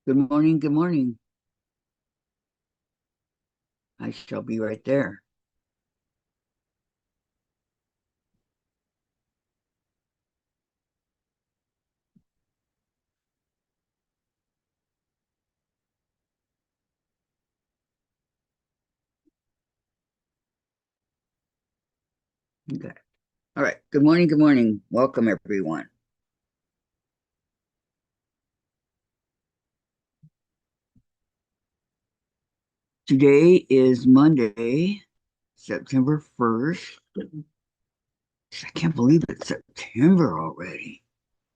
Good morning. Good morning. I shall be right there. Okay. All right. Good morning. Good morning. Welcome, everyone. Today is Monday, September 1st. I can't believe it's September already.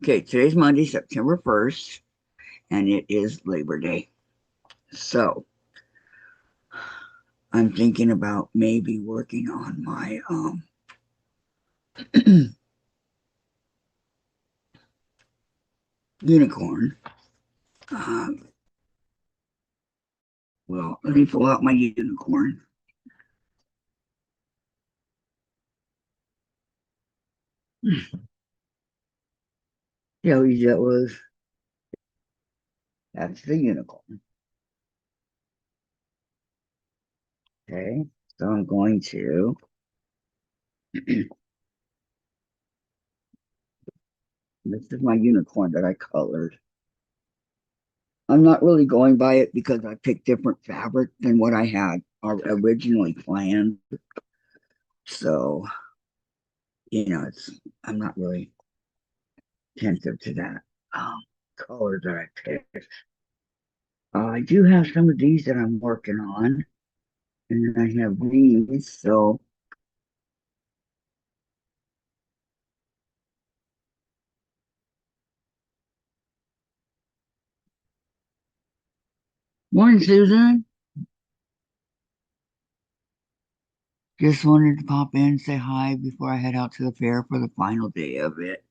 Okay. Today's Monday, September 1st, and it is Labor Day. So I'm thinking about maybe working on my unicorn. Um, well, let me pull out my unicorn. Yeah, that was that's the unicorn. Okay. So I'm going to this is my unicorn that I colored. I'm not really going by it because I picked different fabric than what I had originally planned. So, it's I'm not really attentive to that color that I picked. I do have some of these that I'm working on, and then I have these. So, morning, Susan. Just wanted to pop in and say hi before I head out to the fair for the final day of it.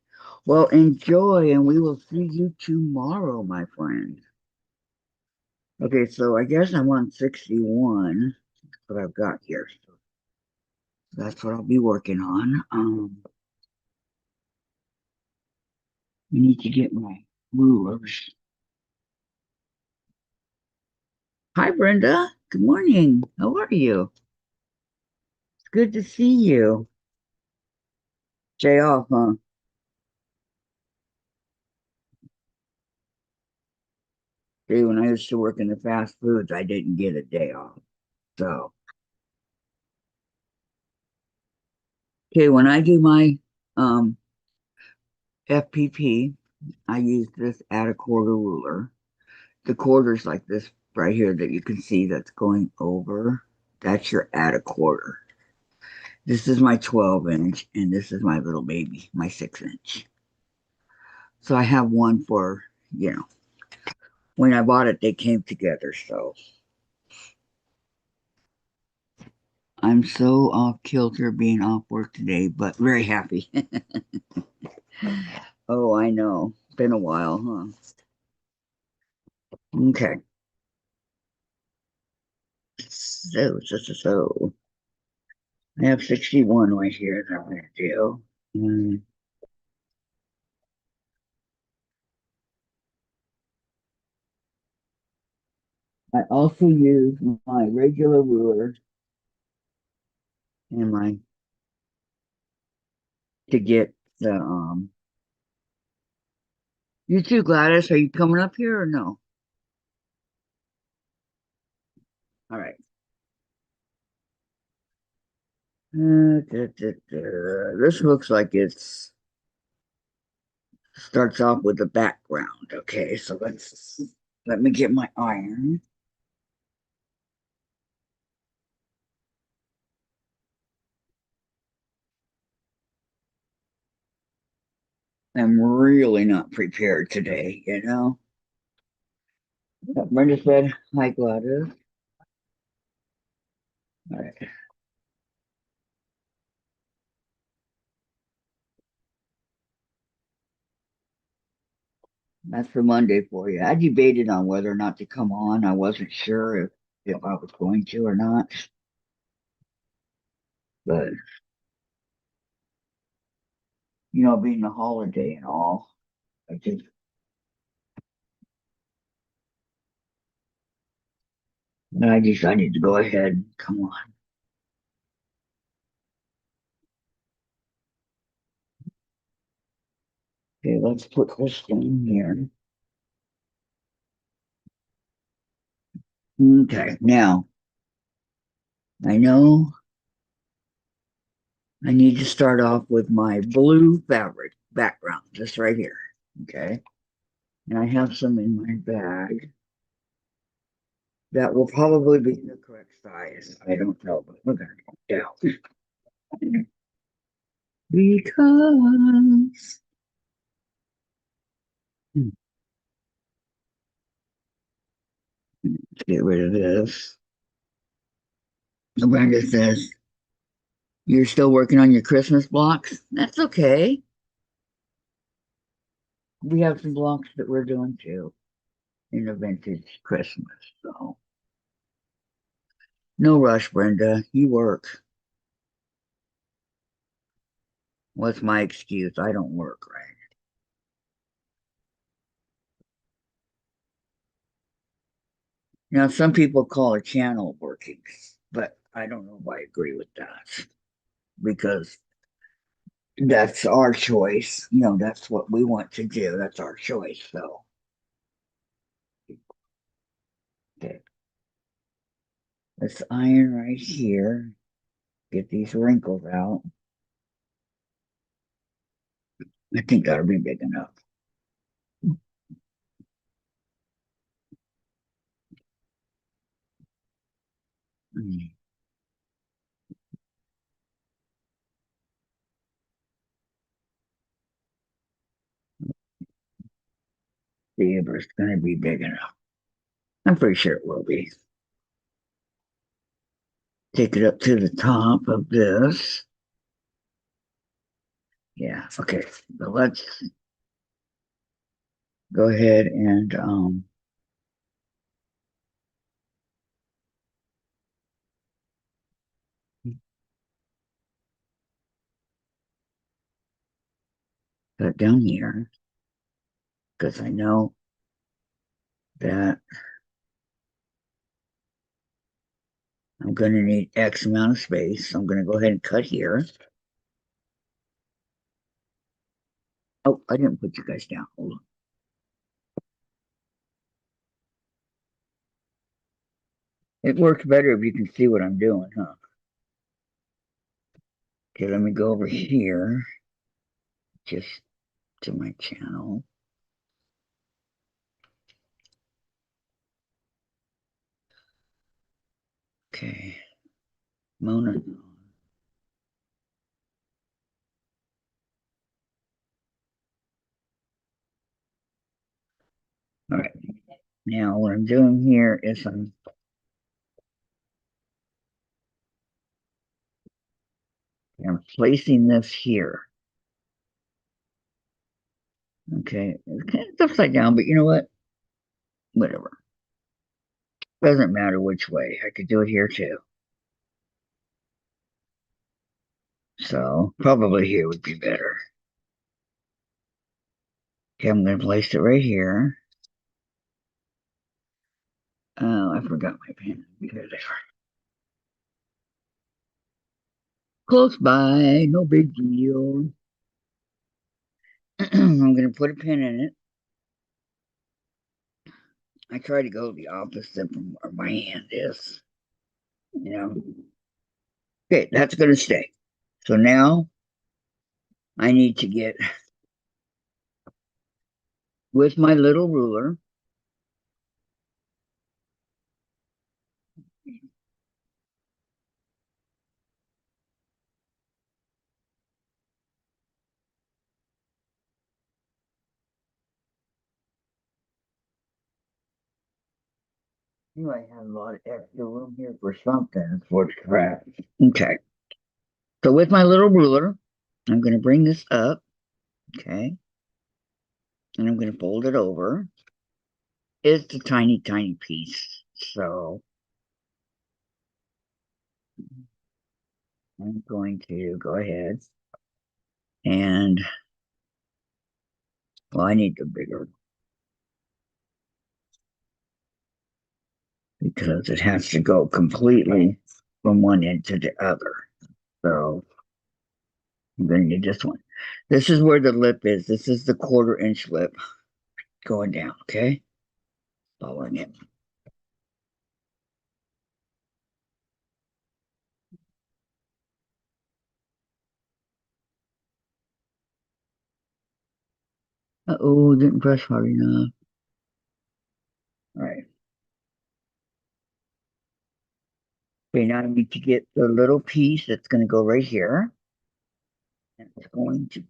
Well, enjoy, and we will see you tomorrow, my friend. Okay, so I guess I'm on 61, what I've got here. So that's what I'll be working on. I need to get my rulers. Hi, Brenda. Good morning. How are you? It's good to see you. Day off, huh? See, when I used to work in the fast foods, I didn't get a day off. So, okay, when I do my um FPP, I use this at a quarter ruler. The quarters like this right here that you can see that's going over. That's your at a quarter. This is my 12 inch, and this is my little baby, my 6 inch. So I have one for, you know, when I bought it, they came together. So I'm so off kilter being off work today, but very happy. Oh, I know. Been a while, huh? Okay. So. I have 61 right here that I'm going to do. And I also use my regular ruler and my to get the you too, Gladys. Are you coming up here or no? All right. This looks like it's starts off with the background. Okay, so let me get my iron. I'm really not prepared today. Brenda said, hi, Gladys. All right, that's for Monday for you. I debated on whether or not to come on. I wasn't sure if I was going to or not, but being a holiday and all, I just I decided to go ahead. Come on. Okay, let's put this in here. Okay, now I know I need to start off with my blue fabric background, just right here. Okay, and I have some in my bag that will probably be the correct size. I don't know, but we're gonna find out. Because let's get rid of this. Brenda says, you're still working on your Christmas blocks? That's okay. We have some blocks that we're doing too in a vintage Christmas. So no rush, Brenda. You work. What's my excuse? I don't work, right? Now, some people call a channel working, but I don't know if I agree with that because that's our choice. You know, that's what we want to do. That's our choice. So, okay, let's iron right here. Get these wrinkles out. I think that'll be big enough. Mm, see if it's going to be big enough. I'm pretty sure it will be. Take it up to the top of this. Yeah, okay. So let's go ahead and put down here because I know that I'm going to need X amount of space. So I'm going to go ahead and cut here. Oh, I didn't put you guys down. Hold on. It works better if you can see what I'm doing, huh? Okay, let me go over here just to my channel. Okay, Mona. All right, now what I'm doing here is I'm placing this here. Okay, it's kind of upside down, but you know what? Whatever. Doesn't matter which way. I could do it here too. So probably here would be better. Okay, I'm going to place it right here. Oh, I forgot my pen. Here they are. Close by, no big deal. I'm going to put a pin in it. I try to go the opposite from where my hand is. You know. Okay, that's going to stay. So now I need to get with my little ruler. You might have a lot of extra room here for something for crafts. Okay. So with my little ruler, I'm going to bring this up. Okay. And I'm going to fold it over. It's a tiny, tiny piece. So I'm going to go ahead and, well, I need the bigger because it has to go completely from one end to the other. So I'm going to need this one. This is where the lip is. This is the 1/4 inch lip going down, okay? Following it. Uh-oh, didn't press hard enough. All right. Okay, now I need to get the little piece that's going to go right here. And it's going to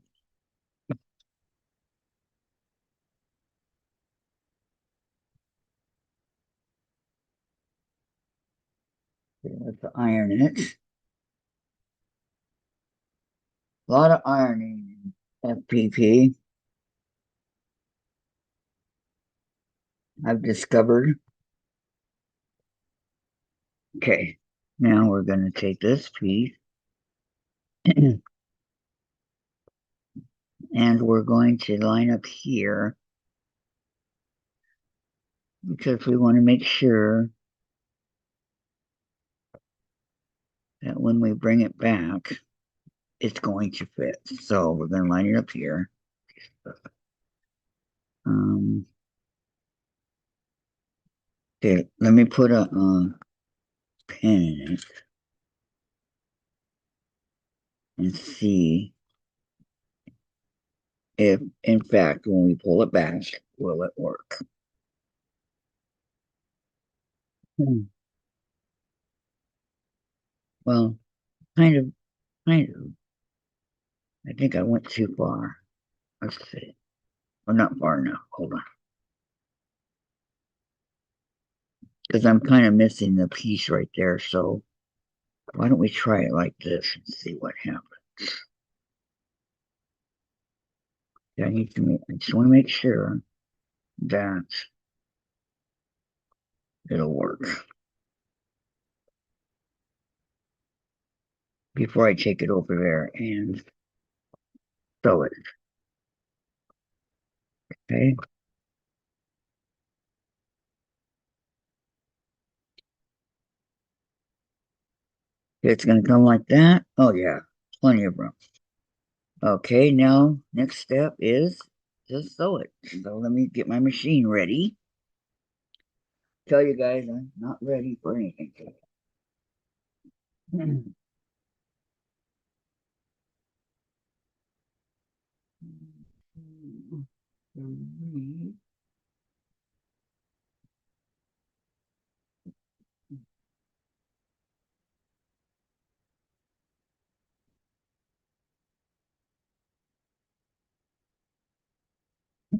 with the iron in it. A lot of ironing in FPP, I've discovered. Okay, now we're going to take this piece and we're going to line up here because we want to make sure that when we bring it back, it's going to fit. So we're going to line it up here. Um, okay, let me put a pin in it and see if, in fact, when we pull it back, will it work? Hmm. Well, kind of, kind of. I think I went too far. Let's see. Well, not far enough. Hold on. Because I'm kind of missing the piece right there. So why don't we try it like this and see what happens? I just want to make sure that it'll work before I take it over there and sew it. Okay. It's going to come like that. Oh, yeah. Plenty of room. Okay. Now, next step is just sew it. So let me get my machine ready. Tell you guys I'm not ready for anything today.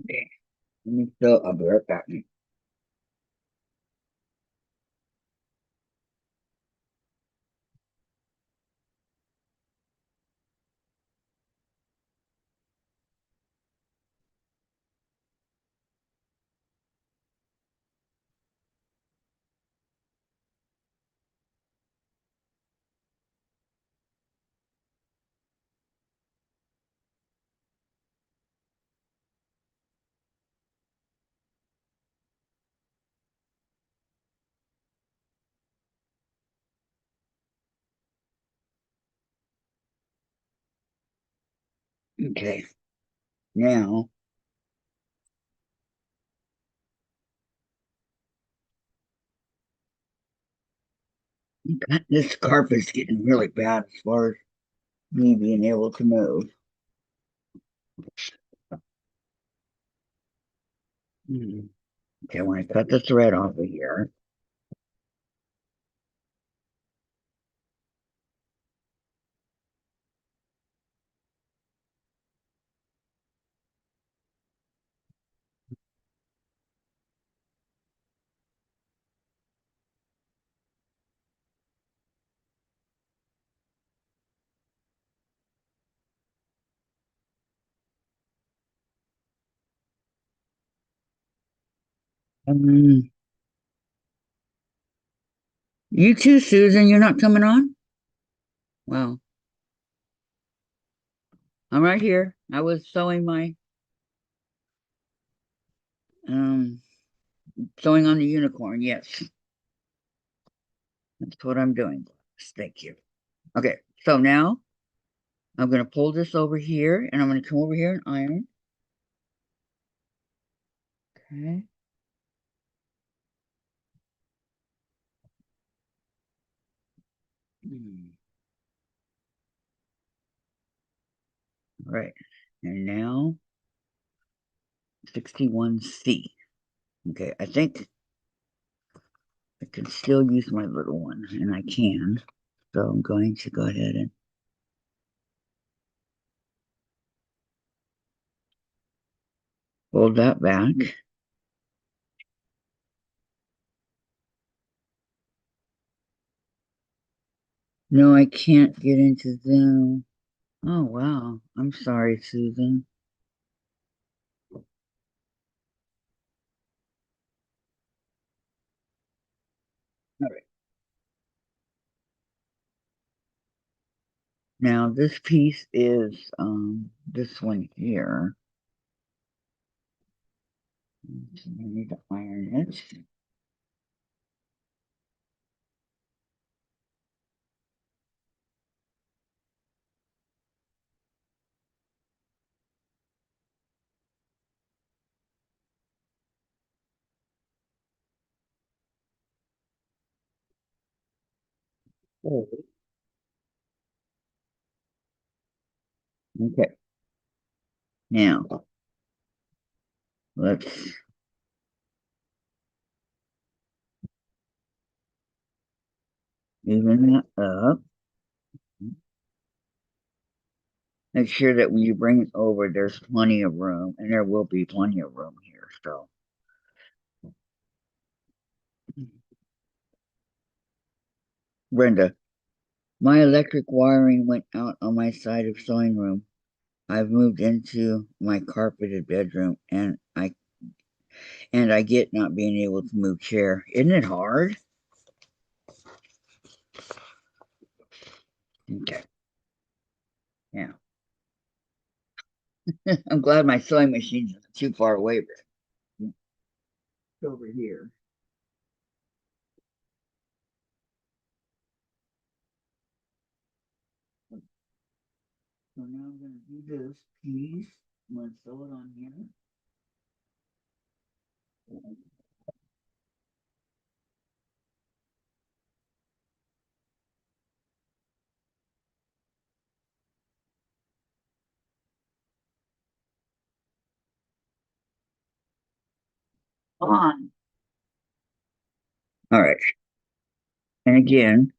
Okay. Let me fill. I'll be right back. Okay. Now, this scarf is getting really bad as far as me being able to move. Okay, when I cut the thread off of here, um, you too, Susan, you're not coming on? Well, I'm right here. I was um sewing on the unicorn, yes. That's what I'm doing. Thank you. Okay, so now I'm going to pull this over here and I'm going to come over here and iron. Okay. All right. And now 61C. Okay, I think I can still use my little one, and I can. So I'm going to go ahead and hold that back. No, I can't get into Zoom. Oh, wow. I'm sorry, Susan. All right. Now, this piece is this one here. So I need to iron it. Oh. Okay. Now, let's even that up. Make sure that when you bring it over, there's plenty of room, and there will be plenty of room here. So, Brenda, my electric wiring went out on my side of sewing room. I've moved into my carpeted bedroom, and I get not being able to move chair. Isn't it hard? Okay, yeah. I'm glad my sewing machine's not too far away. But it's over here. So now I'm going to do this piece. I'm going to sew it on here. On. All right. And again,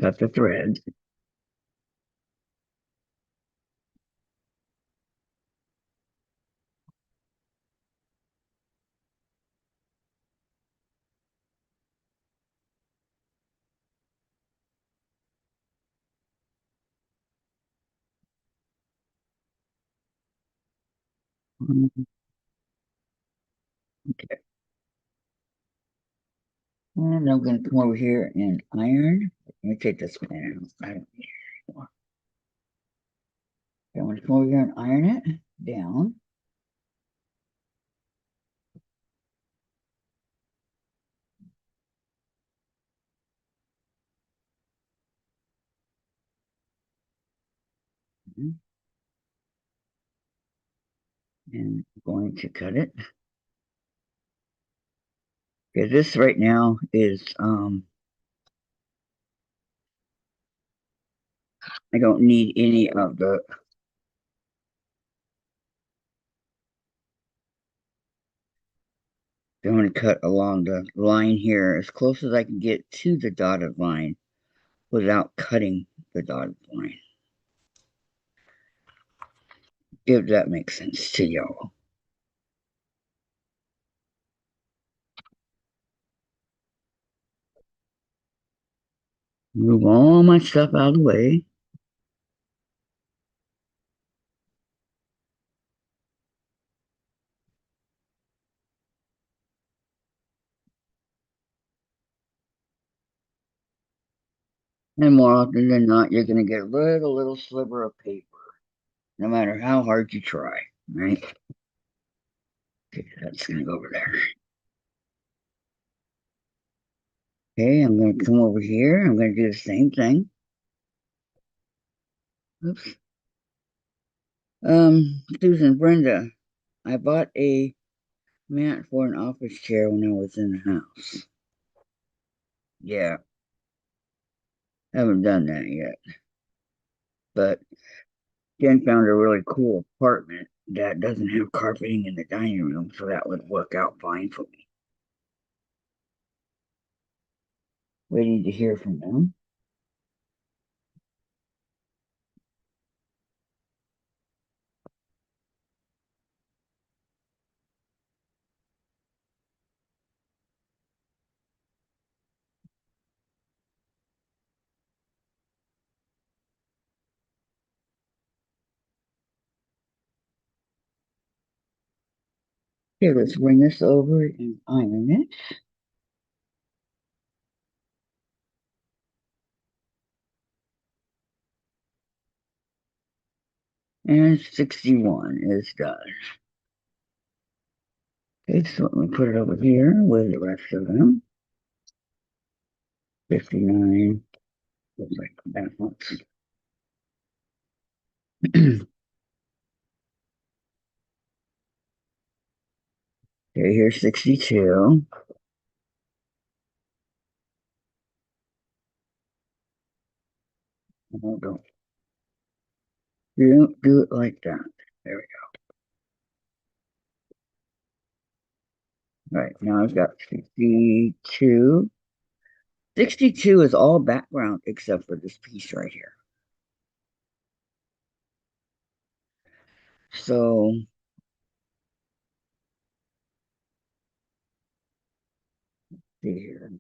cut the thread. Okay. And I'm going to come over here and iron. Let me take this fan out. I don't need it anymore. Okay, I'm going to come over here and iron it down. And I'm going to cut it. Okay, this right now is I don't need any of the I'm going to cut along the line here as close as I can get to the dotted line without cutting the dotted line. If that makes sense to y'all. Move all my stuff out of the way. And more often than not, you're going to get a little sliver of paper, no matter how hard you try, right? Okay, that's going to go over there. Okay, I'm going to come over here. I'm going to do the same thing. Oops. Susan, Brenda, I bought a mat for an office chair when I was in the house. Yeah, haven't done that yet. But Jen found a really cool apartment that doesn't have carpeting in the dining room, so that would work out fine for me. Waiting to hear from them. Okay, let's bring this over and iron it. And 61 is done. Okay, so let me put it over here with the rest of them. 59. Looks like that much. Okay, here's 62. Oh, don't do it like that. There we go. All right, now I've got 62. 62 is all background except for this piece right here. So see here.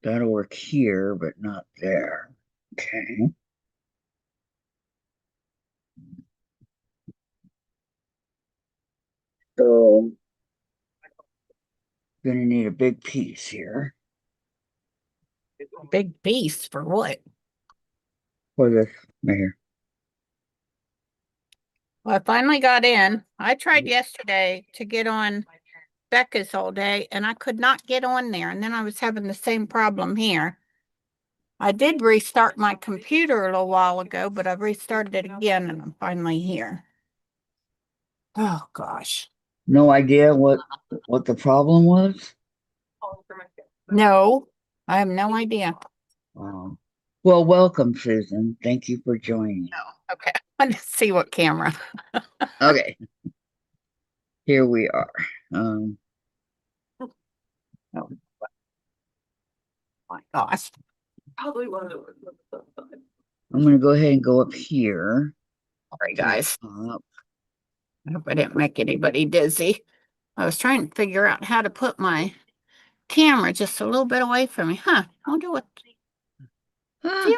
That'll work here, but not there. Okay. So gonna need a big piece here Big piece for what? for this right here. Well, I finally got in. I tried yesterday to get on Becca's all day and I could not get on there. And then I was having the same problem here. I did restart my computer a little while ago, but I've restarted it again and I'm finally here. Oh gosh. No idea what the problem was. No, I have no idea. Um, well, welcome, Susan. Thank you for joining. Oh, okay. Let's see what camera. Okay, here we are. Um, Oh my gosh. Probably one of the. I'm gonna go ahead and go up here. Sorry, guys. Up. I hope I didn't make anybody dizzy. I was trying to figure out how to put my camera just a little bit away from me. Huh. I wonder what. Ah, See,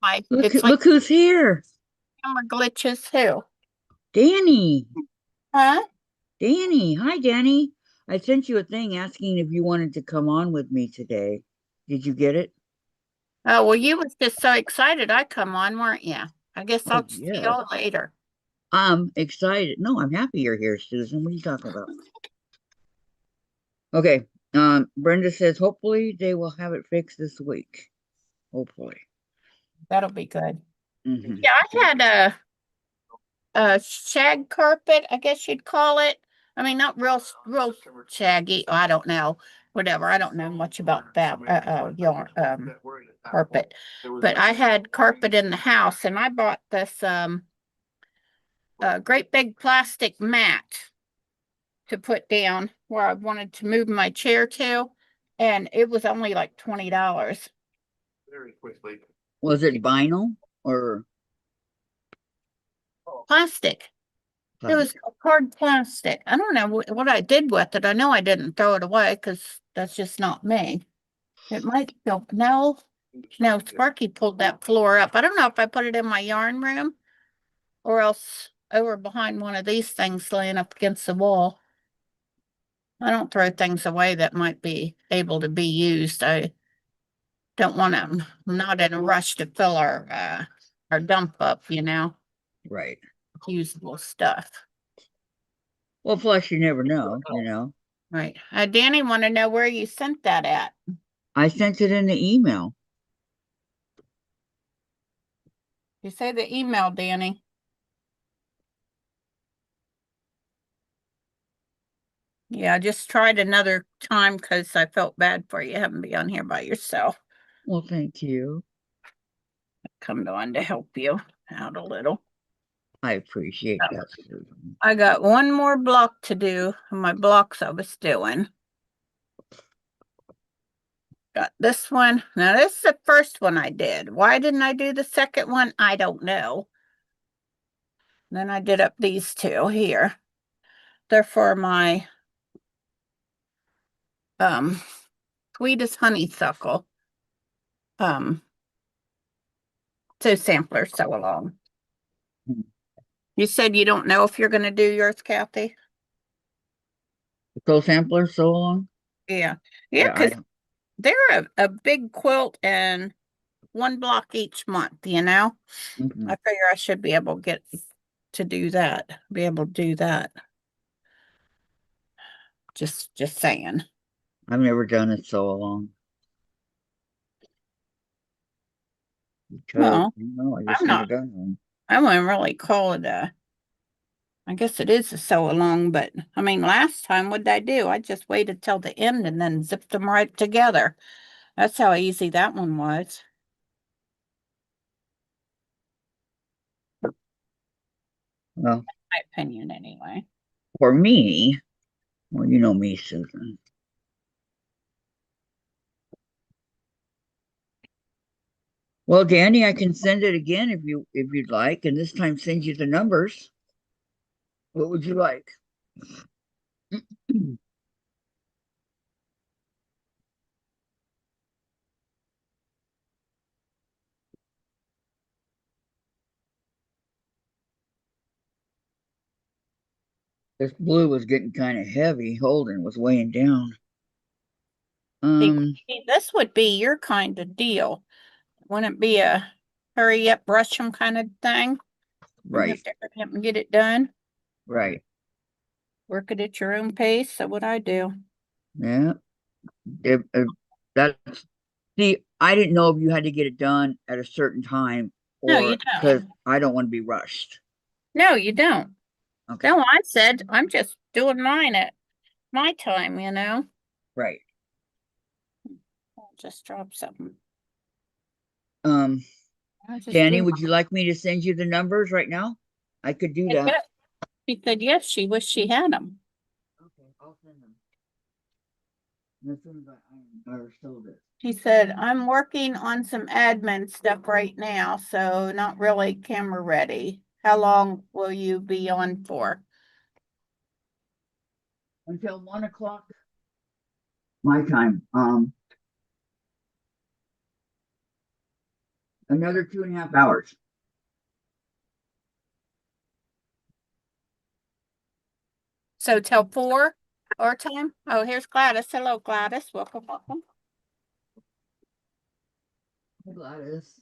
my look, it's like look who's here. camera glitches too. Danny. Huh? Danny. Hi, Danny. I sent you a thing asking if you wanted to come on with me today. Did you get it? Oh, well, you was just so excited I come on, weren't you? I guess Oh, I'll see yes. y'all later. I'm excited. No, I'm happy you're here, Susan. What are you talking about? Okay. Brenda says hopefully they will have it fixed this week. Hopefully. That'll be good. Hmm. Yeah, I had a shag carpet, I guess you'd call it. I mean, not real shaggy. I don't know. Whatever. I don't know much about that yarn carpet. But I had carpet in the house and I bought this great big plastic mat to put down where I wanted to move my chair to, and it was only like $20. Was it vinyl or Plastic. It was plastic? hard plastic. I don't know what I did with it. I know I didn't throw it away because that's just not me. It might still, no, Sparky pulled that floor up. I don't know if I put it in my yarn room or else over behind one of these things laying up against the wall. I don't throw things away that might be able to be used. I don't want to, I'm not in a rush to fill our dump up, Right. usable stuff. Well, plus you never know, you know. Right. Danny want to know where you sent that at. I sent it in the email. You say the email, Danny. Yeah, I just tried another time because I felt bad for you having to be on here by yourself. Well, thank you. Come on to help you out a little. I appreciate that, Susan. I got one more block to do. My blocks I was doing. Got this one. Now, this is the first one I did. Why didn't I do the second one? I don't know. Then I did up these two here. They're for my sweetest honeysuckle. Um, so sampler so along. You said you don't know if you're gonna do yours, Kathy? So sampler so long? Yeah. Yeah, Yeah, I because don't. they're a big quilt and one block each month, you know? Mhm. I figure I should be able to get to do that. Be able to do that. Just saying. I've never done it so long because Well, I just I'm never not done one. I wouldn't really call it a I guess it is a sew along, but I mean last time what did I do? I just waited till the end and then zipped them right together. That's how easy that one was. Well, My opinion anyway. for me, well, you know me, Susan. Well, Danny, I can send it again if you'd like, and this time send you the numbers. What would you like? This blue was getting kind of heavy. Holden was weighing down. See, Um, this would be your kind of deal. Wouldn't it be a hurry up, rush them kind of thing? You have right, to hurry up and get it done. right. Work it at your own pace. So what I do. Yeah. That's see, I didn't know if you had to get it done at a certain time No, you or because don't. I don't want to be rushed. No, you don't. Okay, No, I said I'm just doing mine at my time, you know. right. I'll just drop something. Um, I just Danny, do. would you like me to send you the numbers right now? I could do that. Yeah. She said yes. She wished she had them. Okay, I'll send them as soon as I iron or sew this. She said I'm working on some admin stuff right now, so not really camera ready. How long will you be on for? Until 1 o'clock my time. Another 2.5 hours. So till 4 our time? Oh, here's Gladys. Hello, Gladys. Welcome, welcome. Hey, Gladys,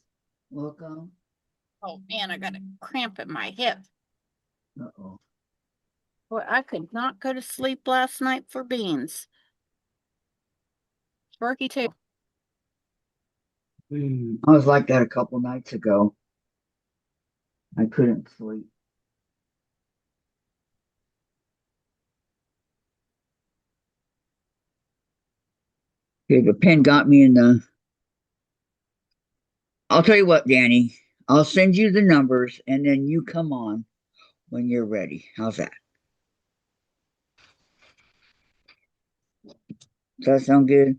welcome. Oh man, I got a cramp in my hip. Uh-oh. Boy, I could not go to sleep last night for beans. Sparky too. I was like that a couple nights ago. I couldn't sleep. Okay, the pen got me in the. I'll tell you what, Danny. I'll send you the numbers and then you come on when you're ready. How's that? Does that sound good?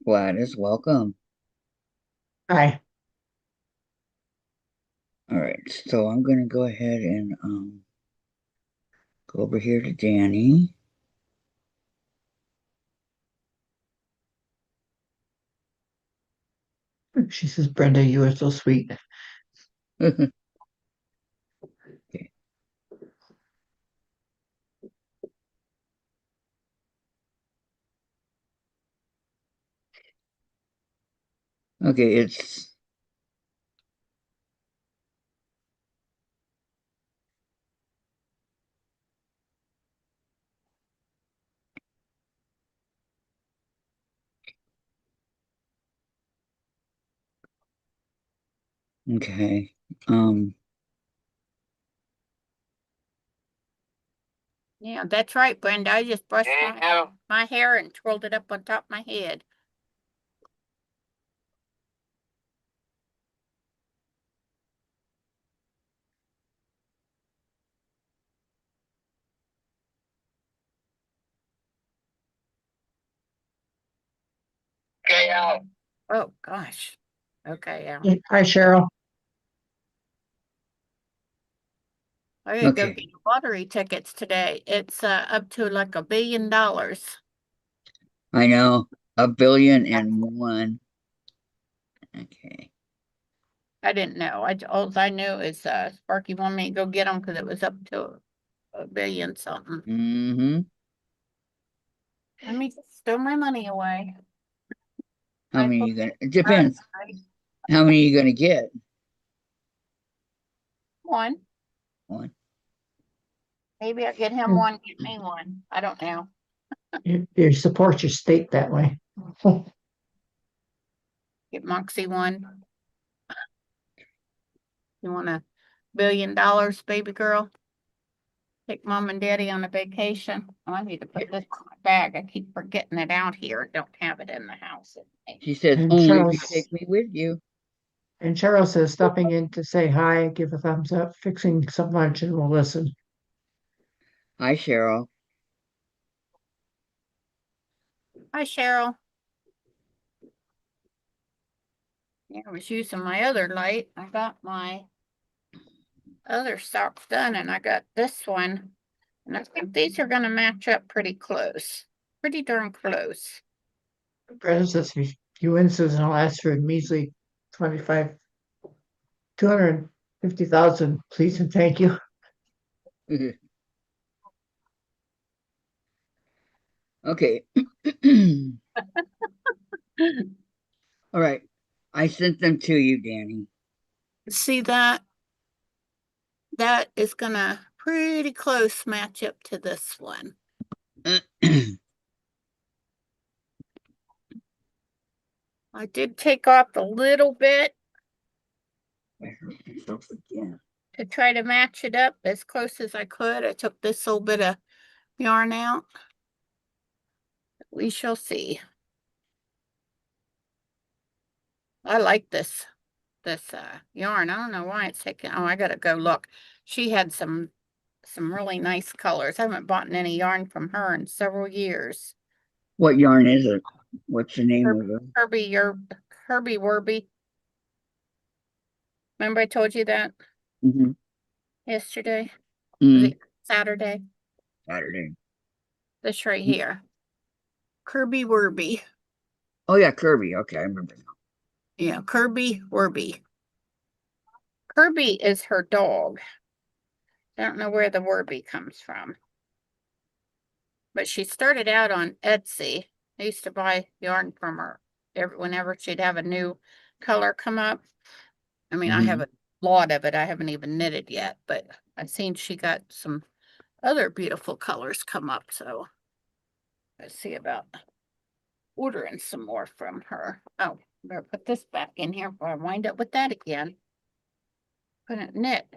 Gladys, welcome. Hi. All right, so I'm gonna go ahead and go over here to Danny. She says, Brenda, you are so sweet. Okay. Okay, it's okay. Yeah, that's right, Brenda. I just brushed my hair and twirled it up on top of my head. Okay, Al. Oh, gosh. Okay, Al. Hi, Cheryl. I gotta go Okay. get lottery tickets today. It's up to like $1 billion. I know. 1,000,000,001. Okay. I didn't know. All I knew is Sparky wanted me to go get them because it was up to $1 billion something. Mm-hmm. Let me stow my money away. How many you gonna? It depends. How many you gonna get? One. One. Maybe I'll get him one, get me one. I don't know. You support your state that way. Get Moxie one. You want $1 billion, baby girl? Take mom and daddy on a vacation. Oh, I need to put this in my bag. I keep forgetting it out here. Don't have it in the house. She says, And only if you Cheryl, take me with you. and Cheryl says, stopping in to say hi, give a thumbs up, fixing some lunch, and we'll listen. Hi, Cheryl. Hi, Cheryl. Yeah, I was using my other light. I got my other socks done and I got this one. And I think these are gonna match up pretty close. Pretty darn close. Brenda says, if you win, Susan, I'll ask for a measly 250,000, please and thank you. Okay. All right. I sent them to you, Danny. See that? That is gonna pretty close match up to this one. I did take off a little bit Again. to try to match it up as close as I could. I took this little bit of yarn out. We shall see. I like this yarn. I don't know why it's taking, oh, I gotta go look. She had some really nice colors. I haven't bought any yarn from her in several years. What yarn is it? What's the name of it? Herbie Werby. Remember I told you that Mm-hmm. yesterday? Was Mm, it Saturday? Saturday. This right here. Kirby Werby. Oh yeah, Kirby. Okay, I remember now. Yeah, Kirby Werby. Kirby is her dog. I don't know where the Werby comes from. But she started out on Etsy. I used to buy yarn from her whenever she'd have a new color come up. I mean, I have a lot of it. I haven't even knitted yet, but I've seen she got some other beautiful colors come up. So let's see about ordering some more from her. Oh, better put this back in here before I wind up with that again. Couldn't knit.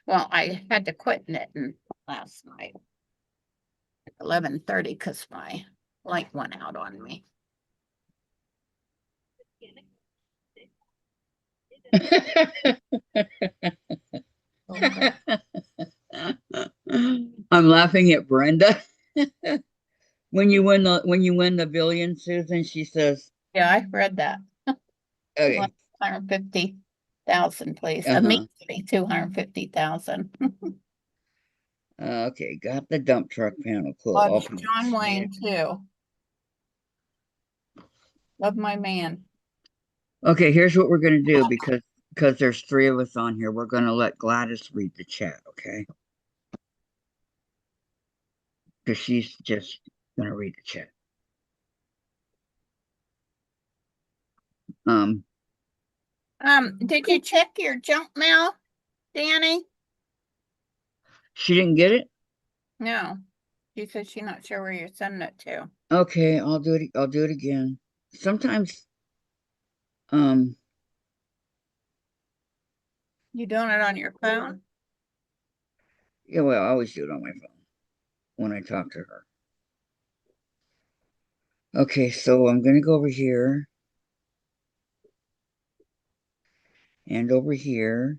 Well, I had to quit knitting last night at 11:30 because my light went out on me. Okay. I'm laughing at Brenda. When you win the billion, Susan, she says, Yeah, I read that. okay. 250,000, please. Uh-huh. Immediately 250,000. Okay, got the dump truck panel cool. Love Open John it. Wayne too. Love my man. Okay, here's what we're gonna do because there's three of us on here. We're gonna let Gladys read the chat, okay? Because she's just gonna read the chat. Did you check your junk mail, Danny? She didn't get it? No. She said she's not sure where you're sending it to. Okay, I'll do it again. Sometimes, um, You doing it on your phone? yeah, well, I always do it on my phone when I talk to her. Okay, so I'm gonna go over here and over here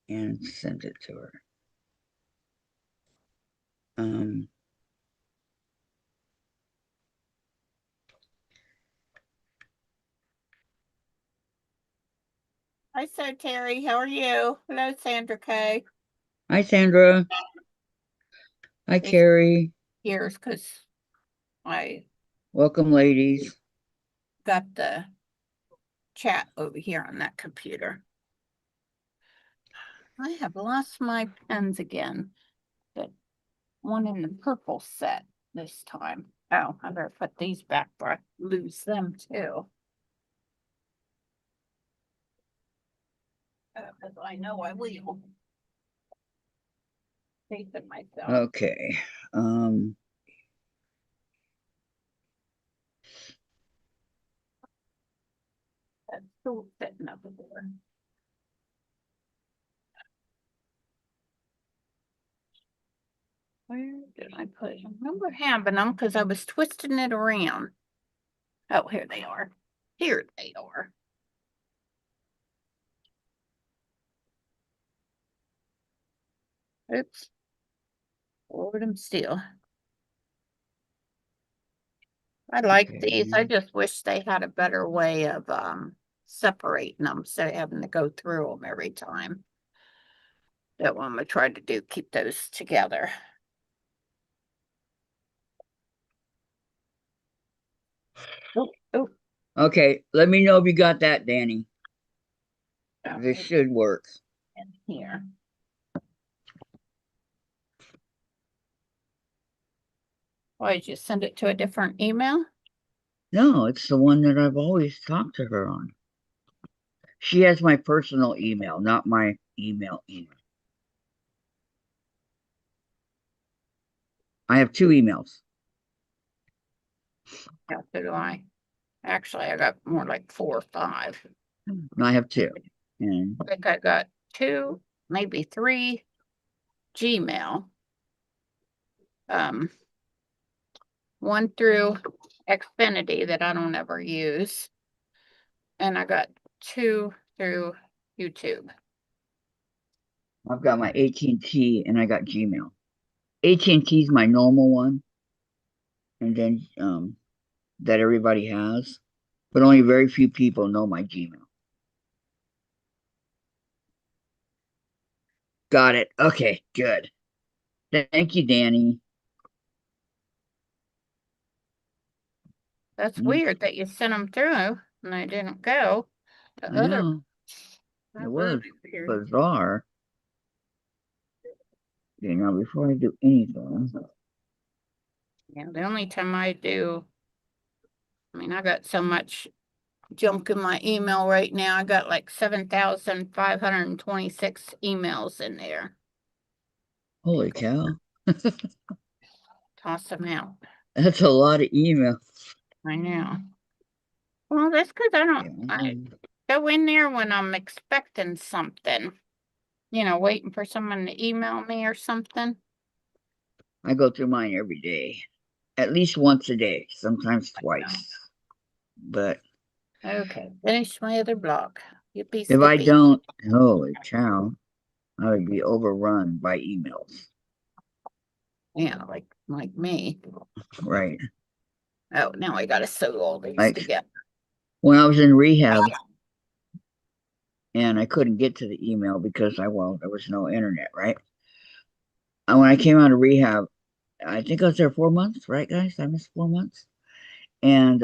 and send it to her. Um, Hi, so Terry. How are you? Hello, Sandra Kay. Hi, Sandra. Hi, It's Carrie. Here's because I Welcome, ladies. got the chat over here on that computer. I have lost my pens again. But one in the purple set this time. Oh, I better put these back or I lose them too. Because I know I will. Faith in myself. Okay. That's still sitting up there. Where did I put them? I remember having them because I was twisting it around. Oh, here they are. Here they are. Oops. Forward them still. I like these. I Okay. just wish they had a better way of separating them instead of having to go through them every time. That one I tried to do, keep those together. Oh, Okay, let me know if you got that, Danny. This oh, should work. and here. Why did you send it to a different email? No, it's the one that I've always talked to her on. She has my personal email, not my email. I have two emails. Yeah, so do I. Actually, I got more like 4 or 5. No, I have two. And I think I got 2, maybe 3 Gmail. One through Xfinity that I don't ever use. And I got 2 through YouTube. I've got my AT&T and I got Gmail. AT&T is my normal one, and then that everybody has, but only very few people know my Gmail. Got it. Okay, good. Thank you, Danny. That's weird that you sent them through and they didn't go. The I other know. that It was really weird. bizarre. Okay, now before I do anything, Yeah, the only time I do, I mean, I got so much junk in my email right now. I got like 7,526 emails in there. holy cow. Toss them out. That's a lot of email. I know. Well, that's because I go in there when I'm expecting something, waiting for someone to email me or something. I go through mine every day, at least once a day, sometimes twice. But Okay, finish my other block. Yippee if I skippy. don't, holy cow, I would be overrun by emails. Yeah, like me. Right. Oh, now I gotta sew all these Like together. when I was in rehab and I couldn't get to the email because there was no internet, right? And when I came out of rehab, I think I was there 4 months, right, guys? I missed 4 months. And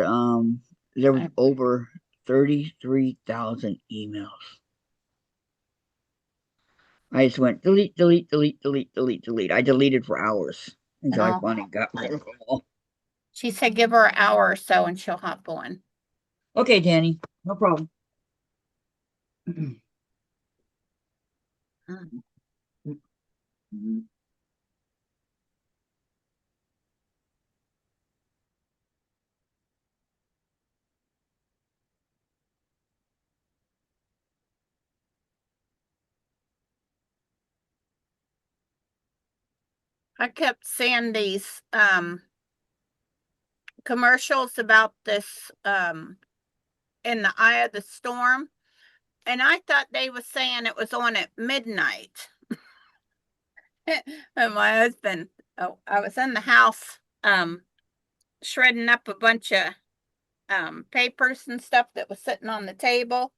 there was over 33,000 emails. I just went delete, delete, delete, delete, delete, delete. I deleted for hours until I finally got rid of them all. She said give her an hour or so and she'll hop on. Okay, Danny, no problem. I kept seeing these commercials about this in the eye of the storm, and I thought they were saying it was on at midnight. And my husband, oh, I was in the house shredding up a bunch of papers and stuff that was sitting on the table,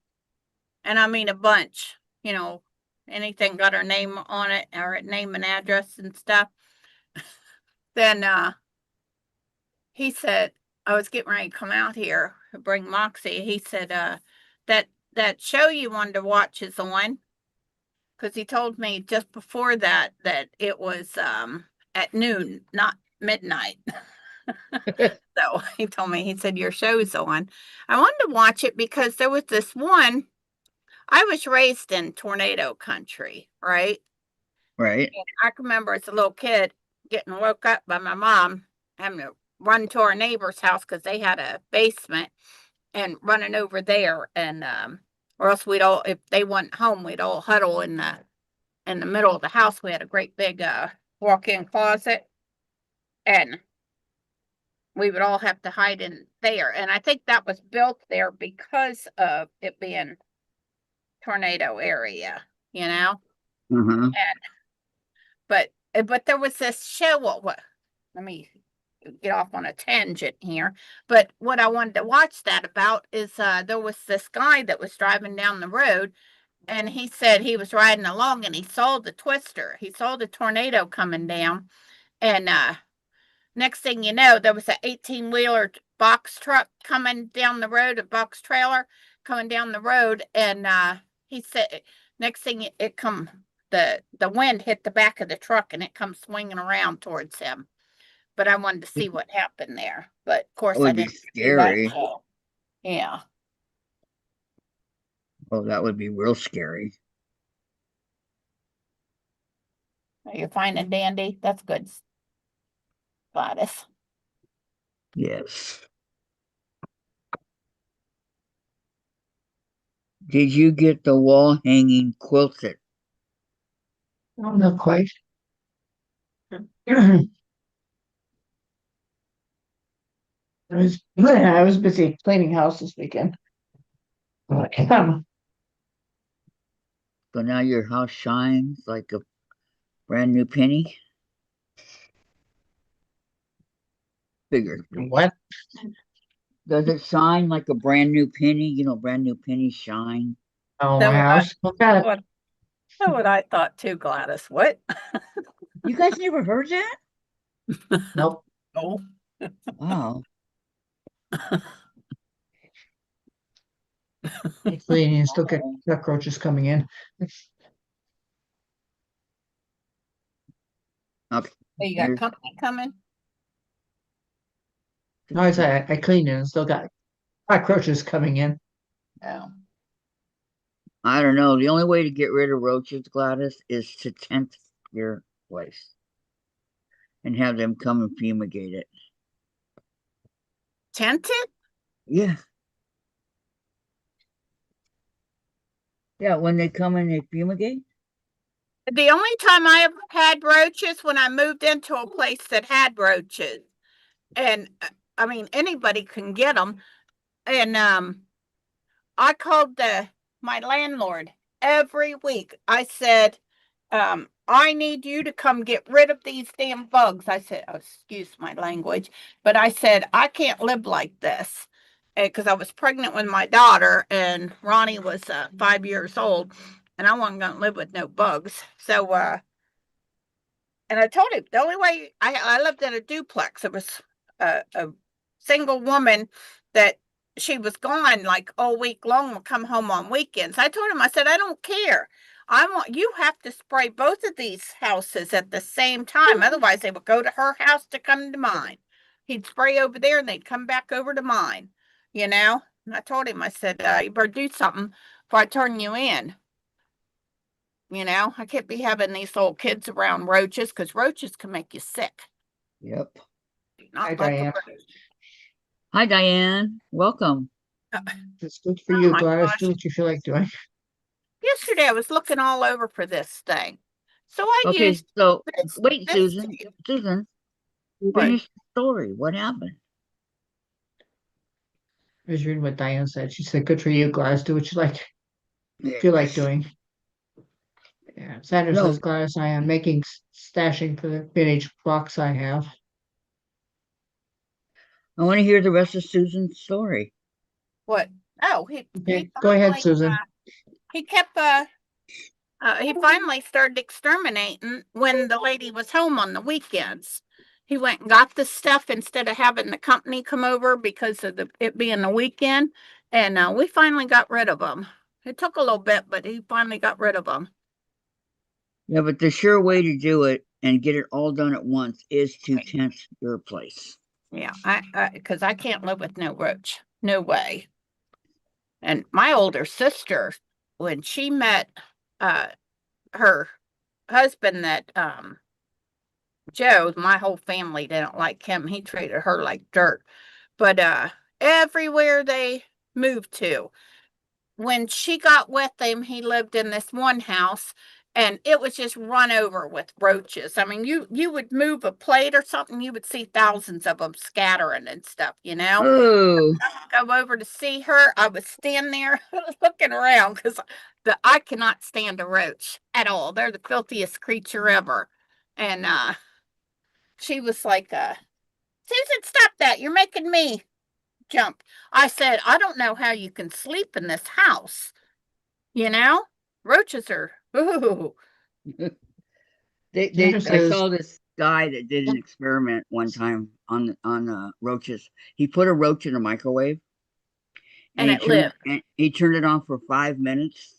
and I mean a bunch, you know, anything got her name on it or name and address and stuff. Then he said, I was getting ready to come out here to bring Moxie. He said, that show you wanted to watch is on, because he told me just before that it was at noon, not midnight. So he told me, he said, your show's on. I wanted to watch it because there was this one. I was raised in tornado country, right? Right. And I can remember as a little kid getting woke up by my mom having to run to our neighbor's house because they had a basement, and running over there, and or else we'd all, if they went home, we'd all huddle in the middle of the house. We had a great big walk-in closet, and we would all have to hide in there. And I think that was built there because of it being tornado area, you know. Uh-huh. But there was this show. What? Let me get off on a tangent here. But what I wanted to watch that about is there was this guy that was driving down the road, and he said he was riding along and he saw the twister. He saw the tornado coming down, and next thing you know, there was an 18-wheeler box truck coming down the road, a box trailer coming down the road, and he said next thing it come the wind hit the back of the truck and it comes swinging around towards him. But I wanted to see what happened there. But of course That I would be didn't see that scary. show. Yeah. Oh, that would be real scary. Are you fine and dandy? That's good, Gladys. Yes. Did you get the wall hanging quilted? No, not quite. I was busy cleaning house this weekend. So now your house shines like a brand new penny? Figure. What? Does it shine like a brand new penny? You know, brand new pennies shine. Oh, So my house. Okay. what what I thought too, Gladys. What? You guys never heard that? Nope. Oh. Wow. Cleaning and still get cockroaches coming in. Okay. Hey, you got company coming? No, I cleaned it and still got cockroaches coming in. Oh. I don't know. The only way to get rid of roaches, Gladys, is to tent your place and have them come and fumigate it. Tented? Yeah. Yeah, when they come and they fumigate. The only time I ever had roaches when I moved into a place that had roaches. And I mean, anybody can get them. And I called my landlord every week. I said, I need you to come get rid of these damn bugs. I said, oh, excuse my language, but I said, I can't live like this. Because I was pregnant with my daughter, and Ronnie was 5 years old, and I wasn't going to live with no bugs. So, and I told him the only way I lived in a duplex. It was a single woman that she was gone like all week long, would come home on weekends. I told him, I said, I don't care. I want you have to spray both of these houses at the same time. Otherwise, they would go to her house to come to mine. He'd spray over there and they'd come back over to mine, you know? And I told him, I said, you better do something before I turn you in. You know, I can't be having these little kids around roaches because roaches can make you sick. Yep. Not Hi, like a Diane. roach. Hi, Diane. Welcome. It's good for Oh you, my Gladys. gosh. Do what you feel like doing. Yesterday I was looking all over for this thing. So I Okay, used so this, wait, this Susan. tape. Susan, What? finish the story. What happened? I was reading what Diane said. She said, good for you, Gladys. Do what you feel like Yes. doing. Yeah. Sandra No, says, Gladys, I am making stashing for the vintage box I have. I want to hear the rest of Susan's story. What? Oh, he Okay, go ahead, finally Susan. he kept he finally started exterminating when the lady was home on the weekends. He went and got the stuff instead of having the company come over because of it being the weekend, and we finally got rid of them. It took a little bit, but he finally got rid of them. Yeah, but the sure way to do it and get it all done at once is to Right. tent your place. Yeah, because I can't live with no roach. No way. And my older sister, when she met her husband that Joe, my whole family didn't like him. He treated her like dirt. But everywhere they moved to, when she got with him, he lived in this one house and it was just run over with roaches. I mean, you would move a plate or something, you would see thousands of them scattering and stuff, you know. Oh, Go over to see her. I was standing there looking around because I cannot stand a roach at all. They're the filthiest creature ever. And she was like, Susan, stop that. You're making me jump. I said, I don't know how you can sleep in this house. You know, roaches are, ooh. Sandra I says, saw this guy that did an experiment one time on roaches. He put a roach in a microwave And it lived. and he turned it on for 5 minutes.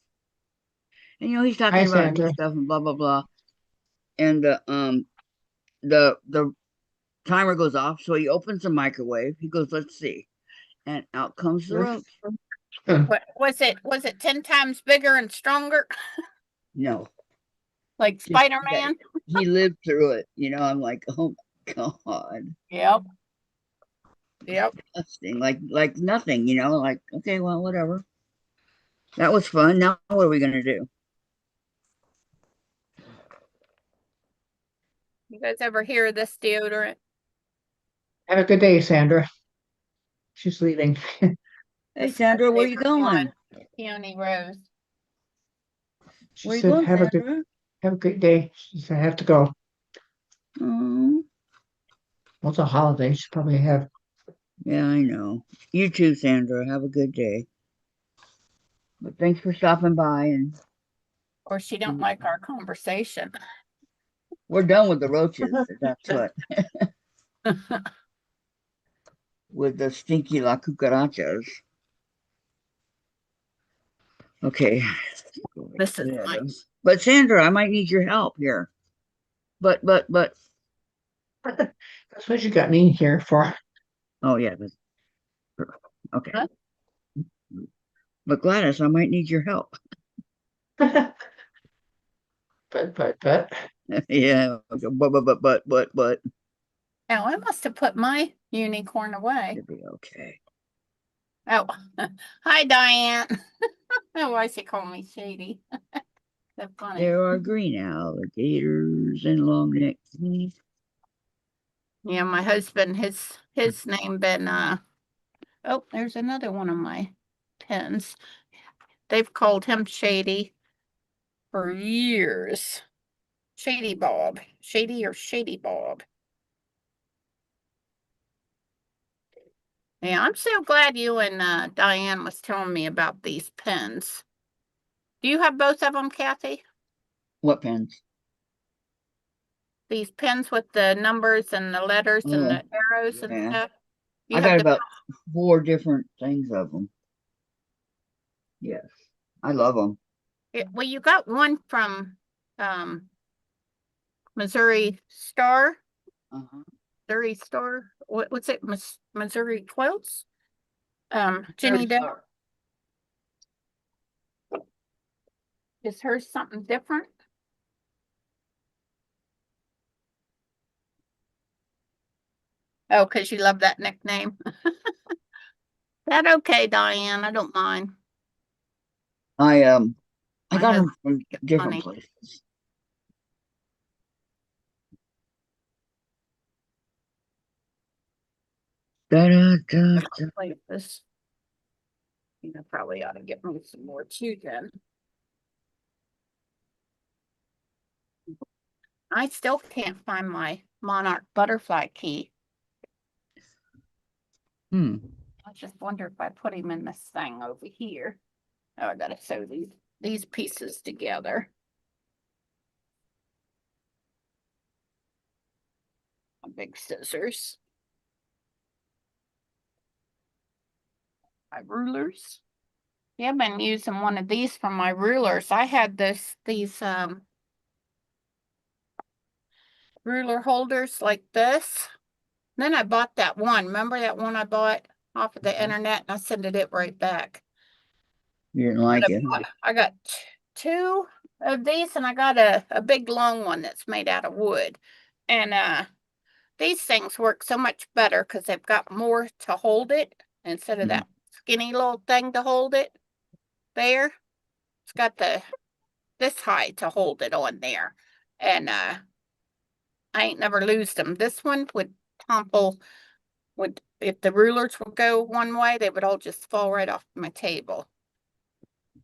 And he's hi, talking about new Sandra. stuff and blah blah blah. And the timer goes off, so he opens the microwave. He goes, "Let's see," and out comes the roach. What was it 10 times bigger and stronger? No, Like just that Spider-Man? he lived through it. I'm like, oh my god, Yep. Yep. disgusting. Like nothing. Like okay, well, whatever. That was fun. Now what are we gonna do? You guys ever hear of this deodorant? Have a good day, Sandra. She's leaving. Hey, This is Sandra, my where you favorite one. going? Peony Rose. She Where you said, going, Sandra? have a great day. She said, I have to go. Oh, Well, it's a holiday. She probably have. yeah, I know. You too, Sandra. Have a good day. But thanks for stopping by, and Or she don't like our conversation. we're done with the roaches. That's what. With the stinky la cucarachas. Okay. This is nice. But Sandra, I might need your help here. But That's what you got me here for. oh yeah, okay. Huh? But Gladys, I might need your help. But Yeah. But Oh, I must have put my unicorn away. it'll be okay. Oh, hi, Diane. Oh, why she call me Shady? That's funny. There are green alligators and long neck geese. Yeah, my husband, his name been oh, there's another one of my pens. They've called him Shady for years. Shady Bob. Shady or Shady Bob. Yeah, I'm so glad you and Diane was telling me about these pens. Do you have both of them, Kathy? What pens? These pens with the numbers and the letters and Oh, the arrows and yeah. stuff? You I have got the about 4 different things of them. Yes. I love them. well, you got one from um Missouri Star. Uh-huh. Missouri Star. What's it? Missouri Quilts? Jenny, is hers something different? Oh, because you love that nickname. That okay, Diane? I don't mind. I My got them husband from gets different funny. places. Da, da, da, da. Like this. You know, probably ought to get me some more too then. I still can't find my monarch butterfly key. Hmm. I just wonder if I put him in this thing over here. Oh, I gotta sew these pieces together. My big scissors. My rulers. Yeah, I've been using one of these for my rulers. I had these ruler holders like this. Then I bought that one. Remember that one I bought off of the internet, and I sent it right back. You didn't like it, huh? I got two of these, and I got a big long one that's made out of wood. And these things work so much better because they've got more to hold it instead of that skinny little thing to hold it there. It's got this high to hold it on there. And I ain't never loosed them. This one would topple, if the rulers would go one way, they would all just fall right off my table.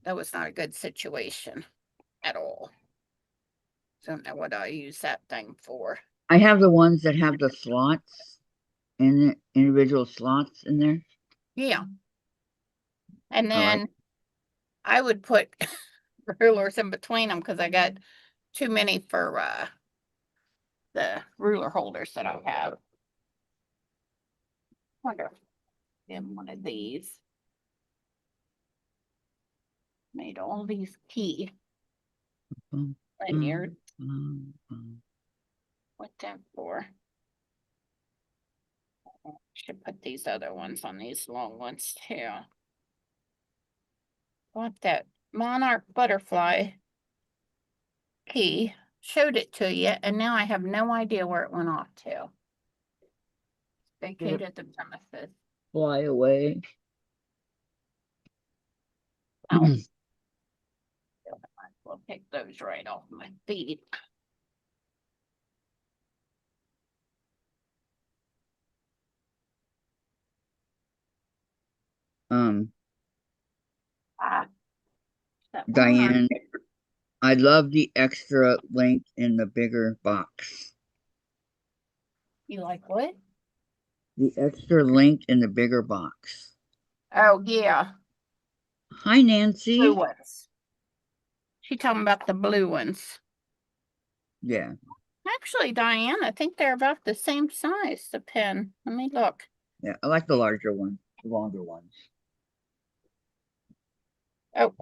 That was not a good situation at all. Don't know what I use that thing for. I have the ones that have the slots in it, individual slots in there. Yeah. And I like then I would put rulers in between them because I got too many for the ruler holders that I have. Wonder if one of these made all these key lanyards. What that for? Should put these other ones on these long ones too. Want that monarch butterfly key, showed it to you, and now I have no idea where it went off to. Vacated the premises. Fly away. Oh. We'll take those right off my feet. Ah, that monarch. Diane, I love the extra link in the bigger box. You like what? The extra link in the bigger box. Oh yeah, Hi, blue Nancy. ones. She talking about the blue ones. Yeah. Actually, Diane, I think they're about the same size, the pen. Let me look. Yeah, I like the larger one, the longer ones. Oh,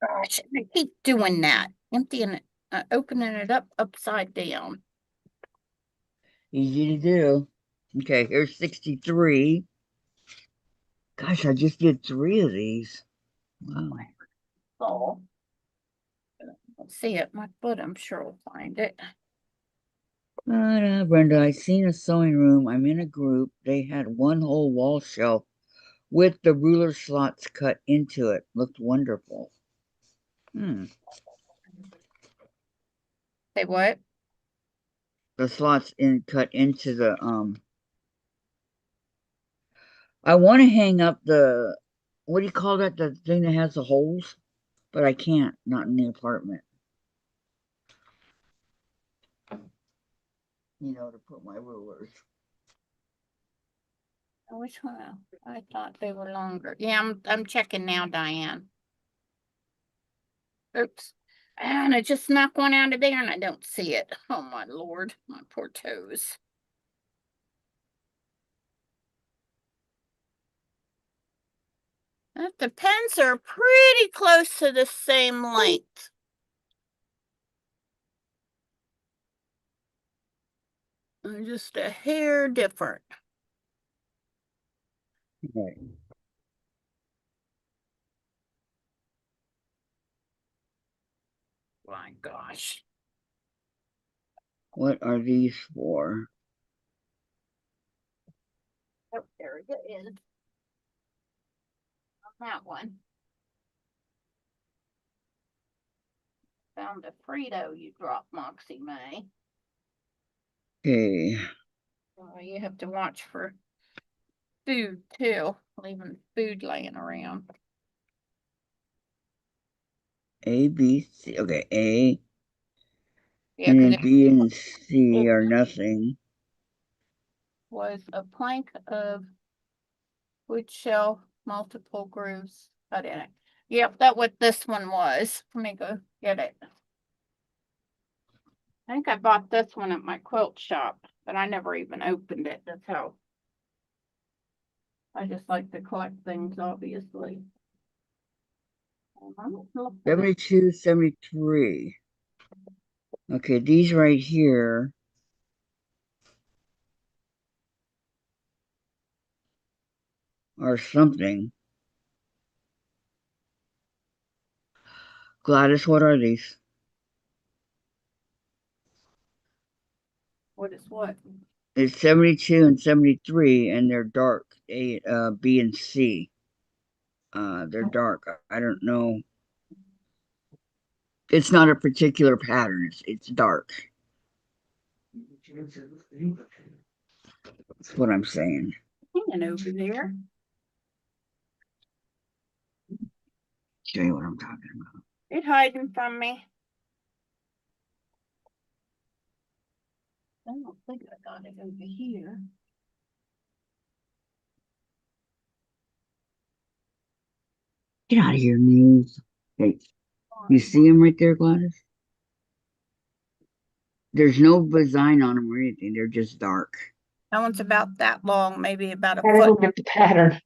gosh, I keep doing that. Emptying it, opening it up upside down. Easy to do. Okay, here's 63. Gosh, I just did 3 of these. Wow. Oh, let's see it. My foot, I'm sure will find it. Brenda, I seen a sewing room. I'm in a group. They had one whole wall shelf with the ruler slots cut into it. Looked wonderful. Say what? The slots cut into the I want to hang up the, what do you call that? The thing that has the holes, but I can't. Not in the apartment. You know, to put my rulers. Which one? I thought they were longer. Yeah, I'm checking now, Diane. Oops. And I just snuck one out of there and I don't see it. Oh my Lord, my poor toes. The pens are pretty close to the same length. They're just a hair different. Right. My gosh. What are these for? Oh, there it is. On that one. Found a Frito you dropped, Moxie May. Okay. Oh, you have to watch for food too, leaving food laying around. A, B, C. Okay, A. Yeah, And because then it B and C it- are nothing. was a plank of wood shell, multiple grooves cut in it. Yep, that's what this one was. Let me go get it. I think I bought this one at my quilt shop, but I never even opened it. That's how. I just like to collect things, obviously. I don't know if 72, 73. Okay, these right here are something. Gladys, what are these? what is what. It's 72 and 73, and they're dark. A, B and C. They're dark. I don't know. It's not a particular pattern. It's dark. That's what I'm saying. Hanging over there. Show you what I'm talking about. It hiding from me. I don't think I got it over here. Get out of here, News. Hey, you see them right there, Gladys? There's no design on them or anything. They're just dark. That one's about that long, maybe about a I don't foot. get the pattern.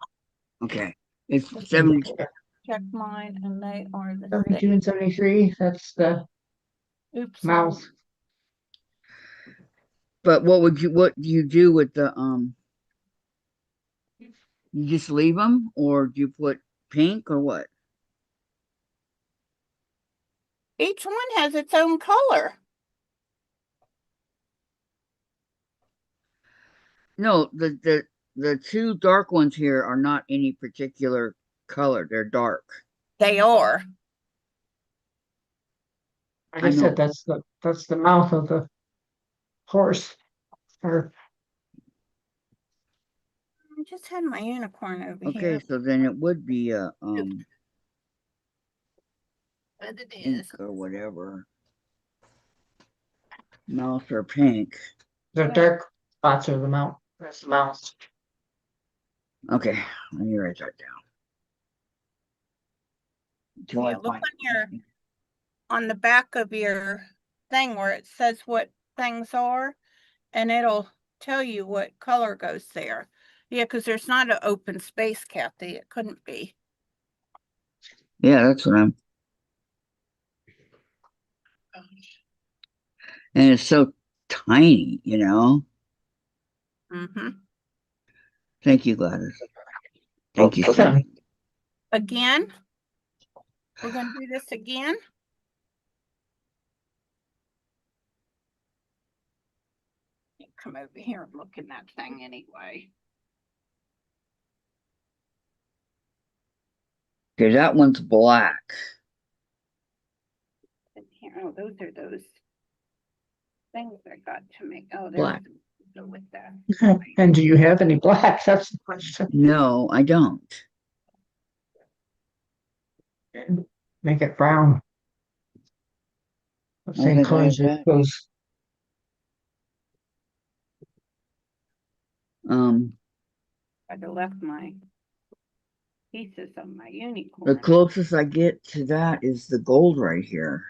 Okay. It's 70. Check mine, and they are the 72 same. and 73, that's the Oops. mouse. But what do you do with the you just leave them, or do you put pink or what? Each one has its own color. No, the two dark ones here are not any particular color. They're dark. They are. I I just said know. that's the mouth of the horse. Or I just had my unicorn over Okay, here. so then it would be a But it is. pink or whatever. Mouse or pink. the dark spots are the mouth. That's the mouse. Okay, let me write that down. Until I Yeah, look find on your on the back of your thing where it says what things are, and it'll tell you what color goes there. Yeah, because there's not an open space, Kathy. It couldn't be. Yeah, that's what I'm. And it's so tiny, you know. Mm-hmm. Thank you, Gladys. Thank you. Okay. Again? We're gonna do this again? Come over here and look in that thing anyway. Okay, that one's black. In here. Oh, those are those things I got to make. Oh, Black. there's go with that. And do you have any black? That's the question. No, I don't. Make it brown. I don't Same think I color have as your that. clothes. I'd have left my pieces of my The unicorn. closest I get to that is the gold right here.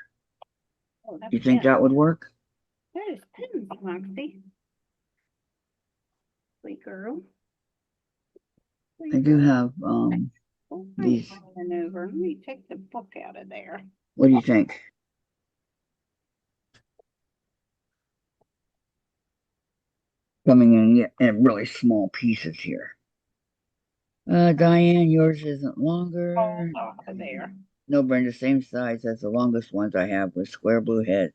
Oh, that's You think pin. that would work? That is pins, Moxie. Sweet girl. I do have Oh, these. I'm over. Let me take the book out of there. What do you think? Coming in really small pieces here. Diane, yours isn't longer. Off of there. No, Brenda, same size as the longest ones I have with square blue head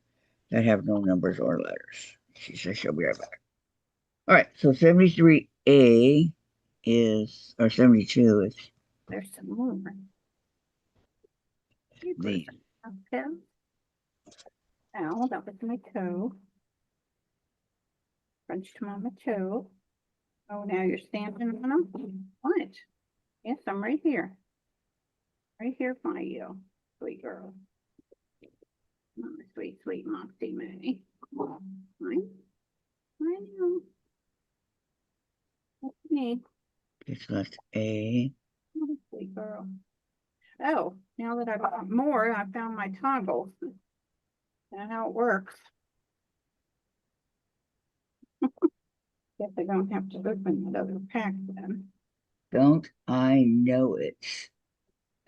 that have no numbers or letters. She says she'll be right back. All right, so 73A is, or 72 is There's some more. the, Okay. Now, that was my toe. French to mama toe. Oh, now you're standing on them? What? Yes, I'm right here. Right here by you, sweet girl. Oh, sweet, sweet Moxie May. I know. That's me. it's left A. Oh, sweet girl. Oh, now that I've got more, I found my toggles. And how it works. Guess I don't have to open that other pack then. Don't I know it?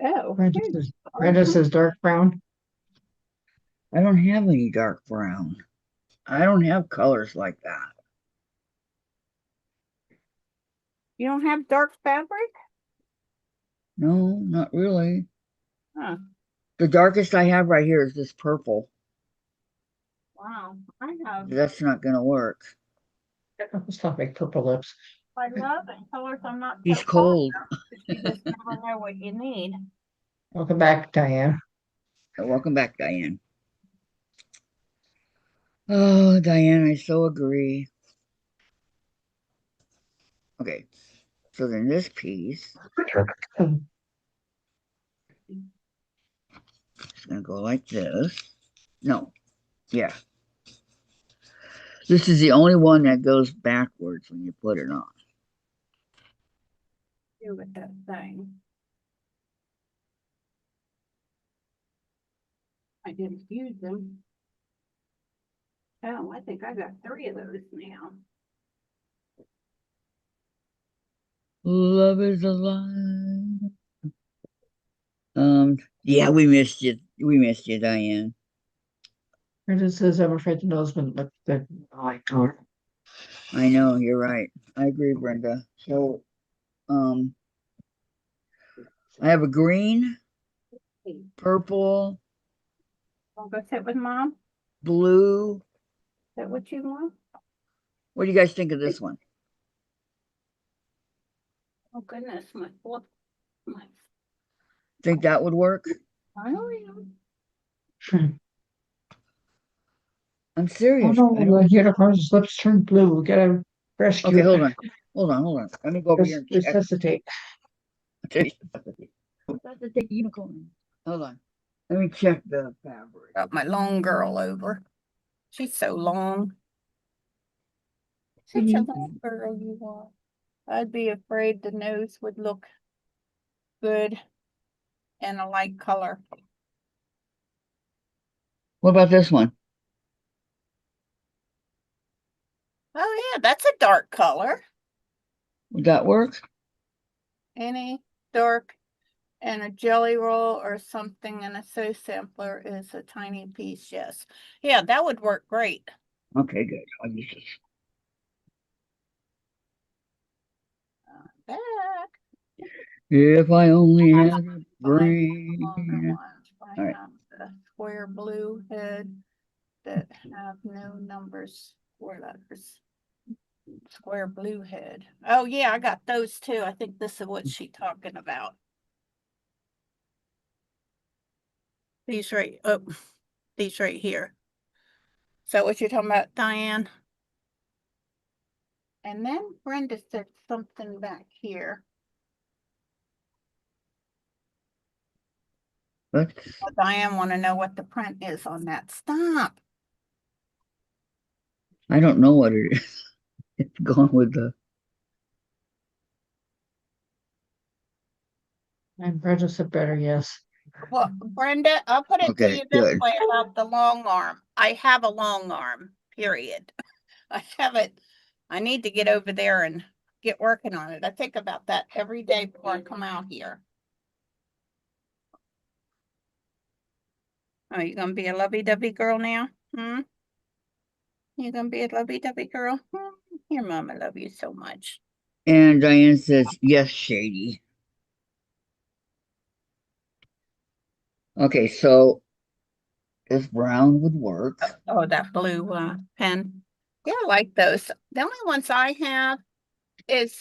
Oh. Brenda says dark brown. I don't have any dark brown. I don't have colors like that. You don't have dark fabric? No, not really. Huh. The darkest I have right here is this purple. Wow. I have. That's not going to work. Let's not make purple lips. I love and colors I'm not. He's so fond cold. of, 'cause you just never know what you need. Welcome back, Diane. Welcome back, Diane. Oh, Diane, I so agree. Okay, so then this piece is going to go like this. No, yeah. This is the only one that goes backwards when you put it on. Do with that thing. I didn't use them. Oh, I think I got 3 of those now. Love is alive. Yeah, we missed you. We missed you, Diane. Brenda says I'm afraid the nose wouldn't look good. I don't. I know, you're right. I agree, Brenda. So, I have a green, purple, Wanna go sit with mom? blue. Is that what you want? What do you guys think of this one? Oh goodness, my foot. Think that would work? I don't know. I'm Oh serious. no, the unicorn's lips turned blue. We gotta rescue. Okay, hold on. Hold on. Let me go over here and check. Resuscitate. Resuscitate unicorn. Hold on. Let me check the fabric. Got my long girl over. She's so long. Such a long girl you are. I'd be afraid the nose would look good in a light color. What about this one? Oh yeah, that's a dark color. Would that work? Any dark and a jelly roll or something in a sew sampler is a tiny piece, yes. Yeah, that would work great. Okay, good. I'll use this. Back. If I only I had have a longer brain. ones. I All right. have the square blue head that have no numbers or letters. Square blue head. Oh yeah, I got those too. I think this is what she's talking about. These right these right here. Is that what you're talking about, Diane? And then Brenda said something back here. Let's, Oh, Diane want to know what the print is on that. Stop. I don't know what it is. It's going with the. And Brenda said better, yes. Well, Brenda, I'll put it to Okay, you this good. way about the long arm. I have a long arm, period. I have it. I need to get over there and get working on it. I think about that every day before I come out here. Oh, you gonna be a lovey-dovey girl now? Hmm? You gonna be a lovey-dovey girl? Your mama love you so much. And Diane says, yes, Shady. Okay, so this brown would work. Oh, that blue pen. Yeah, I like those. The only ones I have is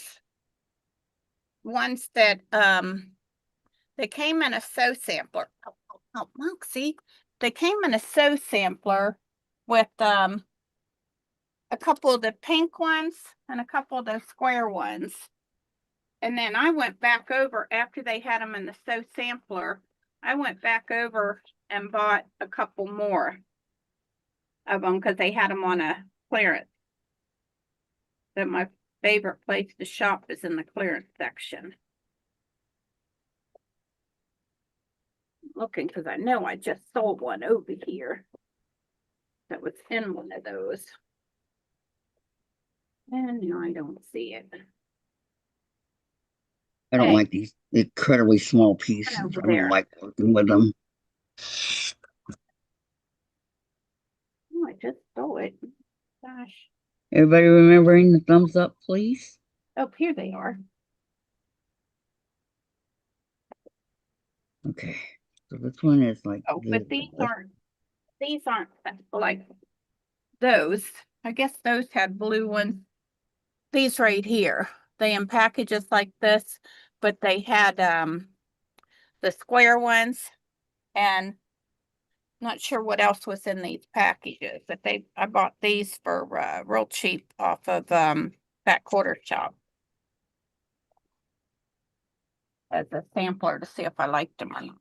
ones that they came in a sew sampler. Oh, look, see, they came in a sew sampler with a couple of the pink ones and a couple of the square ones. And then I went back over after they had them in the sew sampler. I went back over and bought a couple more of them because they had them on a clearance. That my favorite place to shop is in the clearance section. Looking because I know I just sold one over here that was in one of those. And now I don't see it. I don't Hey. like these incredibly small pieces. over I there. don't like working with them. Oh, I just stole it. Gosh. Everybody remembering the thumbs up, please? Oh, here they are. Okay, so this one is like Oh, but this. these aren't like those. I guess those had blue ones. These right here, they in packages like this, but they had the square ones, and not sure what else was in these packages, but I bought these for real cheap off of that quarter shop as a sampler to see if I liked them or not.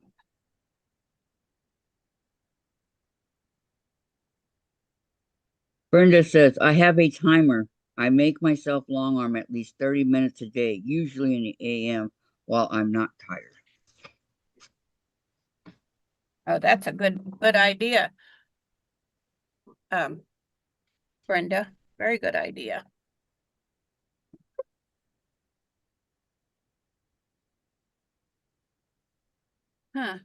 Brenda says, I have a timer. I make myself long arm at least 30 minutes a day, usually in the AM while I'm not tired. Oh, that's a good idea. Brenda, very good idea. Huh.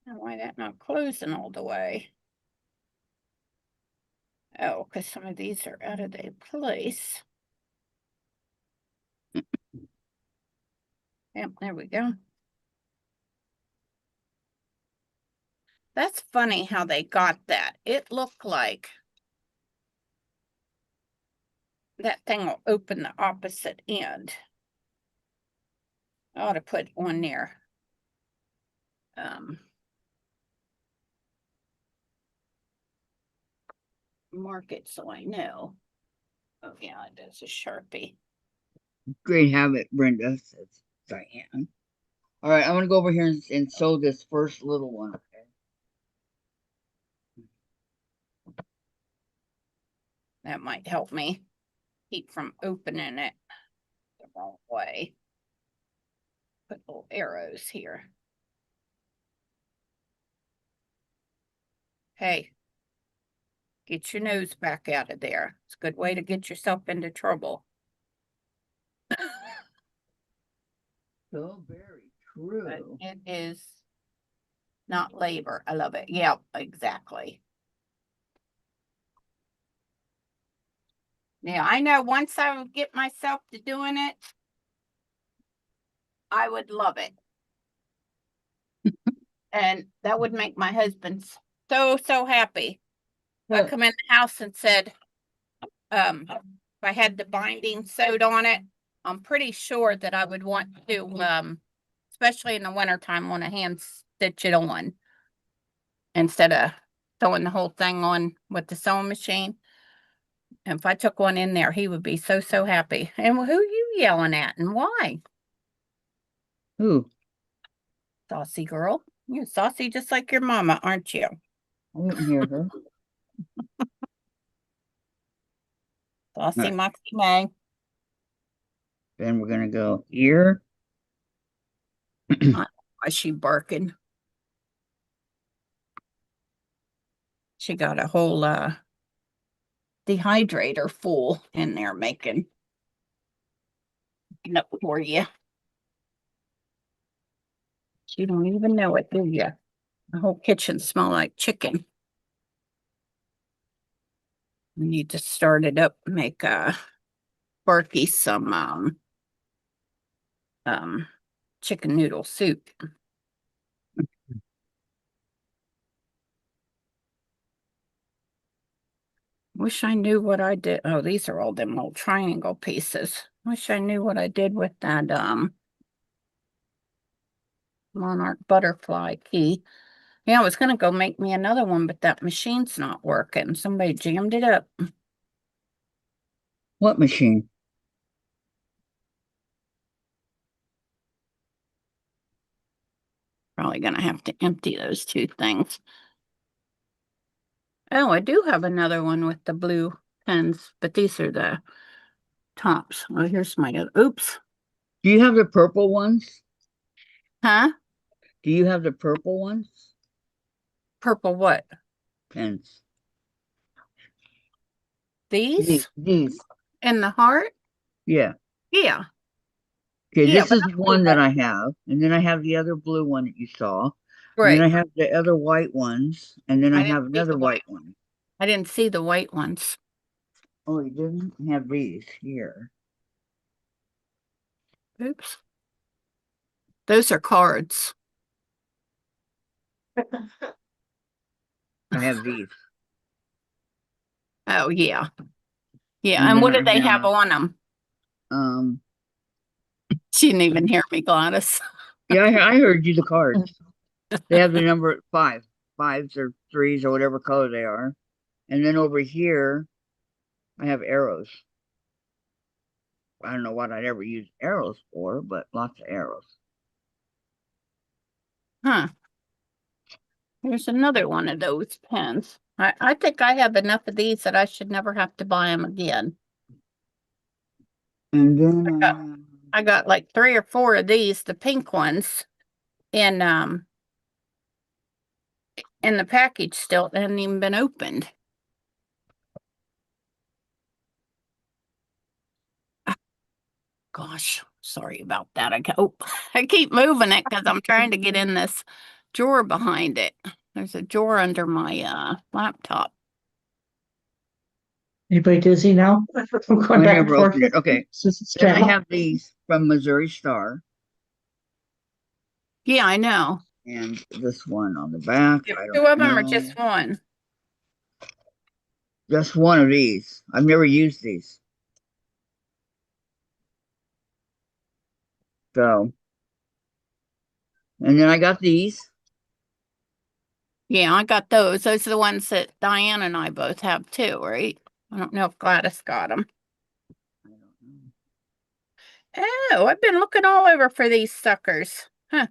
Now, why that not closing all the way? Oh, because some of these are out of their place. Yep, there we go. That's funny how they got that. It looked like that thing will open the opposite end. I ought to put on there. Mark it so I know. Oh yeah, it is a Sharpie. Great habit, Brenda, says Diane. All right, I'm going to go over here and sew this first little one. Okay. That might help me keep from opening it the wrong way. Put little arrows here. Hey, get your nose back out of there. It's a good way to get yourself into trouble. So very But true. it is not labor. I love it. Yeah, exactly. Now, I know once I would get myself to doing it, I would love it. And that would make my husband so happy. I come in the house and said, if I had the binding sewed on it, I'm pretty sure that I would want to, especially in the wintertime, want to hand stitch it on instead of sewing the whole thing on with the sewing machine. And if I took one in there, he would be so happy. And who you yelling at and why? Who? Saucy girl. You're saucy just like your mama, aren't you? I didn't hear her. Saucy Right. Moxie May. Then we're going to go here. Why is she barking? She got a whole dehydrator full in there making it for you. You don't even know it, do you? The whole kitchen smell like chicken. We need to start it up, make Sparky some chicken noodle soup. Wish I knew what I did. Oh, these are all them little triangle pieces. Wish I knew what I did with that monarch butterfly key. Yeah, I was gonna go make me another one, but that machine's not working. Somebody jammed it up. What machine? Probably gonna have to empty those two things. Oh, I do have another one with the blue pens, but these are the tops. Oh, here's my other. Oops. Do you have the purple ones? Huh? Do you have the purple ones? Purple what? Pens. These? These. In the heart? Yeah. Yeah. Okay, Yeah, this but is one that I have, and then I have the other blue one that you saw, and then right. I have the other white ones, and then I I didn't have see another the white. white one. I didn't see the white ones. Oh, you didn't have these here. Oops. Those are cards. I have these. Oh, yeah. Yeah. And And what then do I they have have on them? um She didn't even hear me, Gladys. yeah, I heard you the cards. They have the number five, fives or threes or whatever color they are. And then over here I have arrows. I don't know what I'd ever use arrows for, but lots of arrows. Huh. Here's another one of those pens. I think I have enough of these that I should never have to buy them again. And then I got, I got like 3 or 4 of these, the pink ones, in the package still. It hadn't even been opened. Gosh, sorry about that. I keep moving it because I'm trying to get in this drawer behind it. There's a drawer under my laptop. Anybody dizzy now? I'm going I back and never forth. opened it. Okay. Susan's Then I channel. have these from Missouri Star Yeah, I know. and this one on the back. Yep. I 2 don't of them or know. just one? Just one of these. I've never used these. So, and then I got these. Yeah, I got those. Those are the ones that Diane and I both have too, right? I don't know if Gladys got them. I don't know. Oh, I've been looking all over for these suckers. Huh.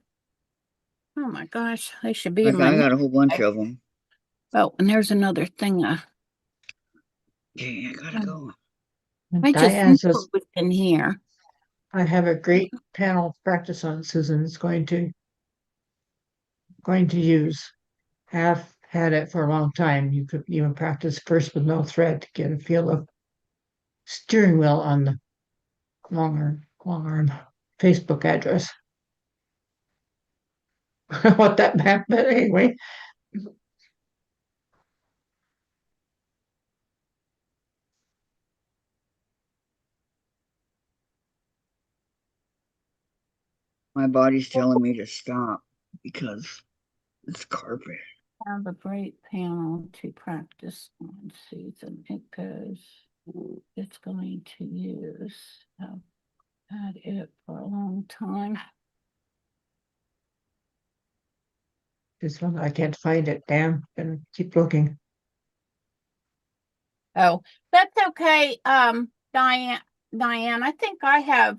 Oh my gosh, they should be in my I got a whole bunch bag. of them. Oh, and there's another thing. Okay, I gotta go. And I just Diane knew says, it was in here. I have a great panel of practice on Susan is going to use. Have had it for a long time. You could even practice first with no thread to get a feel of steering wheel on the long arm Facebook address. What that meant, but anyway. My body's telling me to stop because it's carpet. Have a great panel to practice on, Susan. It goes, it's going to use. I've had it for a long time. This one I can't find it. Damn, gonna keep looking. Oh, that's okay. Diane, I think I have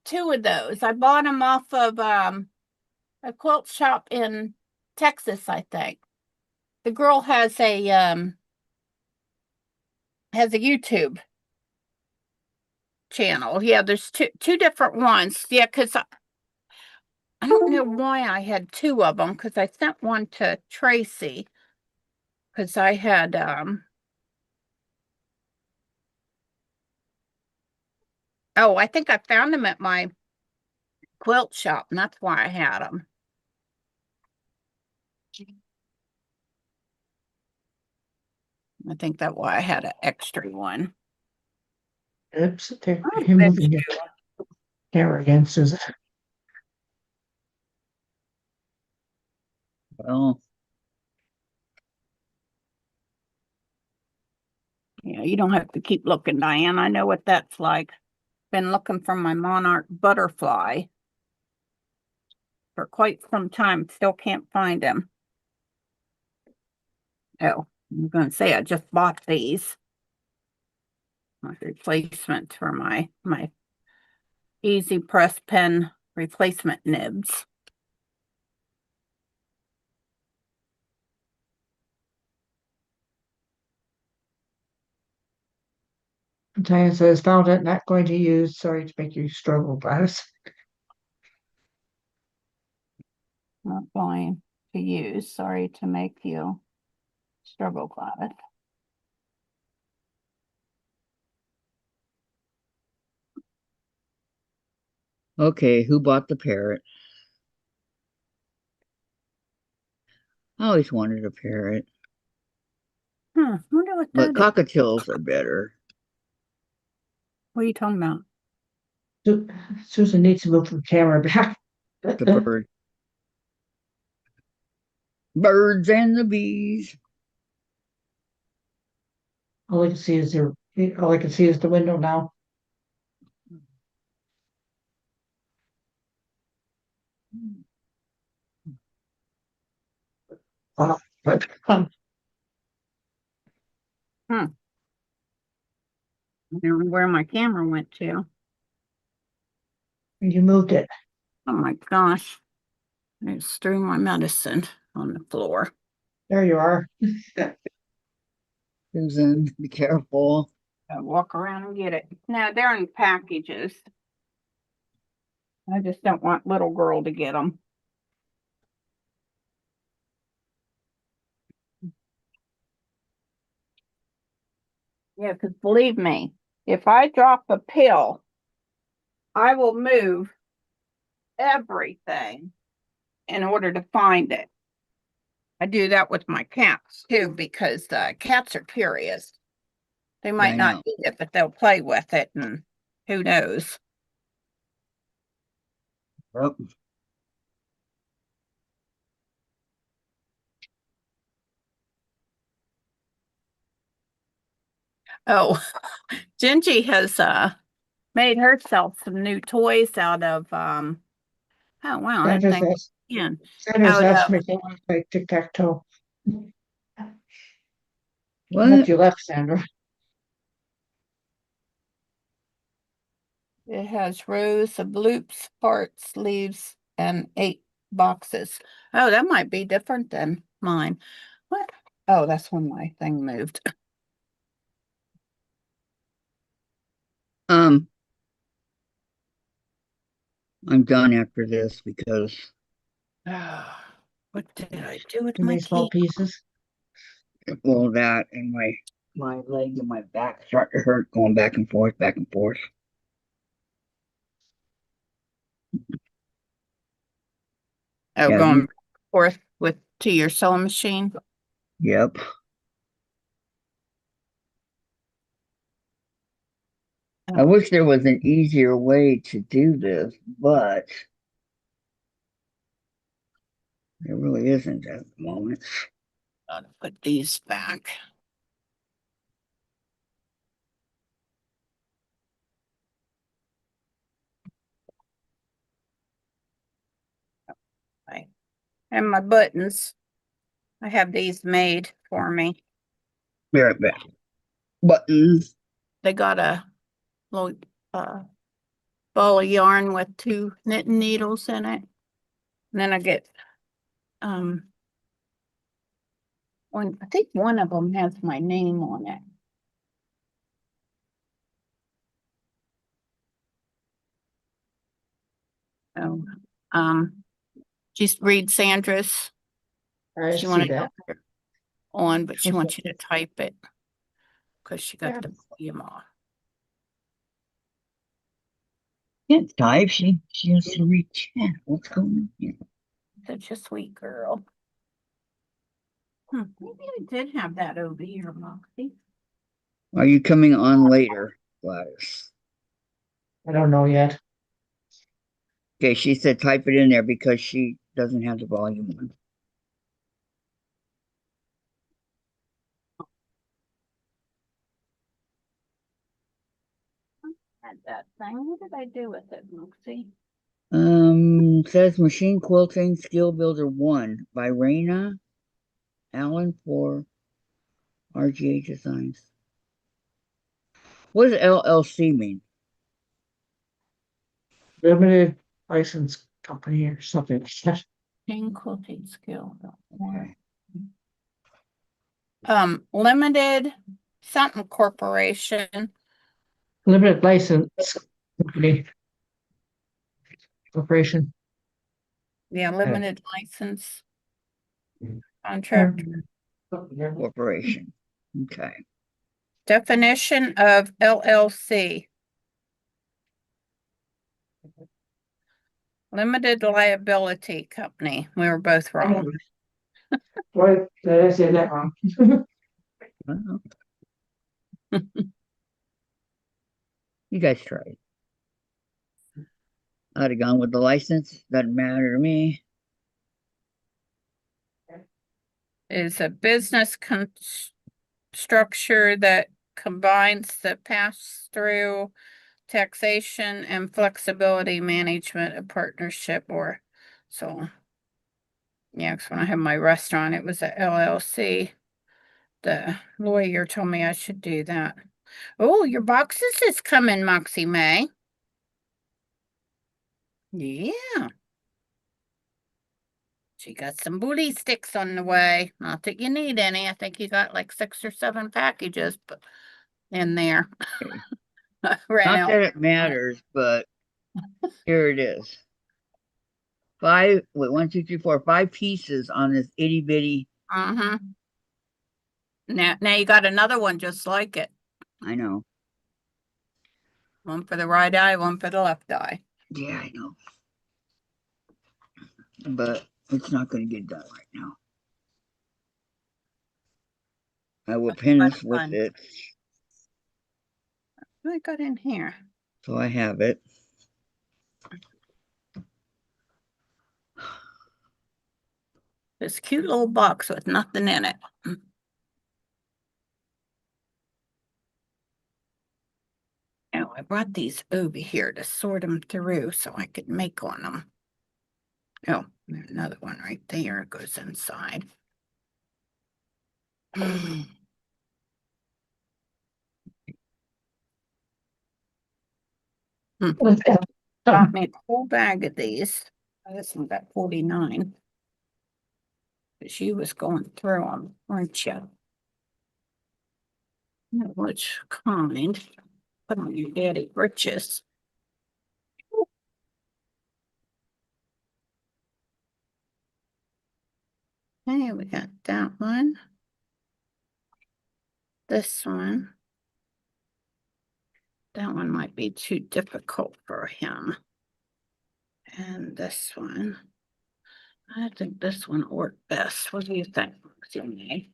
2 of those. I bought them off of a quilt shop in Texas, I think. The girl has a YouTube channel. Yeah, there's two different ones. Yeah, because I don't know why I had 2 of them, because I sent one to Tracy because I had oh, I think I found them at my quilt shop, and that's why I had them. I think that's why I had an extra one. Oops, there, Oh, you're that's moving your camera again, Susan. Well, Yeah, you don't have to keep looking, Diane. I know what that's like. Been looking for my monarch butterfly for quite some time. Still can't find him. Oh, I'm going to say I just bought these. My replacement for my easy press pen replacement nibs. Diane says, found it, not going to use. Sorry to make you struggle, Gladys. Not going to use. Sorry to make you struggle, Gladys. Okay, who bought the parrot? I always wanted a parrot, Wonder what but that is. cockatiels are better. What are you talking about? Susan needs to move the camera back. The bird. Birds and the bees. All I can see is all I can see is the window now. But I don't know where my camera went to. you moved it. Oh my gosh. I just threw my medicine on the floor. There you are. Susan, be careful. I walk around and get it. No, they're in packages. I just don't want little girl to get them. Yeah, because believe me, if I drop a pill, I will move everything in order to find it. I do that with my cats too, because cats are curious. They might I not know. eat it, but they'll play with it, and who knows? Yep. Oh, Gingy has made herself some new toys out of oh wow, that Sandra's thing asked, again. Sandra's Out asked of me if they want to play tic-tac-toe. But What? you left, Sandra. it has rows of loops, parts, sleeves, and 8 boxes. Oh, that might be different than mine. What? Oh, that's when my thing moved. Um, I'm done after this because What did I do with Too my many small key? pieces. well that and my leg and my back start to hurt going back and forth, back and forth. Oh, Yeah, going forth with to your sewing machine. yep. I Oh, wish there was an easier way to do this, but there really isn't at the moment. gotta put these back. Right. And my buttons. I have these made for me. Be right back. Buttons. They got a little uh, ball of yarn with 2 knitting needles in it. And then I get one, I think one of them has my name on it. So just read Sandra's. I She see wanted that. on, but she Okay. wants you to type it because she got Yeah. the volume off. Can't type. She has to read chat. What's going on here? Such a sweet girl. Maybe I did have that over here, Moxie. Are you coming on later, Gladys? I don't know yet. Okay, she said type it in there because she doesn't have the volume on. Had that thing. What did I do with it, Moxie? Says Machine Quilting Skill Builder 1 by Raina Allen for RGA Designs. What does LLC mean? Limited license company or something. Chain quilting skill. Okay. Limited something corporation. Limited license company. Corporation. Yeah, limited license contract. Corporation. Okay. Definition of LLC. Limited liability company. We were both wrong. Why did I say that wrong? Well, you guys tried. I'd have gone with the license. Doesn't matter to me. Is a business structure that combines the pass-through taxation and flexibility management of partnership or so. Yeah, because when I had my restaurant, it was a LLC. The lawyer told me I should do that. Oh, your boxes is coming, Moxie May. Yeah. She got some booty sticks on the way. Not that you need any. I think you got like 6 or 7 packages but in there. Okay. Ran Not out. that it matters, but here it is. 5, wait, 1, 2, 3, 4, 5 pieces on this itty bitty. Uh-huh. Now you got another one just like it. I know. One for the right eye, one for the left eye. Yeah, I know. But it's not going to get done right now. I will pin us with fun. it. What I got in here? So I have it. This cute little box with nothing in it. Now I brought these over here to sort them through so I could make on them. Oh, there's another one right there. It goes inside. Got me a whole bag of these. This one got 49. But she was going through them, weren't you? Which kind? Put on your daddy britches. Okay, we got that one. This one. That one might be too difficult for him. And this one. I think this one worked best. What do you think, Roxanne?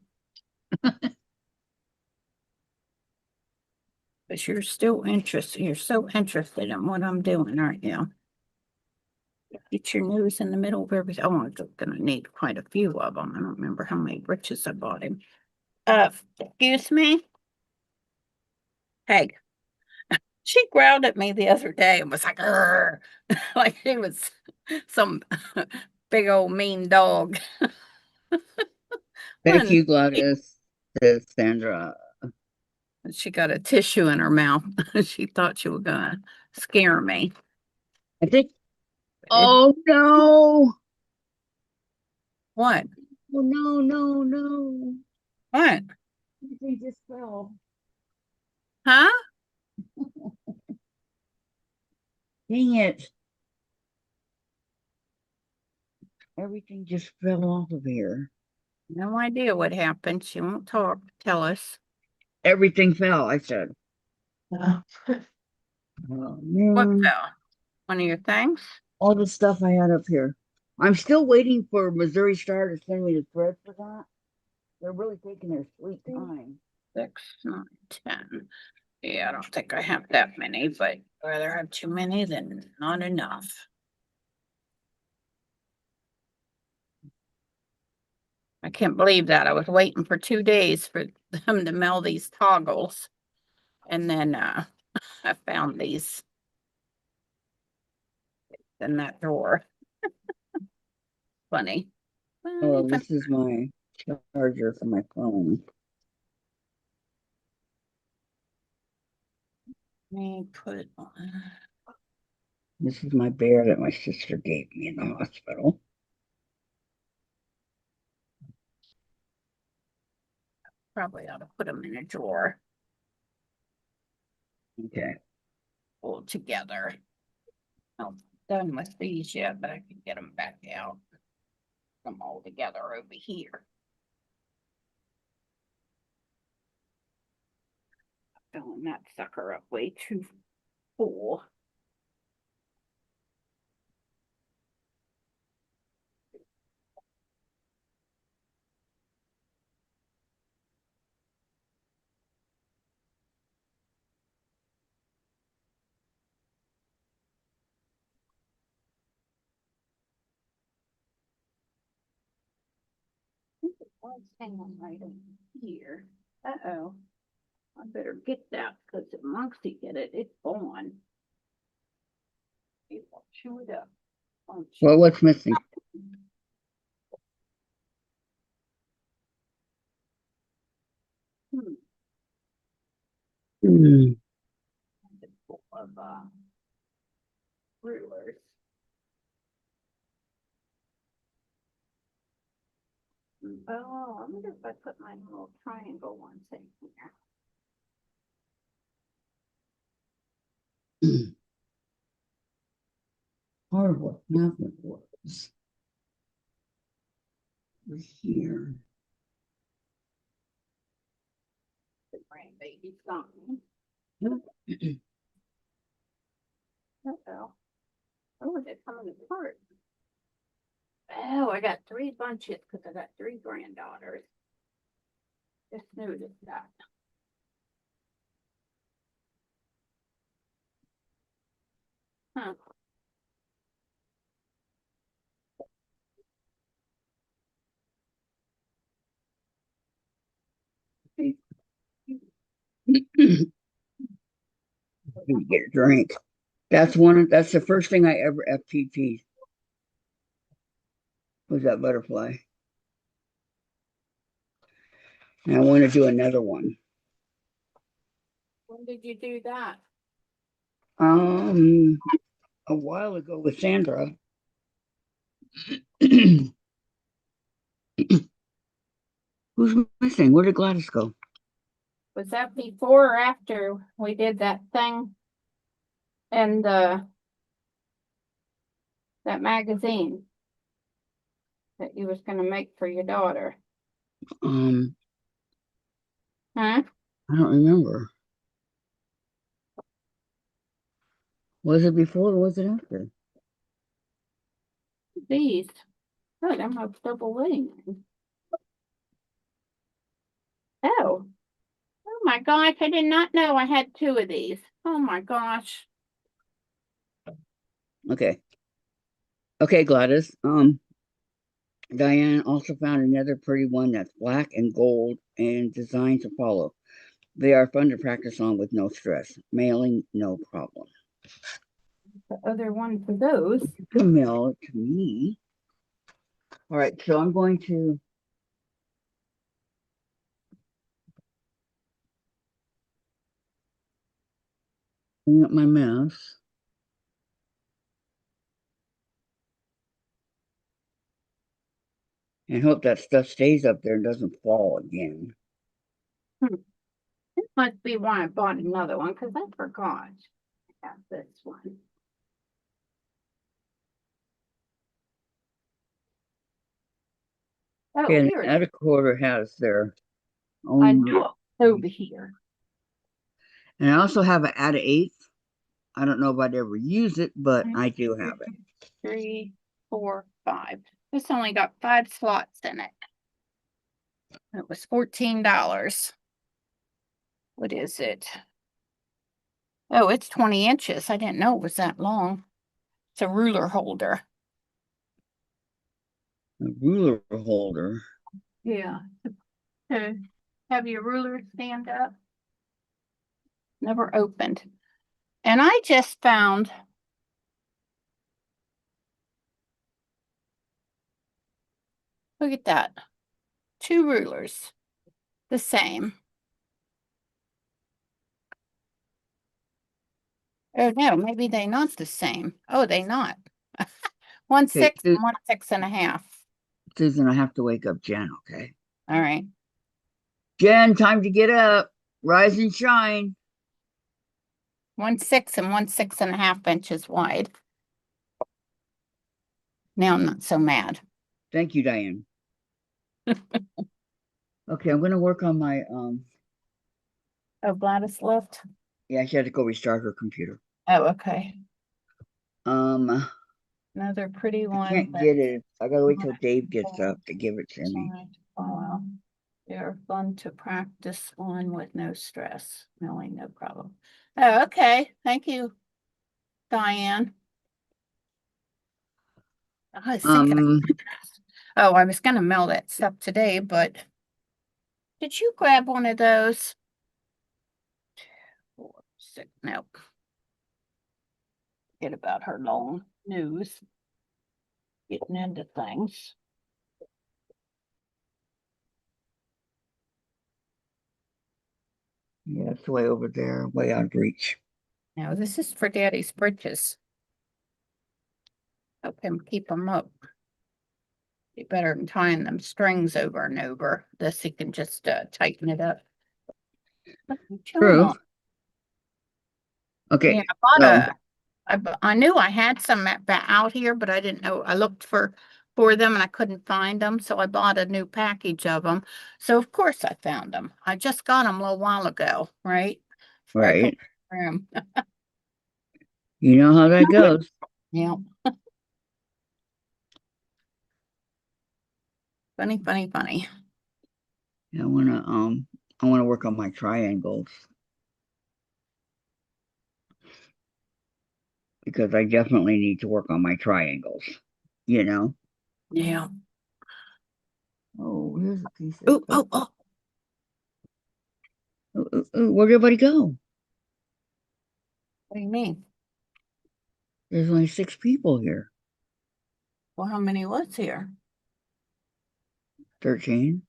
But you're still interested. You're so interested in what I'm doing, aren't you? Get your nose in the middle of everything. Oh, I'm gonna need quite a few of them. I don't remember how many britches I bought him. Excuse me? Hey. She growled at me the other day and was like, "Arr," like she was some big old mean dog. Thank you, Gladys, says Sandra. She got a tissue in her mouth. She thought she was gonna scare me. I think. Oh no! What? Oh no, no, no. What? Everything just fell. Huh? Dang it. Everything just fell off of here. No idea what happened. She won't tell us. Everything fell, I said. Yeah. Oh What man. fell? One of your things? All the stuff I had up here. I'm still waiting for Missouri Star to send me the thread for that. They're really taking their sweet time. 6, 9, 10. Yeah, I don't think I have that many, but I'd rather have too many than not enough. I can't believe that. I was waiting for 2 days for them to mail these toggles. And then I found these in that drawer. Funny. Oh, this is my charger for my phone. Let me put it on. This is my bear that my sister gave me in the hospital. Probably ought to put them in a drawer Okay. all together. I'm done with these yet, but I can get them back out. Put them all together over here. Filling that sucker up way too full. One thing right in here. Uh-oh. I better get that because if Monksy get it, it's gone. It will chew it up. Won't you? Well, what's missing? Hmm. Hmm. It's full of rulers. Oh, I wonder if I put my little triangle ones in here. Part of what happened was here. The grandbaby's gone. Uh-oh. Oh, they're coming apart. Oh, I got 3 bunches because I got 3 granddaughters. Just noticed that. Huh. Get a drink. That's the first thing I ever FPP was that butterfly. And I want to do another one. When did you do that? A while ago with Sandra. Who's missing? Where did Gladys go? Was that before or after we did that thing? And that magazine that you was gonna make for your daughter? Um, Huh? I don't remember. Was it before or was it after? These. Good, I'm a double wing. Oh. Oh my gosh, I did not know I had 2 of these. Oh my gosh. Okay. Okay, Gladys. Diane also found another pretty one that's black and gold and designed to follow. They are fun to practice on with no stress. Mailing, no problem. The other one for those. You can mail it to me. All right, so I'm going to clean up my mess. And hope that stuff stays up there and doesn't fall again. This must be why I bought another one because I forgot. I have this one. Oh, And here it that a quarter has their is. I own. know it's over here. And I also have an add eighth. I don't know if I'd ever use it, but I do have it. 3, 4, 5. This only got 5 slots in it. It was $14. What is it? Oh, it's 20 inches. I didn't know it was that long. It's a ruler holder. A ruler holder. Yeah. To have your ruler stand up. Never opened. And I just found look at that. 2 rulers. The same. Oh no, maybe they not the same. Oh, they not. 1 Okay, 6 and 1 6.5. Susan, I have to wake up Jen, okay? All right. Jen, time to get up. Rise and shine. 1 6 and 1 6.5 inches wide. Now I'm not so mad. Thank you, Diane. Okay, I'm gonna work on my Oh, Gladys left. yeah, she had to go restart her computer. Oh, okay. I Another pretty one. can't get it. I gotta wait till Dave gets up to give it to me. Wow. They're fun to practice on with no stress. Really, no problem. Oh, okay. Thank you, Diane. I was thinking, oh, I was gonna mail that stuff today, but did you grab one of those? 4, 6, nope. Forget about her long news. Getting into things. Yeah, it's way over there, way out of reach. Now, this is for Daddy's britches. Help him keep them up. Be better than tying them strings over and over. This he can just tighten it up. What are you chewing True. on? Okay. Yeah, I bought so- I knew I had some out here, but I didn't know. I looked for them and I couldn't find them, so I bought a new package of them. So of course I found them. I just got them a little while ago, right? Before I come Right. home. You know how that goes. Yeah. Funny, funny, funny. I wanna work on my triangles. Because I definitely need to work on my triangles, you know? Yeah. Oh, here's a piece of Oh. Where'd everybody go? What do you mean? There's only 6 people here. Well, how many was here? 13.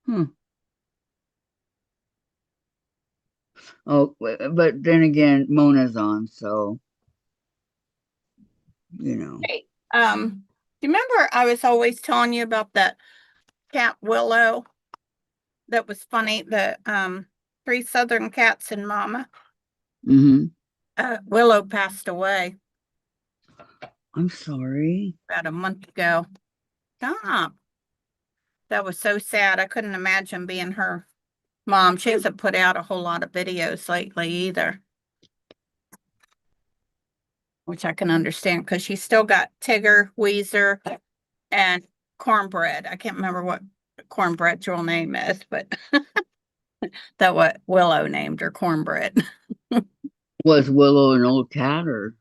Hmm. Oh, but then again, Mona's on, so you know. Hey, do you remember I was always telling you about that cat Willow that was funny? The 3 Southern cats and Mama. Mm-hmm. Willow passed away I'm sorry. about a month ago. Stop. That was so sad. I couldn't imagine being her mom. She hasn't put out a whole lot of videos lately either, which I can understand because she's still got Tigger, Weezer, and Cornbread. I can't remember what Cornbread's real name is, but that what Willow named her Cornbread. Was Willow an old cat or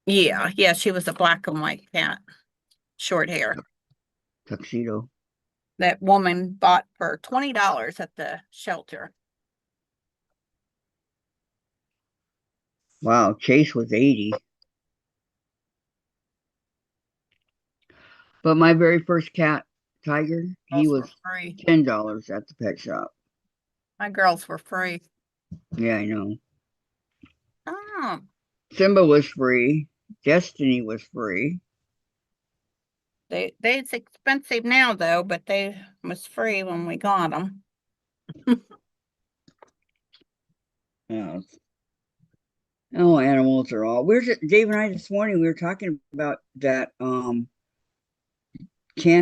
Yeah, she was a black and white cat, short hair. tuxedo? That woman bought for $20 at the shelter. Wow, Chase was 80. But my very first cat, Tiger, he Girls were was free. $10 at the pet shop. My girls were free. Yeah, I know. Oh, Simba was free. Destiny was free. it's expensive now though, but they was free when we got them. Yeah. Oh, animals are all. Dave and I this morning we were talking about that can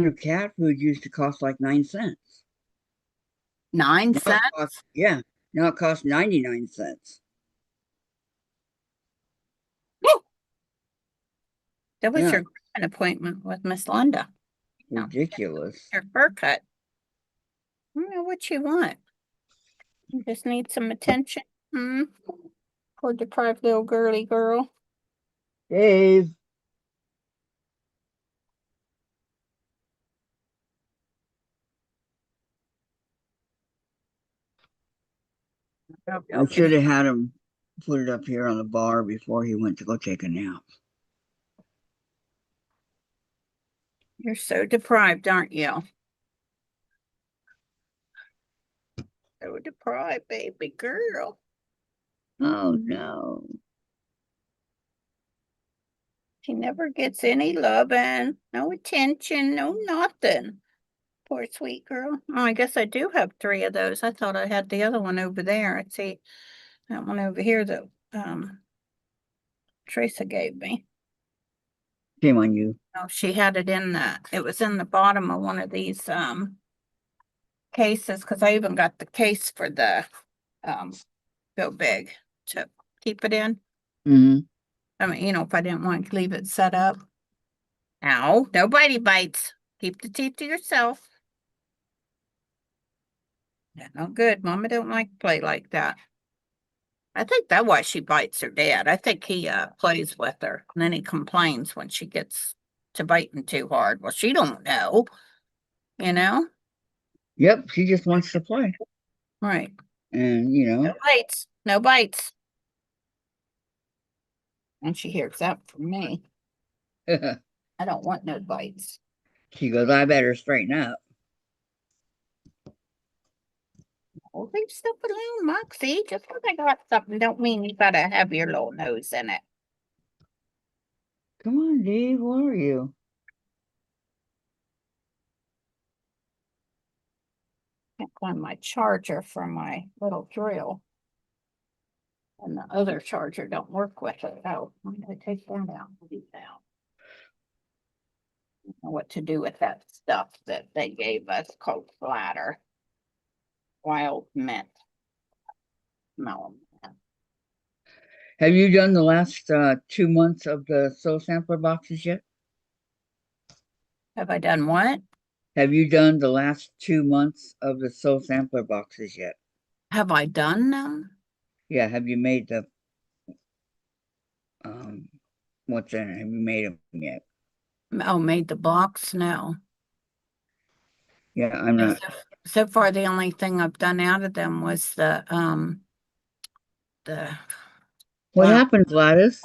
of cat food used to cost like 9 cents. 9 Now it cents? costs, yeah, now it costs 99 cents. That was Yeah, an appointment with Miss Linda. ridiculous. Your fur cut. I don't know what you want. You just need some attention. Poor deprived little girly girl. Dave, I should have had him put it up here on the bar before he went to go take a nap. You're so deprived, aren't you? So deprived, baby girl. Oh no. She never gets any loving, no attention, no nothing. Poor sweet girl. Oh, I guess I do have 3 of those. I thought I had the other one over there. I'd see that one over here that Teresa gave me. Shame on you. Oh, she had it in it was in the bottom of one of these cases, because I even got the case for the Go Big to keep it in. Mm-hmm. I mean, you know, if I didn't want to leave it set up. Ow, nobody bites. Keep the teeth to yourself. Yeah, no good. Mama don't like to play like that. I think that's why she bites her dad. I think he plays with her, and then he complains when she gets to biting too hard. Well, she don't know, you know? Yep, she just wants to play. Right. And you No bites. No bites. And she hears that from me. know. I don't want no bites. She goes, I better straighten up. Oh, leave stuff alone, Moxie. Just because I got something don't mean you gotta have your little nose in it. Come on, Dave, where are you? Can't find my charger for my little drill. And the other charger don't work with it. Oh, I'm gonna take that out. Leave that out. I don't know what to do with that stuff that they gave us called flatter. Wild mint. Melon. Have you done the last 2 months of the soul sampler boxes yet? Have I done what? Have you done the last 2 months of the soul sampler boxes yet? Have I done them? Yeah, have you made the um what's in it? Have you made them yet? Oh, made the box? No. Yeah, I'm No, not. so far, the only thing I've done out of them was the What wow, happened, Gladys?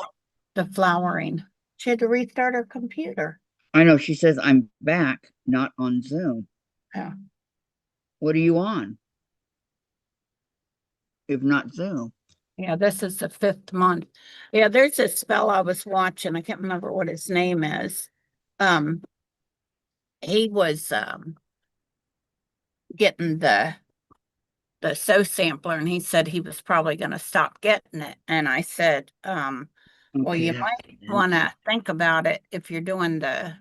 the flowering. She had to restart her computer. I know she says I'm back, not on Zoom. Yeah. What are you on? If not Zoom. Yeah, this is the 5th month. Yeah, there's this spell I was watching. I can't remember what his name is. He was getting the sow sampler, and he said he was probably going to stop getting it. And I said, well, Okay, you that's might it. want to think about it if you're doing the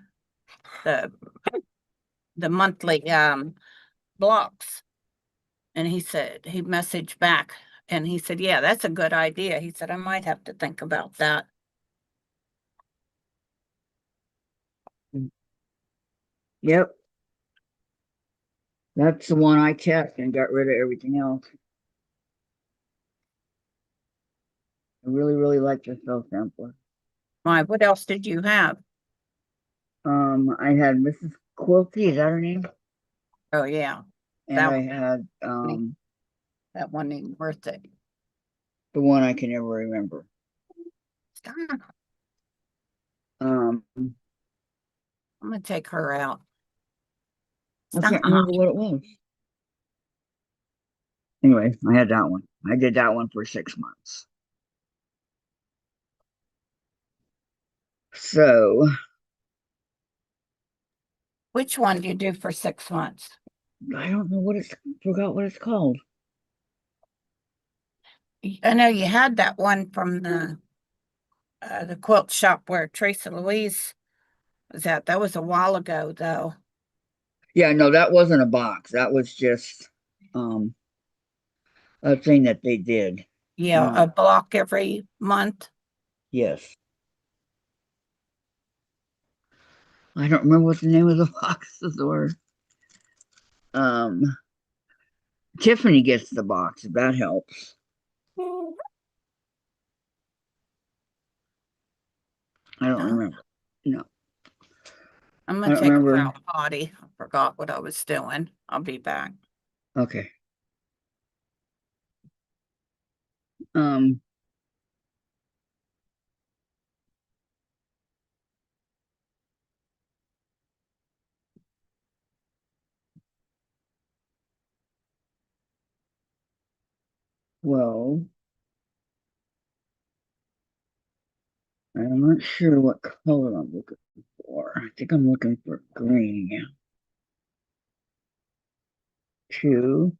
monthly blocks. And he said, he messaged back and he said, yeah, that's a good idea. He said, I might have to think about that. Yep. That's the one I kept and got rid of everything else. I really, really like the soul sampler. Why, what else did you have? I had Mrs. Quilty, is that her name? Oh, yeah, And that I had that wasn't even worth it. the one I can never remember. Stop. Um, I'm gonna take her out. I can't remember what it was. Anyway, I had that one. I did that one for 6 months. So Which one do you do for 6 months? I don't know forgot what it's called. I know you had that one from the quilt shop where Teresa Louise was at. That was a while ago, though. Yeah, no, that wasn't a box. That was just a thing that they did. Yeah, a block every month. Yes. I don't remember what the name of the boxes were. Tiffany gets the box, if that helps. I don't remember. No. I'm I gonna don't take her remember. out potty. I forgot what I was doing. I'll be back. Okay. Um, well, I'm not sure what color I'm looking for. I think I'm looking for green. Two.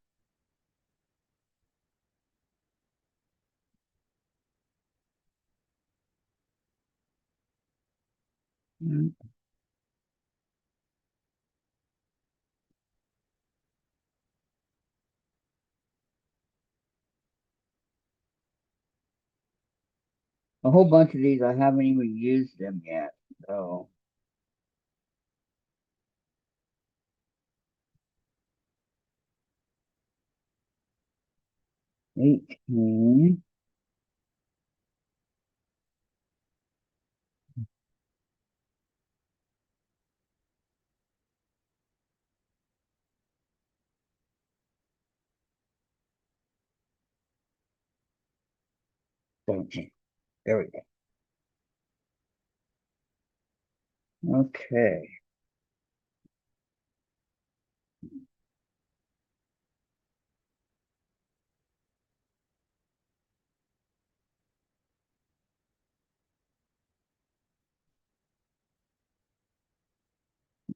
Mm, a whole bunch of these I haven't even used them yet. So 18. There we go. Okay.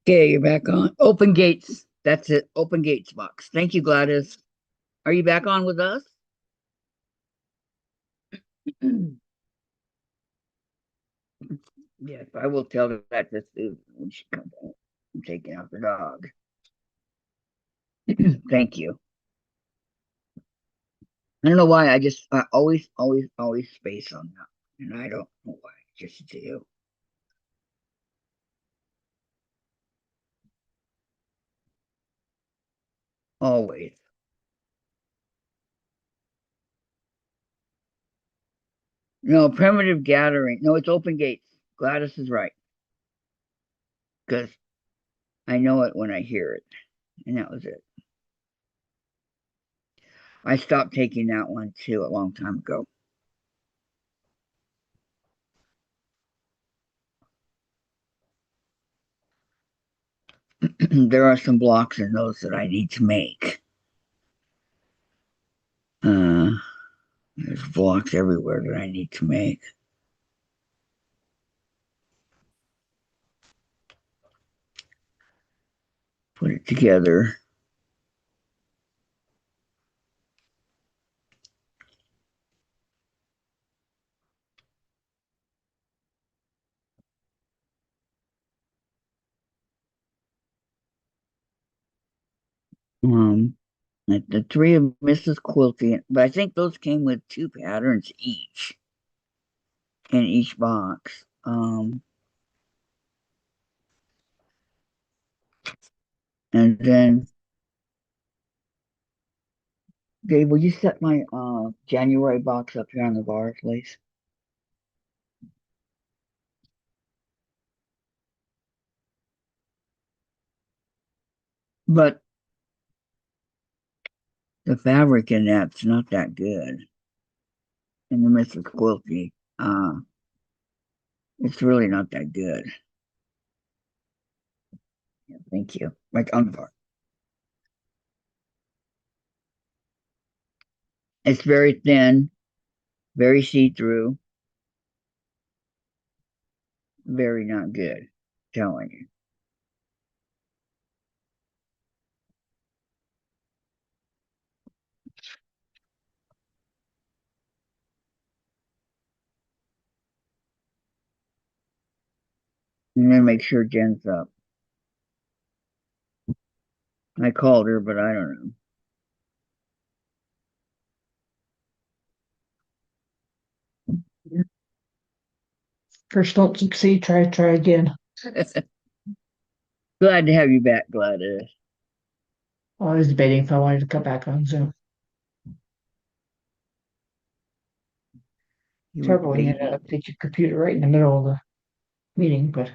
Okay, you're back on. Open gates. That's it. Open gates box. Thank you, Gladys. Are you back on with us? Yes, I will tell her that this is when she comes home. I'm taking out the dog. Thank you. I don't know why. I always space on that. And I don't know why. Just do. Always. No, primitive gathering. No, it's open gates. Gladys is right. Because I know it when I hear it. And that was it. I stopped taking that one too a long time ago. There are some blocks in those that I need to make. There's blocks everywhere that I need to make. Put it together. Um, the three of Mrs. Quilty, but I think those came with two patterns each in each box. And then Dave, will you set my January box up here on the bar, please? But the fabric in that's not that good. In the Mrs. Quilty, it's really not that good. Yeah, thank you. Right on the bar. It's very thin, very see-through, very not good. Telling you. And then make sure Jen's up. I called her, but I don't know. First don't succeed, try again. Glad to have you back, Gladys. I was debating if I wanted to come back on Zoom. You were Terrible when you had to update your computer right in the middle of the meeting, but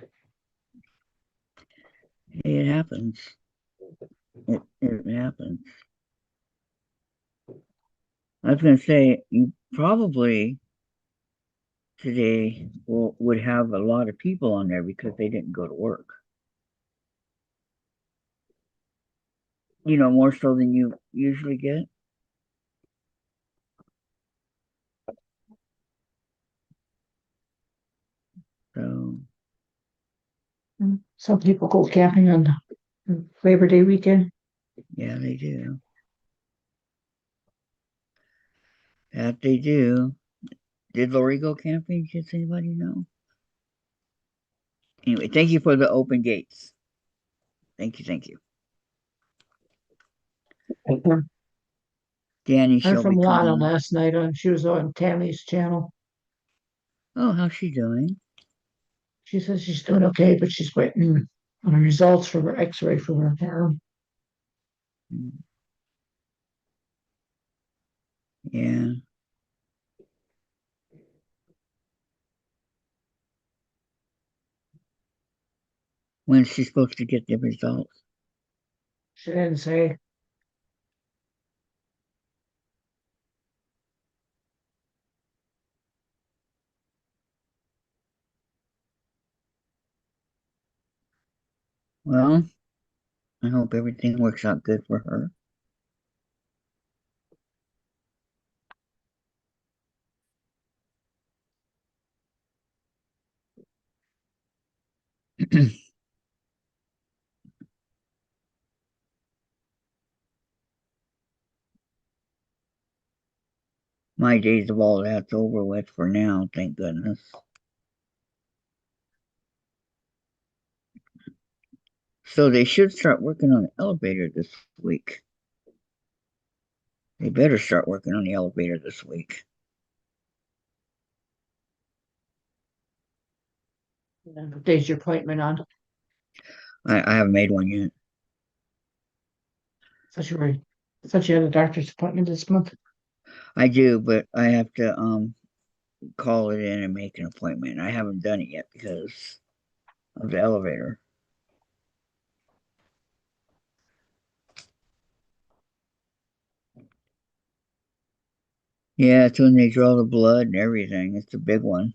It happens. It happens. I was gonna say you probably today would have a lot of people on there because they didn't go to work. More so than you usually get. So, Some people go camping on Labor Day weekend. yeah, they do. That they do. Did Lori go camping? Does anybody know? Anyway, thank you for the open gates. Thank you, thank you. Danny I'm shall from be Lana coming. last night. She was on Tammy's channel. Oh, how's she doing? She says she's doing okay, but she's waiting on the results from her X-ray from her arm. Mm, yeah. When's she supposed to get the results? She didn't say. Well, I hope everything works out good for her. My days of all that's over with for now, thank goodness. So they should start working on the elevator this week. They better start working on the elevator this week. What day's your appointment on? I haven't made one yet. I thought you had a doctor's appointment this month. I do, but I have to call it in and make an appointment. I haven't done it yet because of the elevator. Yeah, it's when they draw the blood and everything. It's a big one.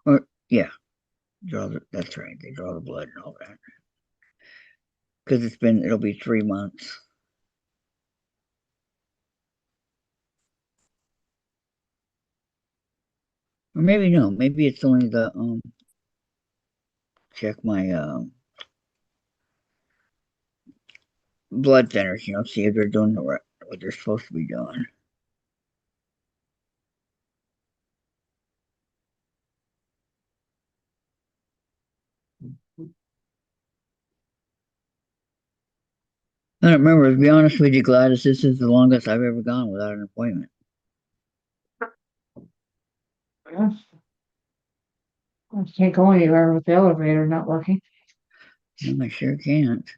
Or yeah, that's right. They draw the blood and all that. Because it'll be 3 months. Or maybe no, maybe it's only the check my blood thinners, see if they're doing what they're supposed to be doing. I don't remember, to be honest with you, Gladys, this is the longest I've ever gone without an appointment. Yeah. I can't go anywhere with the elevator not working. No, I sure can't.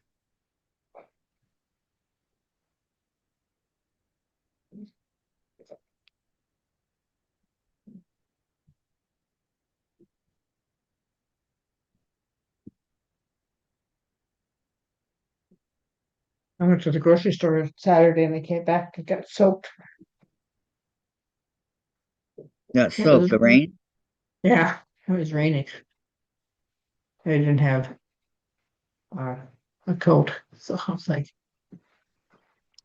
I went to the grocery store Saturday and they came back and got soaked. Got It was, soaked, the rain? yeah, it was raining. They didn't have uh, a coat, so I was like,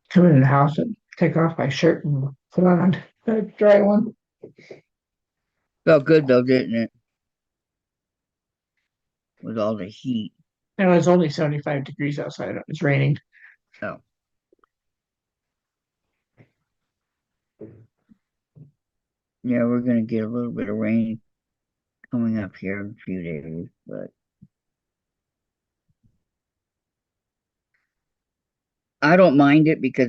come in the house and take off my shirt and put on a dry one. Felt good though, didn't it? With all the heat. And it was only 75 degrees outside. It was raining. Oh. Yeah, we're gonna get a little bit of rain coming up here in a few days, but I don't mind it because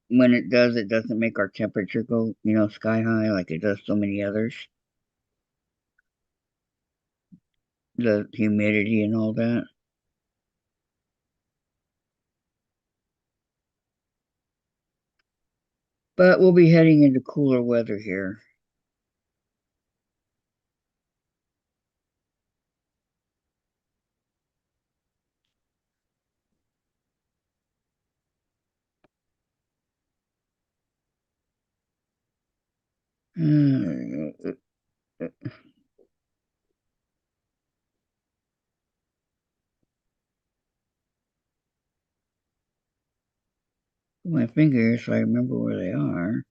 when it does, it doesn't make our temperature go, sky high like it does so many others. The humidity and all that. But we'll be heading into cooler weather here. Uh, my fingers so I remember where they are.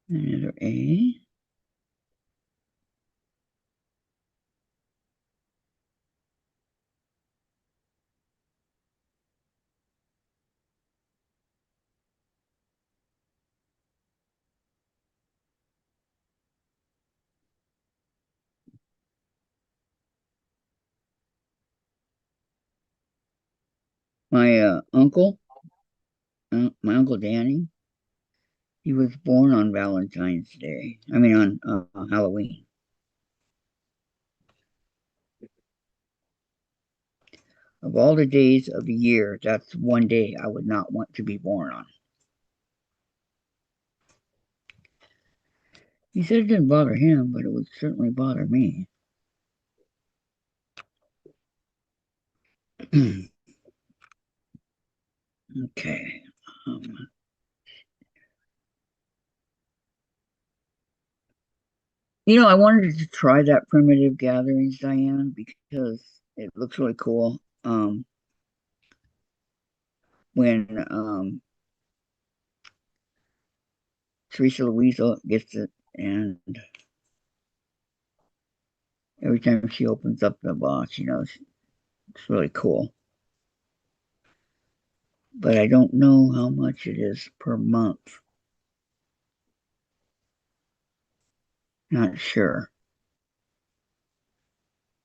Another A. My my uncle Danny, he was born on Valentine's Day. I mean, on Halloween. Of all the days of the year, that's one day I would not want to be born on. He said it didn't bother him, but it would certainly bother me. Okay. Um, I wanted to try that primitive gatherings, Diane, because it looks really cool. When Teresa Louisa gets it, and every time she opens up the box, it's really cool. But I don't know how much it is per month. Not sure.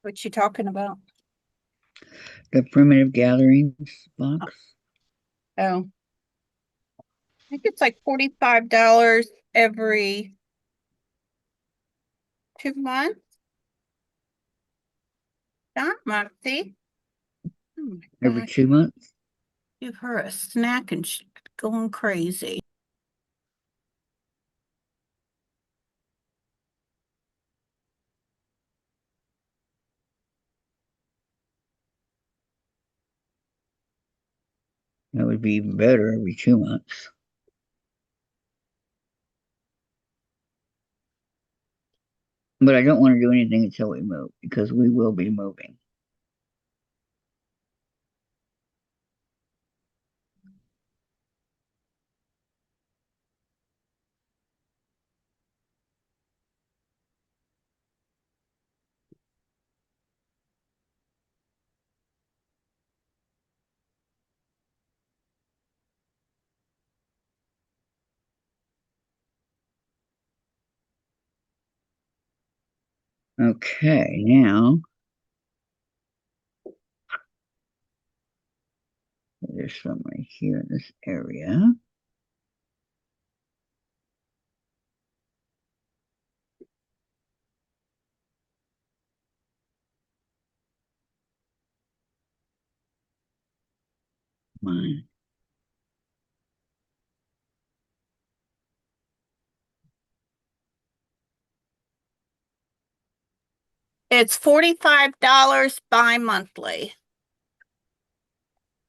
What you talking about? The primitive gatherings box. Oh, I think it's like $45 every 2 months. Not monthly. Oh my Every gosh, 2 months. give her a snack and she's going crazy. That would be even better every 2 months. But I don't want to do anything until we move because we will be moving. Okay, now there's some right here in this area. Mine. It's $45 bi-monthly.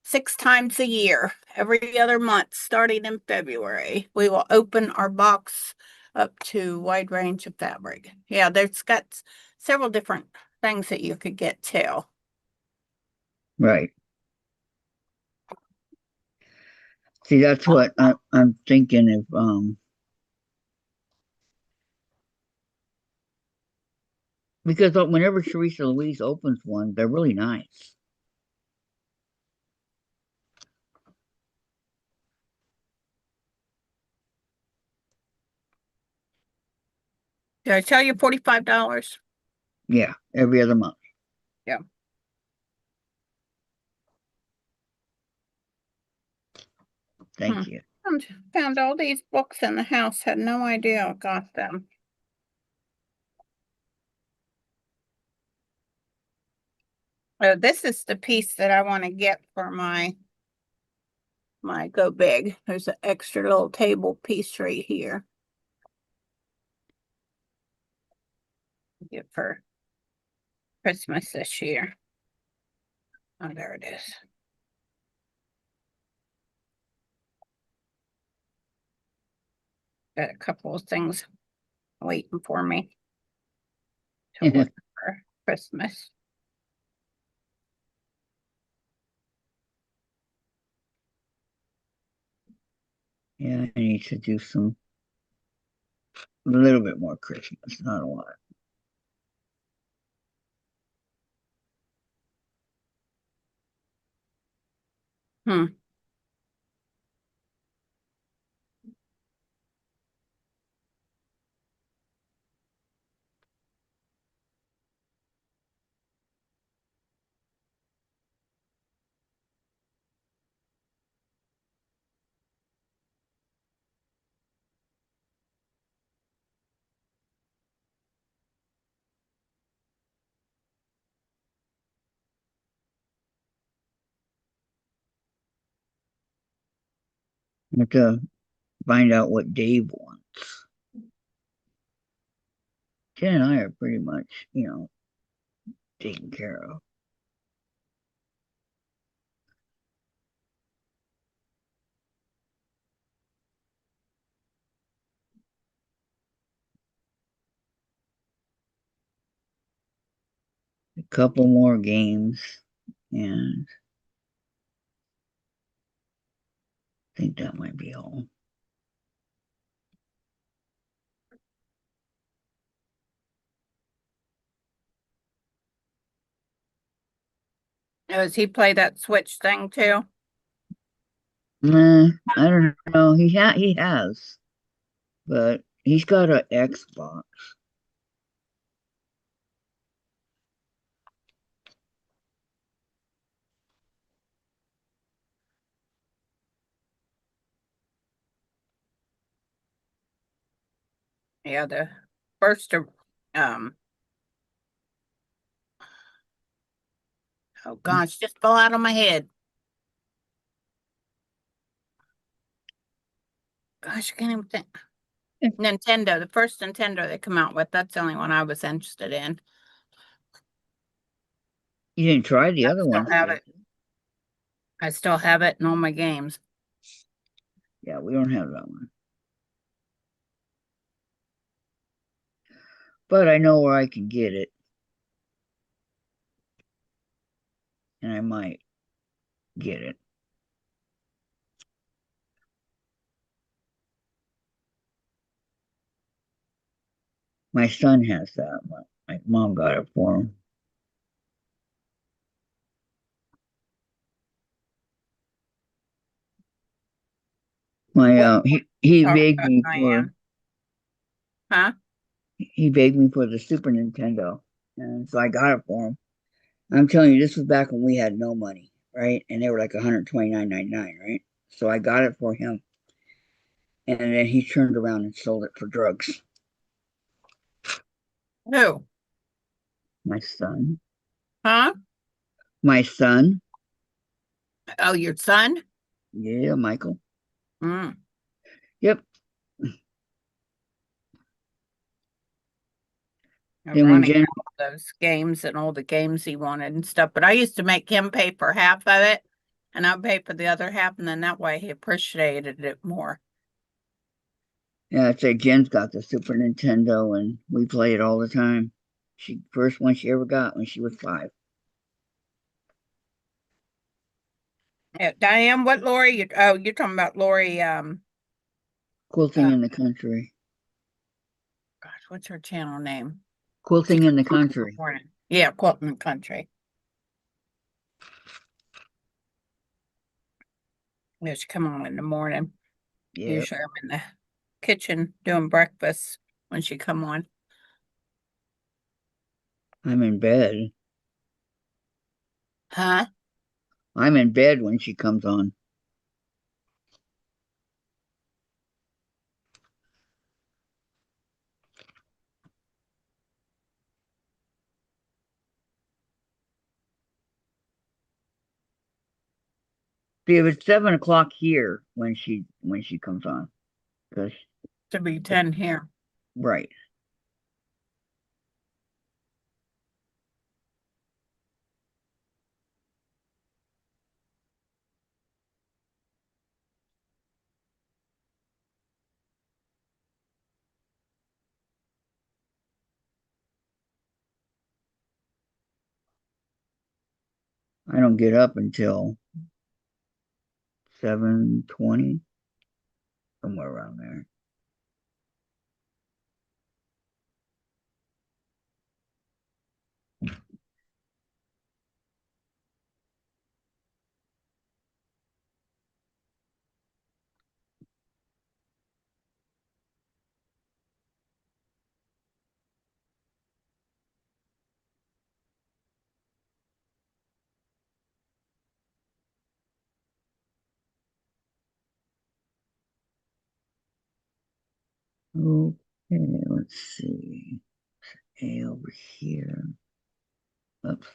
6 times a year, every other month, starting in February. We will open our box up to a wide range of fabric. Yeah, there's got several different things that you could get too. Right. See, that's what I'm thinking of. Because whenever Teresa Louise opens one, they're really nice. Did I tell you $45? Yeah, every other month. Yeah. Thank you. Found all these books in the house, had no idea I got them. Oh, this is the piece that I want to get for my my go big. There's an extra little table piece right here. Get for Christmas this year. Oh, there it is. Got a couple of things waiting for me to look for Christmas. Yeah, I need to do a little bit more Christmas, not a lot. Hmm. I have to find out what Dave wants. Jen and I are pretty much, taken care of. A couple more games, and I think that might be all. Does he play that Switch thing too? I don't know. He has, but he's got an Xbox. Yeah, the first um oh gosh, just fell out of my head. Gosh, I can't even think. Nintendo, the first Nintendo they come out with, that's the only one I was interested in. You didn't try the I other still one. have it. I still have it in all my games. Yeah, we don't have that one. But I know where I can get it. And I might get it. My son has that. My mom got it for him. He Talk begged about me Diane. Huh? for the Super Nintendo, and so I got it for him. I'm telling you, this was back when we had no money, right? And they were like 129.99, right? So I got it for him, and then he turned around and sold it for drugs. Who? My son, Huh? my son, Oh, your son? yeah, Michael. Mm. Yep. Then when Ronnie Jen, got those games and all the games he wanted and stuff, but I used to make him pay for half of it, and I'd pay for the other half, and then that way he appreciated it more. yeah, I'd say Jen's got the Super Nintendo, and we play it all the time. She first one she ever got when she was 5. Yeah, Diane, what Lori? You're talking about Lori. Quilting in the country. Gosh, what's her channel name? Quilting in the country. Morning. Yeah, Quilting Country. Yeah, she come on in the morning. Yeah, Usually I'm in the kitchen doing breakfast when she come on. I'm in bed. Huh? I'm in bed when she comes on. See, if it's 7 o'clock here when she comes on, because To be 10 here. right. I don't get up until 7:20, somewhere around there. Okay, let's see. A over here. Oops.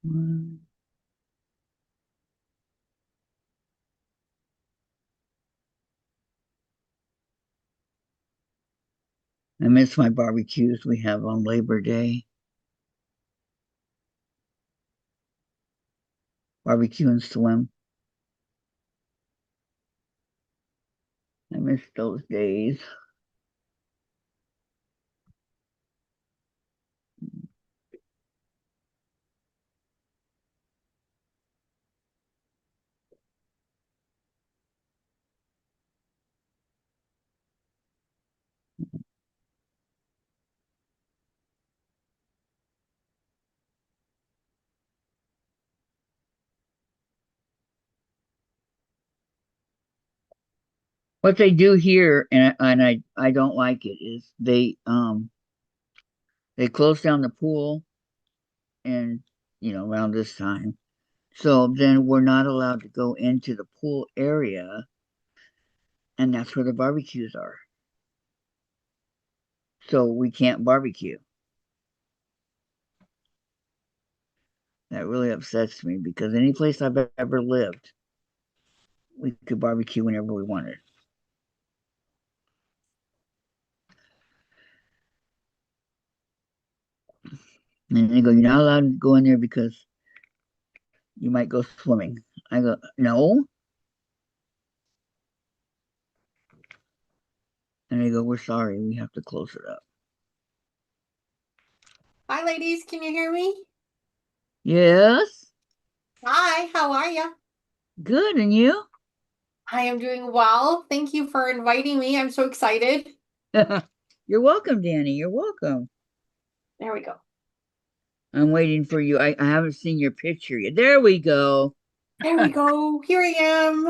One. I miss my barbecues we have on Labor Day. Barbecue and swim. I miss those days. What they do here, and I don't like it, is they close down the pool and around this time. So then we're not allowed to go into the pool area, and that's where the barbecues are. So we can't barbecue. That really upsets me because any place I've ever lived, we could barbecue whenever we wanted. And they go, "You're not allowed to go in there because you might go swimming." I go, "No." And they go, "We're sorry, we have to close it up." Hi, ladies. Can you hear me? Yes, Hi, how are you? good. And you? I am doing well. Thank you for inviting me. I'm so excited. You're welcome, Danny. You're welcome. There we go. I'm waiting for you. I haven't seen your picture yet. There we go. There we go. Here I am.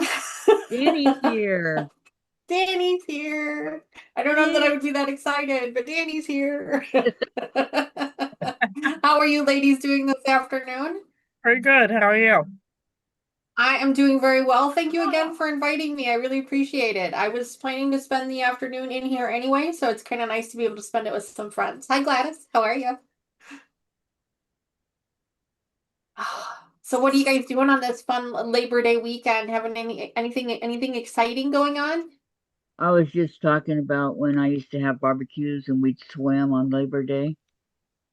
Danny's here. Danny's here. I don't know that I would be that excited, but Danny's here. How are you ladies doing this afternoon? Very good. How are you? I am doing very well. Thank you again for inviting me. I really appreciate it. I was planning to spend the afternoon in here anyway, so it's kind of nice to be able to spend it with some friends. Hi, Gladys. How are you? So what are you guys doing on this fun Labor Day weekend? Having anything exciting going on? I was just talking about when I used to have barbecues and we'd swim on Labor Day.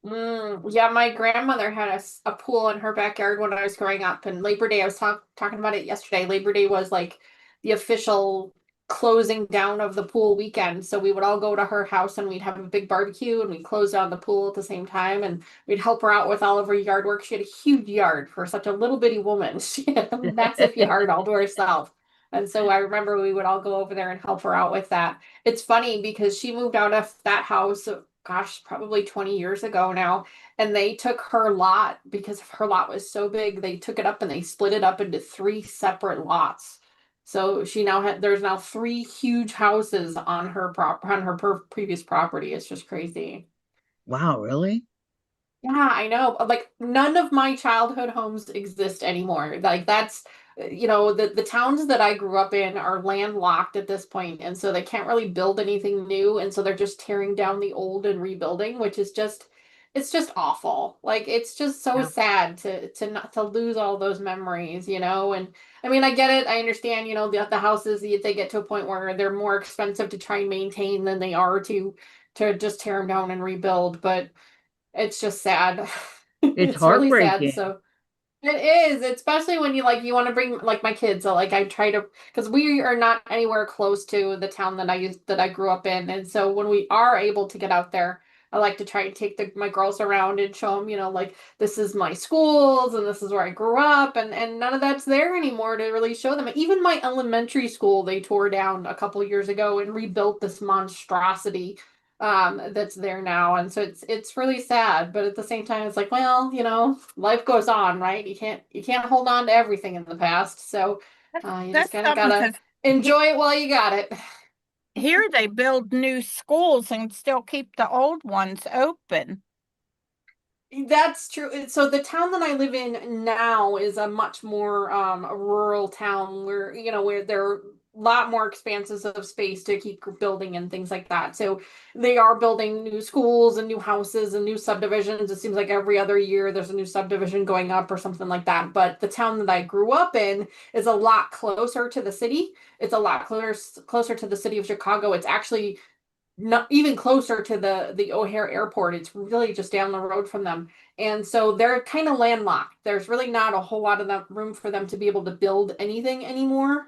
Yeah, my grandmother had a pool in her backyard when I was growing up, and Labor Day, I was talking about it yesterday. Labor Day was like the official closing down of the pool weekend. So we would all go to her house and we'd have a big barbecue and we'd close down the pool at the same time and we'd help her out with all of her yard work. She had a huge yard for such a little bitty woman. She had a massive yard all to herself. And so I remember we would all go over there and help her out with that. It's funny because she moved out of that house, gosh, probably 20 years ago now. And they took her lot because her lot was so big. They took it up and they split it up into three separate lots. So she now there's now three huge houses on her previous property. It's just crazy. Wow, really? Yeah, I know. Like none of my childhood homes exist anymore. Like that's the towns that I grew up in are landlocked at this point, and so they can't really build anything new, and so they're just tearing down the old and rebuilding, which is just it's just awful. Like it's just so Yeah. sad to not to lose all those memories, and I mean I get it. I understand, the houses they get to a point where they're more expensive to try and maintain than they are to just tear them down and rebuild, but it's just sad. It's It's really sad. heartbreaking. So it is, especially when you want to bring like my kids. So like I try to because we are not anywhere close to the town that I grew up in, and so when we are able to get out there, I like to try and take my girls around and show them, like this is my schools and this is where I grew up, and none of that's there anymore to really show them. Even my elementary school they tore down a couple years ago and rebuilt this monstrosity that's there now, and so it's really sad, but at the same time it's like, well, life goes on, right? You can't hold on to everything in the past, so you just That's kind of something gotta because enjoy it while you got it. here they build new schools and still keep the old ones open. That's true. So the town that I live in now is a much more a rural town where there are a lot more expanses of space to keep building and things like that. So they are building new schools and new houses and new subdivisions. It seems like every other year there's a new subdivision going up or something like that. But the town that I grew up in is a lot closer to the city. It's a lot closer to the city of Chicago. It's actually not even closer to the O'Hare Airport. It's really just down the road from them. And so they're kind of landlocked. There's really not a whole lot of that room for them to be able to build anything anymore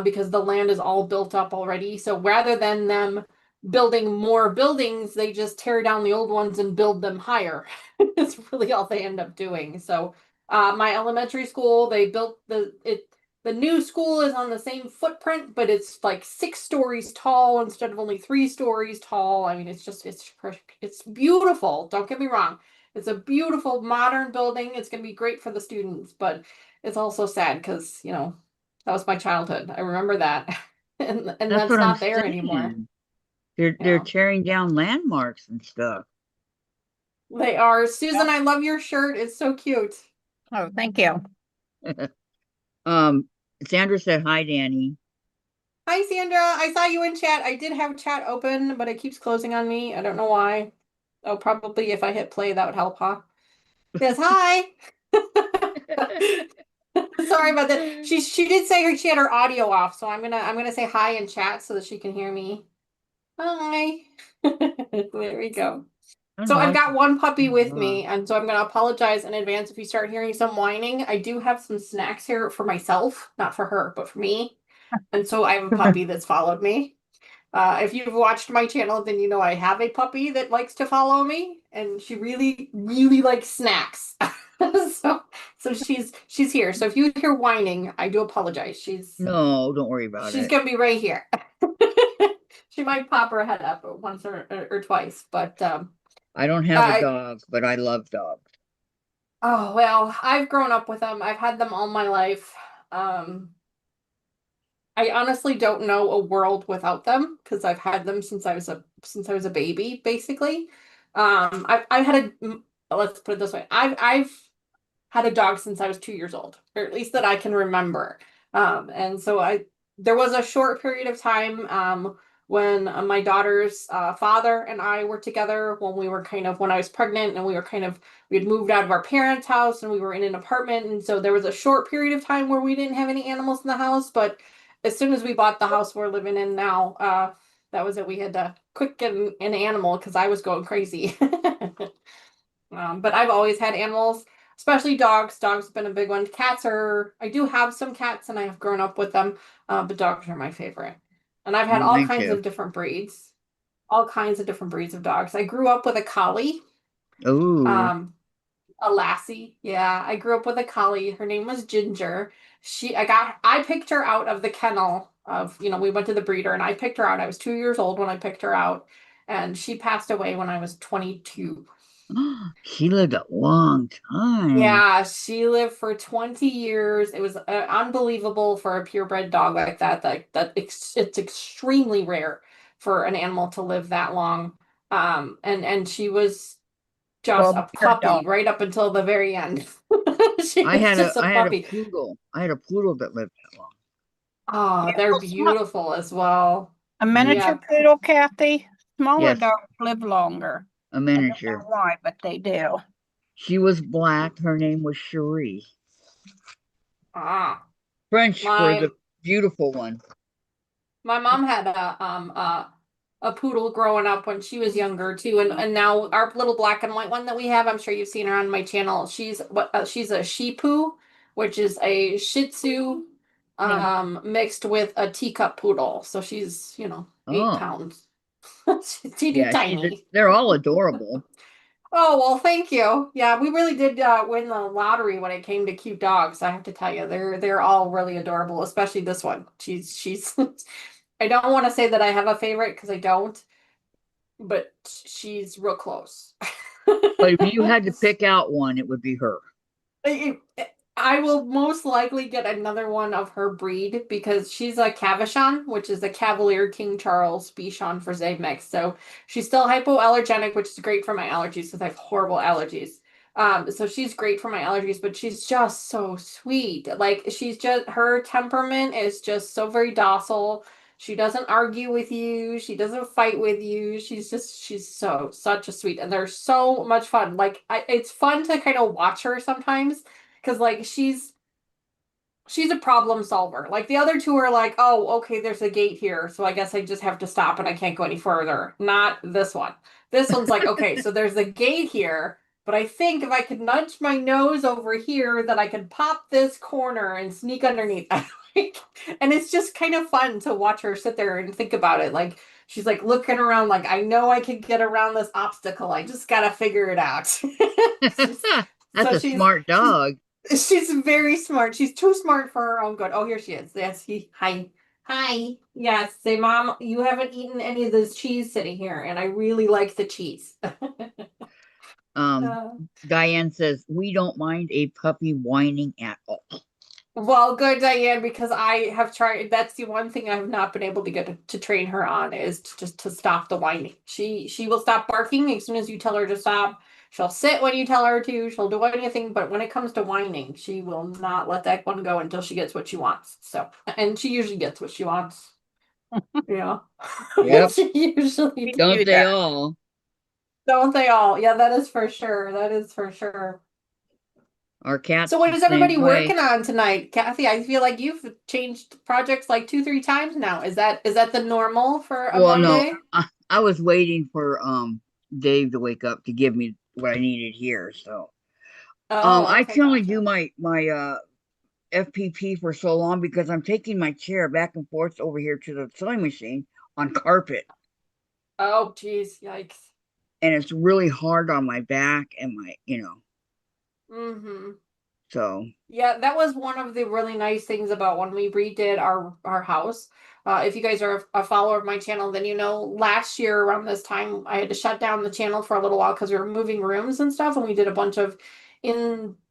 because the land is all built up already. So rather than them building more buildings, they just tear down the old ones and build them higher. It's really all they end up doing. So my elementary school, they built the new school is on the same footprint, but it's like 6 stories tall instead of only 3 stories tall. I mean, it's beautiful. Don't get me wrong. It's a beautiful modern building. It's going to be great for the students, but it's also sad because, that was my childhood. I remember that. And That's that's what I'm not there anymore. saying. They're Yeah. tearing down landmarks and stuff. They are. Susan, I love your shirt. It's so cute. Oh, thank you. Um, Sandra said hi, Danny. Hi, Sandra. I saw you in chat. I did have chat open, but it keeps closing on me. I don't know why. Oh, probably if I hit play, that would help, huh? Yes, hi. Sorry about that. She did say she had her audio off, so I'm gonna say hi in chat so that she can hear me. Hi. There we go. I don't So know. I've I got should one puppy turn it with off. me, and so I'm gonna apologize in advance if you start hearing some whining. I do have some snacks here for myself, not for her, but for me. And so I have a puppy that's followed me. If you've watched my channel, then you know I have a puppy that likes to follow me, and she really, really likes snacks. So, so she's here. So if you hear whining, I do apologize. No, don't worry about She's it. gonna be right here. She might pop her head up once or twice, but I don't have a I dog, but I love dogs. oh well, I've grown up with them. I've had them all my life. Um, I honestly don't know a world without them because I've had them since I was a baby, basically. I've had let's put it this way. I've had a dog since I was 2 years old, or at least that I can remember. And so there was a short period of time when my daughter's father and I were together when I was pregnant and we had moved out of our parents' house and we were in an apartment. And so there was a short period of time where we didn't have any animals in the house. But as soon as we bought the house we're living in now, that was it. We had to quick get an animal because I was going crazy. But I've always had animals, especially dogs. Dogs have been a big one. I do have some cats and I have grown up with them, but dogs are my favorite. And I've had all Mine kinds too. of different breeds, all kinds of different breeds of dogs. I grew up with a collie, Oh, um, a lassie. Yeah, I grew up with a collie. Her name was Ginger. I picked her out of the kennel we went to the breeder and I picked her out. I was 2 years old when I picked her out, and she passed away when I was 22. she lived a long time. Yeah, she lived for 20 years. It was unbelievable for a purebred dog like that. It's extremely rare for an animal to live that long. And she was just Well, a bigger puppy dog. right up until the very end. She I was had just a I had a puppy. poodle. I had a poodle that lived that long. Oh, they're beautiful as well. A miniature Yeah. poodle, Kathy. Smaller Yes, dogs live longer. a I don't miniature. know why, but they do. She was black. Her name was Cherie. Ah, French for my the beautiful one. my mom had a poodle growing up when she was younger too, and now our little black and white one that we have, I'm sure you've seen her on my channel. She's a Shih Poo, which is a Shih Tzu mixed with a teacup poodle. So she's, 8 Oh, pounds. She's teeny yeah. tiny. They're all adorable. Oh, well, thank you. Yeah, we really did win the lottery when it came to cute dogs. I have to tell you, they're all really adorable, especially this one. She's I don't want to say that I have a favorite because I don't, but she's real close. But if you had to pick out one, it would be her. I will most likely get another one of her breed because she's a Cavachon, which is a Cavalier King Charles Bichon Frise mix. So she's still hypoallergenic, which is great for my allergies because I have horrible allergies. So she's great for my allergies, but she's just so sweet. Like her temperament is just so very docile. She doesn't argue with you. She doesn't fight with you. She's such a sweet, and they're so much fun. Like it's fun to kind of watch her sometimes because like she's a problem solver. Like the other two are like, oh, okay, there's a gate here, so I guess I just have to stop and I can't go any further. Not this one. This one's like, okay, so there's a gate here, but I think if I could nudge my nose over here, that I could pop this corner and sneak underneath. And it's just kind of fun to watch her sit there and think about it. Like she's like looking around, like I know I could get around this obstacle. I just gotta figure it out. That's So a smart dog. she's very smart. She's too smart for her own good. Oh, here she is. Yes, hi. Hi. Yes, say, Mom, you haven't eaten any of this cheese sitting here, and I really like the cheese. Um, Uh, Diane says we don't mind a puppy whining at all. well, good, Diane, because I have tried. That's the one thing I have not been able to get to train her on is just to stop the whining. She will stop barking as soon as you tell her to stop. She'll sit when you tell her to. She'll do anything, but when it comes to whining, she will not let that one go until she gets what she wants. So, and she usually gets what she wants. Yeah. Yep. She usually We does. Don't do they that. all? Don't they all? Yeah, that is for sure. That is for sure. Our cat's So what the is same everybody way. working on tonight? Kathy, I feel like you've changed projects like 2, 3 times now. Is that the normal for a Well, no, Monday? I was waiting for Dave to wake up to give me what I needed here. So Oh, I okay, can only do gotcha. my FPP for so long because I'm taking my chair back and forth over here to the sewing machine on carpet, Oh, geez, yikes. and it's really hard on my back and my. Mm-hmm. So Yeah, that was one of the really nice things about when we redid our house. If you guys are a follower of my channel, then you know last year around this time I had to shut down the channel for a little while because we were moving rooms and stuff, and we did a bunch of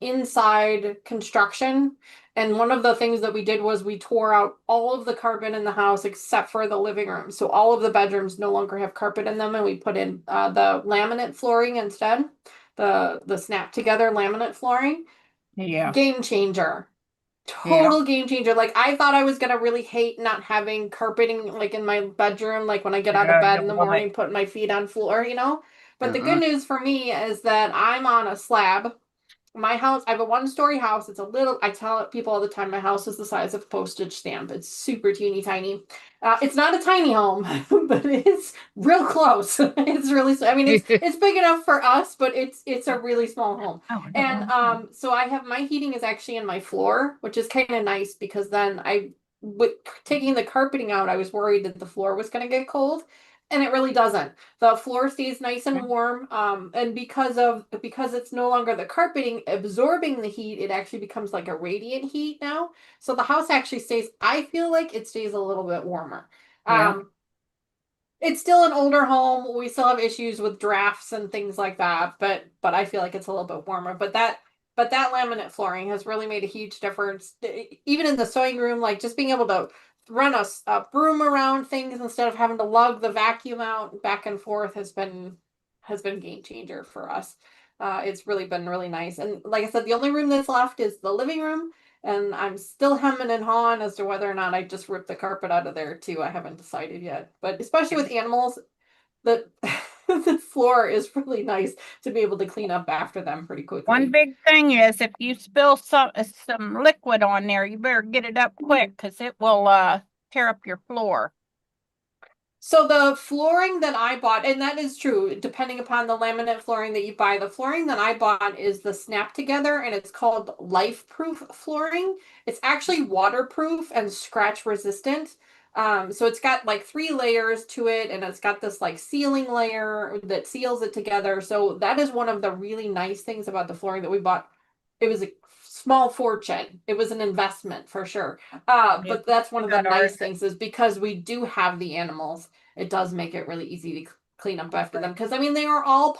inside construction. And one of the things that we did was we tore out all of the carpet in the house except for the living room. So all of the bedrooms no longer have carpet in them, and we put in the laminate flooring instead, the snap together laminate flooring. Yeah. Game changer. Yeah. Total game changer. Like I thought I was gonna really hate not having carpeting like in my bedroom, like when I get out of Yeah, bed you in the love it. morning, putting my feet on floor. But the good uh-uh. news for me is that I'm on a slab. My house, I have a 1-story house. It's a little, I tell people all the time, my house is the size of a postage stamp. It's super teeny tiny. It's not a tiny home, but it's real close. It's really, I mean, it's big enough for us, but it's a really small home. Oh, I don't And know. so I have my heating is actually in my floor, which is kind of nice because then with taking the carpeting out, I was worried that the floor was going to get cold, and it really doesn't. The floor stays nice and warm, and because it's no longer the carpeting absorbing the heat, it actually becomes like a radiant heat now. So the house actually stays. I feel like it stays a little bit warmer. Yeah. Um, it's still an older home. We still have issues with drafts and things like that, but I feel like it's a little bit warmer. But that laminate flooring has really made a huge difference. Even in the sewing room, like just being able to run a broom around things instead of having to lug the vacuum out back and forth has been game changer for us. It's really been really nice. And like I said, the only room that's left is the living room. And I'm still hemming and hawing as to whether or not I just rip the carpet out of there too. I haven't decided yet. But especially with animals, the the floor is really nice to be able to clean up after them pretty quickly. One big thing is if you spill some liquid on there, you better get it up quick because it will tear up your floor. So the flooring that I bought, and that is true, depending upon the laminate flooring that you buy, the flooring that I bought is the Snap Together, and it's called Life Proof flooring. It's actually waterproof and scratch resistant. So it's got like 3 layers to it, and it's got this like sealing layer that seals it together. So that is one of the really nice things about the flooring that we bought. It was a small fortune. It was an investment for sure. But that's one of the Good nice art. things is because we do have the animals, it does make it really easy to clean up after them. Because I mean, they are all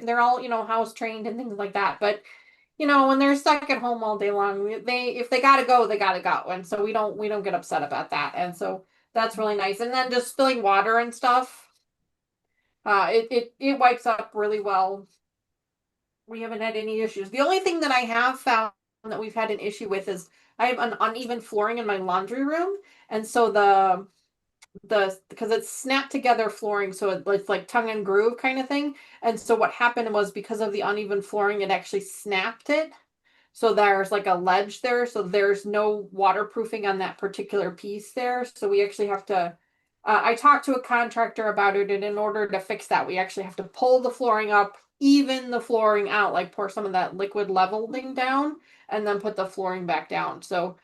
they're all house trained and things like that. But when they're stuck at home all day long, if they gotta go, they gotta go, and so we don't get upset about that. And so that's really nice. And then just spilling water and stuff, it wipes up really well. We haven't had any issues. The only thing that I have found that we've had an issue with is I have an uneven flooring in my laundry room, and so because it's snapped together flooring, so it's like tongue and groove kind of thing. And so what happened was because of the uneven flooring, it actually snapped it. So there's like a ledge there, so there's no waterproofing on that particular piece there. So we actually have to. I talked to a contractor about it, and in order to fix that, we actually have to pull the flooring up, even the flooring out, like pour some of that liquid leveling down, and then put the flooring back down. So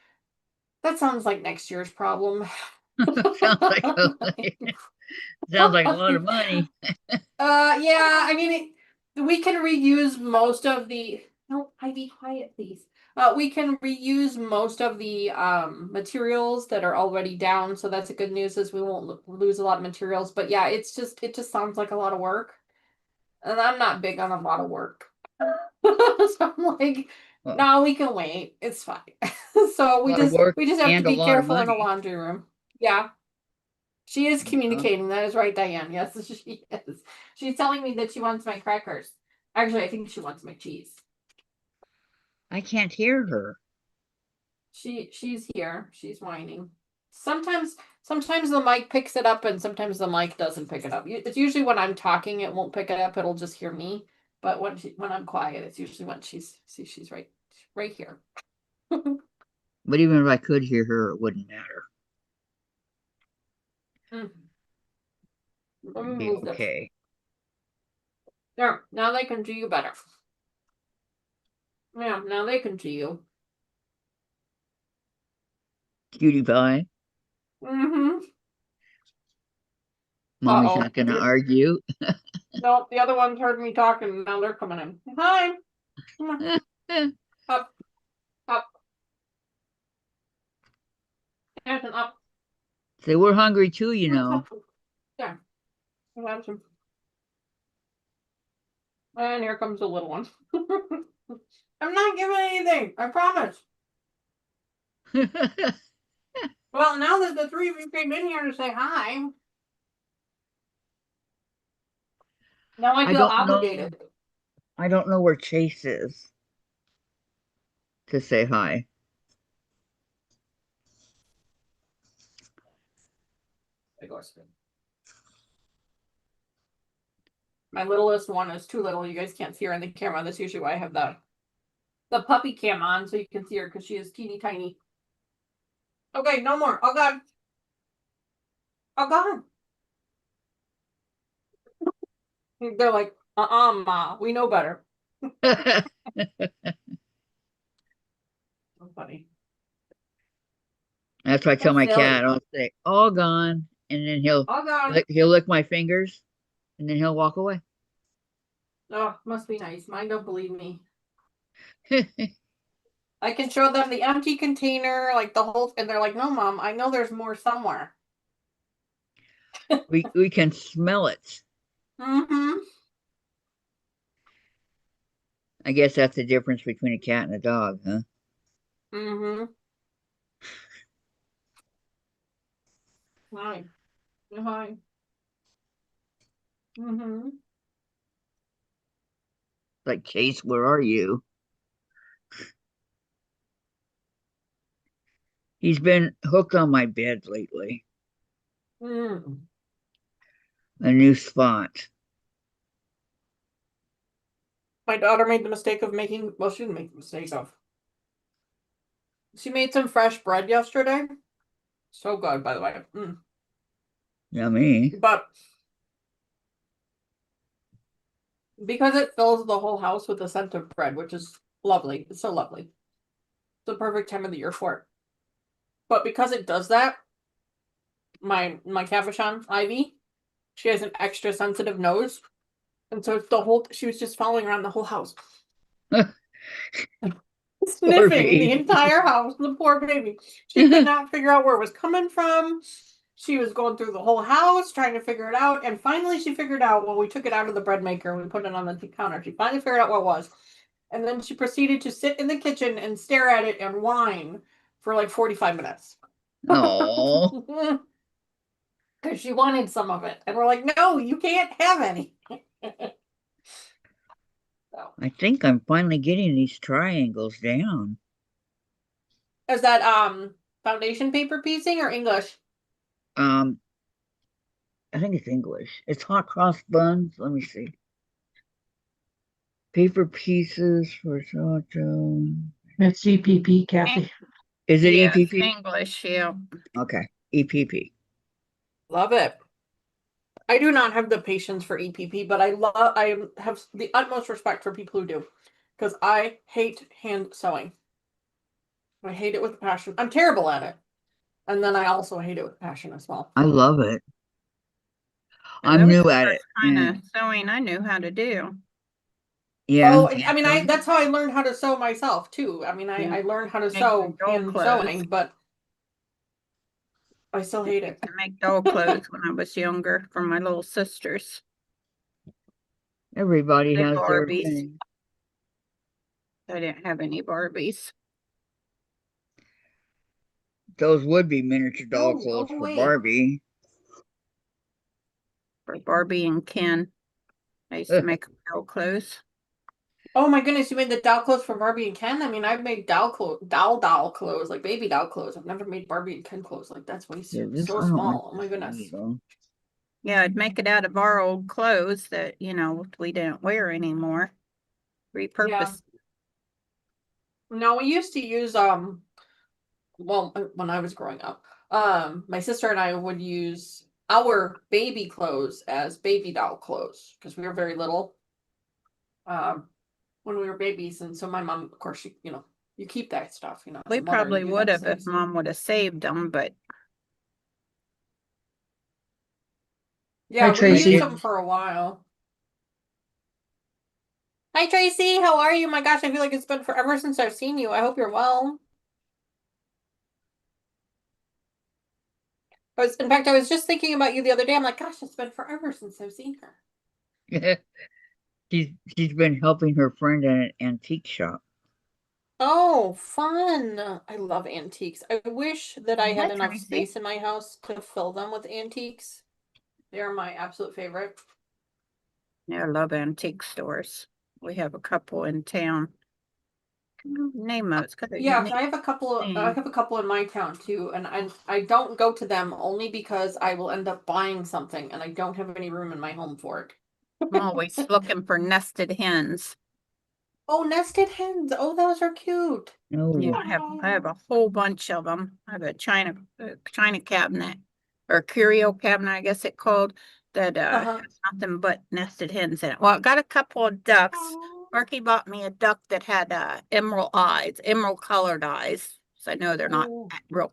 that sounds like next year's problem. Sounds like sounds like a lot of money. Yeah, I mean, we can reuse most of the. No, Ivy, quiet, please. We can reuse most of the materials that are already down, so that's a good news. Is we won't lose a lot of materials. But yeah, it just sounds like a lot of work, and I'm not big on a lot of work. So I'm like, Well, no, we can wait. It's fine. So a lot of work we just have to and a be lot of careful in the money. laundry room. Yeah. She is Uh-huh. communicating. That is right, Diane. Yes, she is. She's telling me that she wants my crackers. Actually, I think she wants my cheese. I can't hear her. She's here. She's whining. Sometimes the mic picks it up and sometimes the mic doesn't pick it up. It's usually when I'm talking it won't pick it up. It'll just hear me. But when I'm quiet, it's usually when she's right here. But even if I could hear her, it wouldn't matter. Let me It'd be move this. okay. There, now they can see you better. Yeah, now they can see you. Cutie pie. Mm-hmm. Mommy's Uh-oh. not gonna argue. No, the other ones heard me talking and now they're coming in. Hi. Come on. Up. Up. Hanson, up. Say we're hungry too, you know. There. I'll have some. And here comes the little one. I'm not giving anything. I promise. Well, now that the 3 of you came in here to say hi, now I I feel don't obligated. know. I don't know where Chase is to say hi. I go spin. My littlest one is too little. You guys can't see her in the camera. That's usually why I have the puppy cam on so you can see her because she is teeny tiny. Okay, no more. Oh God. Oh God. They're like, ma, we know better. That's So funny. what I tell my Silly. cat. I'll say, all gone. And then Oh God. he'll lick my fingers and then he'll walk away. Oh, must be nice. Mine don't believe me. I can show them the empty container, like the whole, and they're like, no, Mom, I know there's more somewhere. we can smell it. Mm-hmm. I guess that's the difference between a cat and a dog, huh? Mm-hmm. Hi. Hi. Mm-hmm. Like, Chase, where are you? He's been hooked on my bed lately. Mm. A new spot. My daughter made the mistake of making, well, she didn't make the mistake of. She made some fresh bread yesterday. So good, by the way. Yummy. But because it fills the whole house with the scent of bread, which is lovely. It's so lovely. It's the perfect time of the year for it. But because it does that, my Cavachon Ivy, she has an extra sensitive nose. And so it's she was just following around the whole house. Sniffing the baby. entire house, the poor baby. She could not figure out where it was coming from. She was going through the whole house trying to figure it out, and finally she figured out. Well, we took it out of the bread maker and we put it on the counter. She finally figured out what it was, and then she proceeded to sit in the kitchen and stare at it and whine for like 45 minutes. Oh, Because she wanted some of it, and we're like, no, you can't have any. So, I think I'm finally getting these triangles down. is that foundation paper piecing or English? I think it's English. It's hot cross buns. Let me see. Paper pieces for sourdough. It's EPP, Kathy. Is it Yes, EPP? English, yeah. Okay, EPP. Love it. I do not have the patience for EPP, but I have the utmost respect for people who do, because I hate hand sewing. I hate it with a passion. I'm terrible at it, and then I also hate it with passion as well. I love it. Yeah, I'm that was new the at first it. kind And of sewing I knew how to do. yeah, Oh, I mean, that's how I learned how to sew myself too. I mean, Yeah. I learned how to Make sew doll hand clothes. sewing, but I still hate it. To make doll clothes when I was younger for my little sisters. everybody The has their Barbies. thing. I didn't have any Barbies. Those would be miniature doll No, clothes go for away. Barbie. For Barbie and Ken. I used to make doll clothes. Oh my goodness, you made the doll clothes for Barbie and Ken? I mean, I've made doll clothes, like baby doll clothes. I've never made Barbie and Ken clothes. Like, that's way Yeah, this, so I don't like small. Oh my this goodness. needle. Yeah, I'd make it out of our old clothes that, we didn't wear anymore. Yeah. Repurpose. No, we used to use well, when I was growing up, my sister and I would use our baby clothes as baby doll clothes because we were very little when we were babies, and so my mom, of course, you keep that stuff, as We a mother, probably you do would those have if things. Mom would have saved them, but Yeah, we Tracy. used them for a while. Hi, Tracy. How are you? My gosh, I feel like it's been forever since I've seen you. I hope you're well. In fact, I was just thinking about you the other day. I'm like, gosh, it's been forever since I've seen her. She's been helping her friend at an antique shop. Oh, fun. I love antiques. I wish that I had Hi, enough Tracy. space in my house to fill them with antiques. They are my absolute favorite. yeah, I love antique stores. We have a couple in town. Name those. Yeah, I have a couple. I name. have a couple in my town too, and I don't go to them only because I will end up buying something, and I don't have any room in my home for it. I'm always looking for nested hens. Oh, nested hens. Oh, those are cute. No, Yeah, I have a whole bunch of them. I have a china cabinet or curio cabinet, I guess it called, that Uh-huh. has nothing but nested hens in it. Well, I got a couple of ducks. Marky bought me a duck that had emerald eyes, emerald colored eyes. So I know they're not Oh. real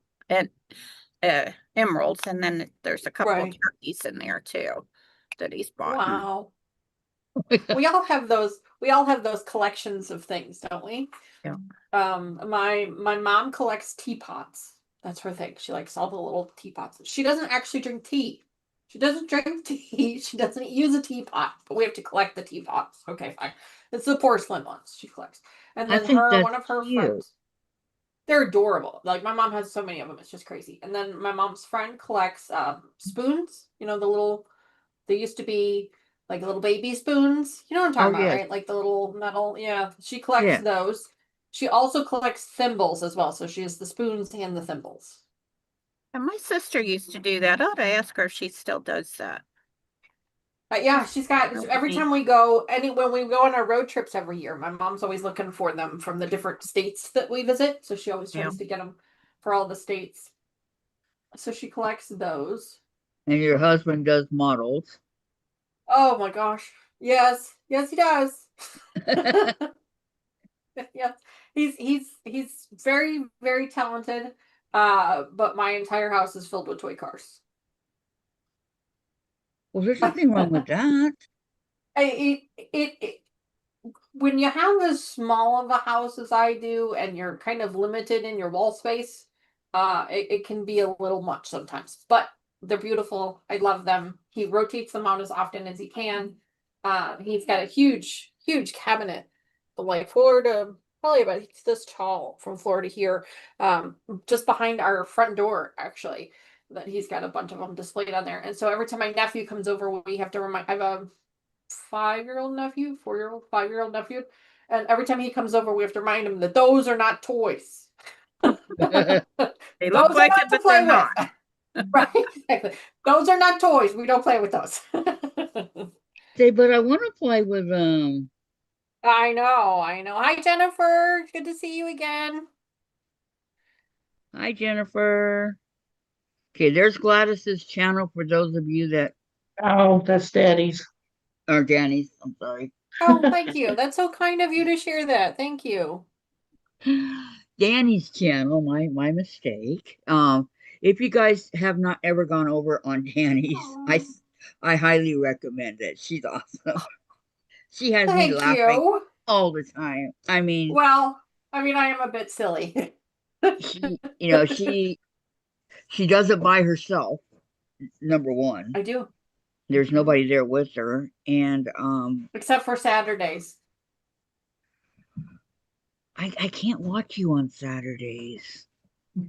emeralds. And then there's a couple of Right. turkeys in there too that he's bought. Wow. We all have those collections of things, don't we? Yeah. My mom collects teapots. That's her thing. She likes all the little teapots. She doesn't actually drink tea. She doesn't drink tea. She doesn't use a teapot, but we have to collect the teapots. Okay, fine. It's the porcelain ones she collects. And I then think that's one of her cute. friends. They're adorable. Like, my mom has so many of them. It's just crazy. And then my mom's friend collects spoons. The little. They used to be like little baby spoons. You know what I'm talking Oh, about, yes. right? Like the little metal. Yeah, she collects Yeah. those. She also collects thimbles as well. So she has the spoons and the thimbles. And my sister used to do that. I ought to ask her if she still does that. But yeah, she's got Real every neat. time we go, when we go on our road trips every year, my mom's always looking for them from the different states that we visit. So she always tries Yeah. to get them for all the states. So she collects those. And your husband does models. Oh my gosh. Yes. Yes, he does. Yes. He's very, very talented. But my entire house is filled with toy cars. Well, there's nothing wrong with that. It when you have as small of a house as I do and you're kind of limited in your wall space, it can be a little much sometimes. But they're beautiful. I love them. He rotates them out as often as he can. He's got a huge, huge cabinet, like floor to probably about this tall from floor to here, just behind our front door, actually. That he's got a bunch of them displayed on there. And so every time my nephew comes over, we have to remind. I have a 5-year-old nephew, 4-year-old, 5-year-old nephew. And every time he comes over, we have to remind him that those are not toys. They Those look are like not it, to but play they're not. with. Right, exactly. Those are not toys. We don't play with those. Say, but I want to play with I know, I know. Hi, Jennifer. Good to see you again. Hi, Jennifer. Okay, there's Gladys's channel for those of you that Oh, that's Daddy's. are Danny's. I'm sorry. Oh, thank you. That's so kind of you to share that. Thank you. Danny's channel, my mistake. If you guys have not ever gone over on Danny's, I highly recommend it. She's awesome. She has me Thank laughing you. all the time. I mean, Well, I mean, I am a bit silly. she does it by herself. Number one, I do. there's nobody there with her, and Except for Saturdays. I can't watch you on Saturdays.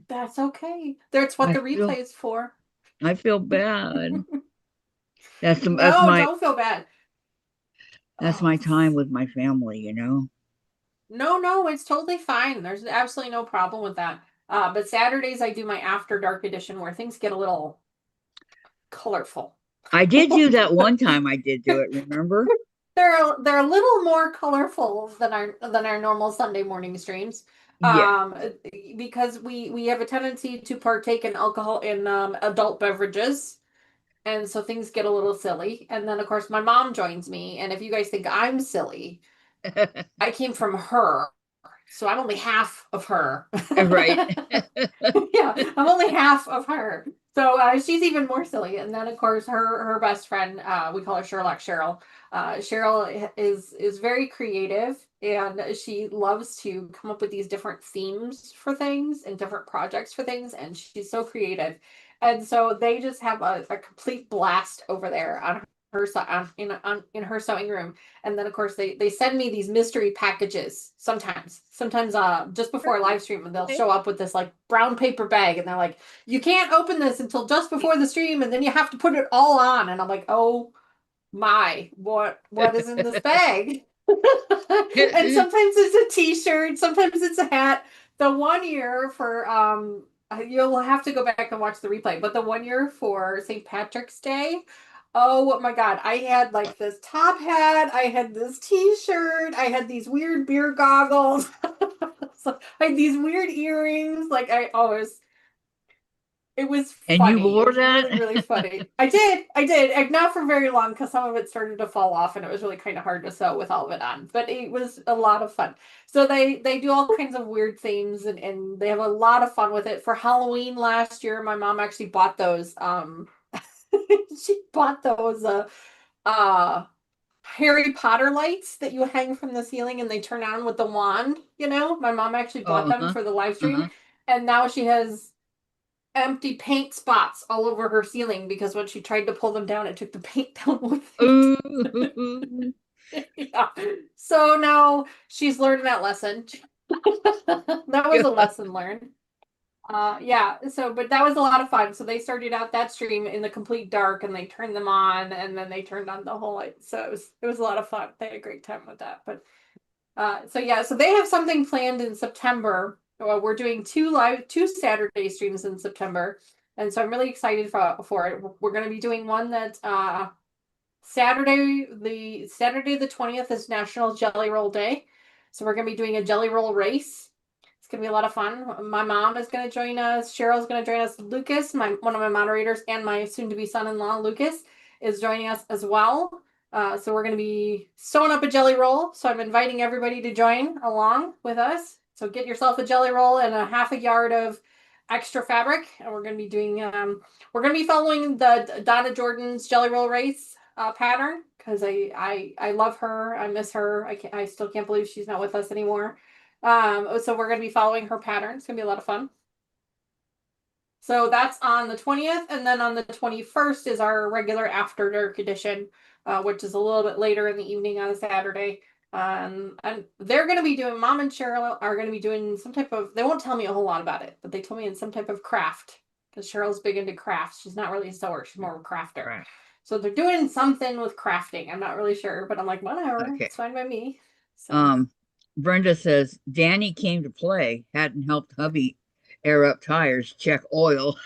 That's okay. That's what I the feel replay is for. I feel bad. That's No, don't feel bad. my Oh, time with my family, you know. no, it's totally fine. There's absolutely no problem with that. But Saturdays I do my after dark edition where things get a little colorful. I did do that one time. I did do it. Remember? They're a little more colorful than our normal Sunday morning streams. Yeah. Because we have a tendency to partake in alcohol in adult beverages. And so things get a little silly. And then, of course, my mom joins me. And if you guys think I'm silly, I came from her. So I'm only half of her. Right. Yeah, I'm only half of her. So she's even more silly. And then, of course, her best friend, we call her Sherlock Cheryl. Cheryl is very creative, and she loves to come up with these different themes for things and different projects for things. And she's so creative, and so they just have a complete blast over there on her in her sewing room. And then of course they send me these mystery packages sometimes just before a live stream, and they'll show up with this like brown paper bag, and they're like, you can't open this until just before the stream, and then you have to put it all on. And I'm like, oh my, what is in this bag? And sometimes it's a t-shirt, sometimes it's a hat. The one year for you'll have to go back and watch the replay, but the one year for St. Patrick's Day, oh my God, I had like this top hat, I had this t-shirt, I had these weird beer goggles, so I had these weird earrings, like it was And you funny. It wore was that? really, really funny. I did. And not for very long because some of it started to fall off and it was really kind of hard to sew with all of it on. But it was a lot of fun. So they do all kinds of weird themes, and they have a lot of fun with it. For Halloween last year, my mom actually bought those. She bought those Harry Potter lights that you hang from the ceiling and they turn on with the wand. My mom actually bought them Uh-huh. for the live stream. Uh-huh. And now she has empty paint spots all over her ceiling because when she tried to pull them down, it took the paint down with it. Ooh. Yeah. So now she's learned that lesson. That was a lesson learned. Yeah, so but that was a lot of fun. So they started out that stream in the complete dark and they turned them on and then they turned on the whole light. So it was a lot of fun. They had a great time with that. But so yeah, so they have something planned in September. We're doing two Saturday streams in September. And so I'm really excited for it. We're going to be doing one that Saturday the 20th is National Jelly Roll Day. So we're going to be doing a jelly roll race. It's going to be a lot of fun. My mom is going to join us. Cheryl's going to join us. Lucas, one of my moderators, and my soon-to-be son-in-law, Lucas, is joining us as well. So we're going to be sewing up a jelly roll. So I'm inviting everybody to join along with us. So get yourself a jelly roll and a half a yard of extra fabric. And we're going to be doing, we're going to be following the Donna Jordan's jelly roll race pattern because I love her. I miss her. I still can't believe she's not with us anymore. So we're going to be following her pattern. It's going to be a lot of fun. So that's on the 20th, and then on the 21st is our regular After Dark edition, which is a little bit later in the evening on a Saturday. And they're going to be doing, Mom and Cheryl are going to be doing some type of, they won't tell me a whole lot about it, but they told me in some type of craft, because Cheryl's big into crafts. She's not really a sewer, she's more of a crafter. Right. So they're doing something with crafting. I'm not really sure, but I'm like, whatever, Okay. it's fine by me. So. Brenda says Danny came to play, hadn't helped hubby air up tires, check oil.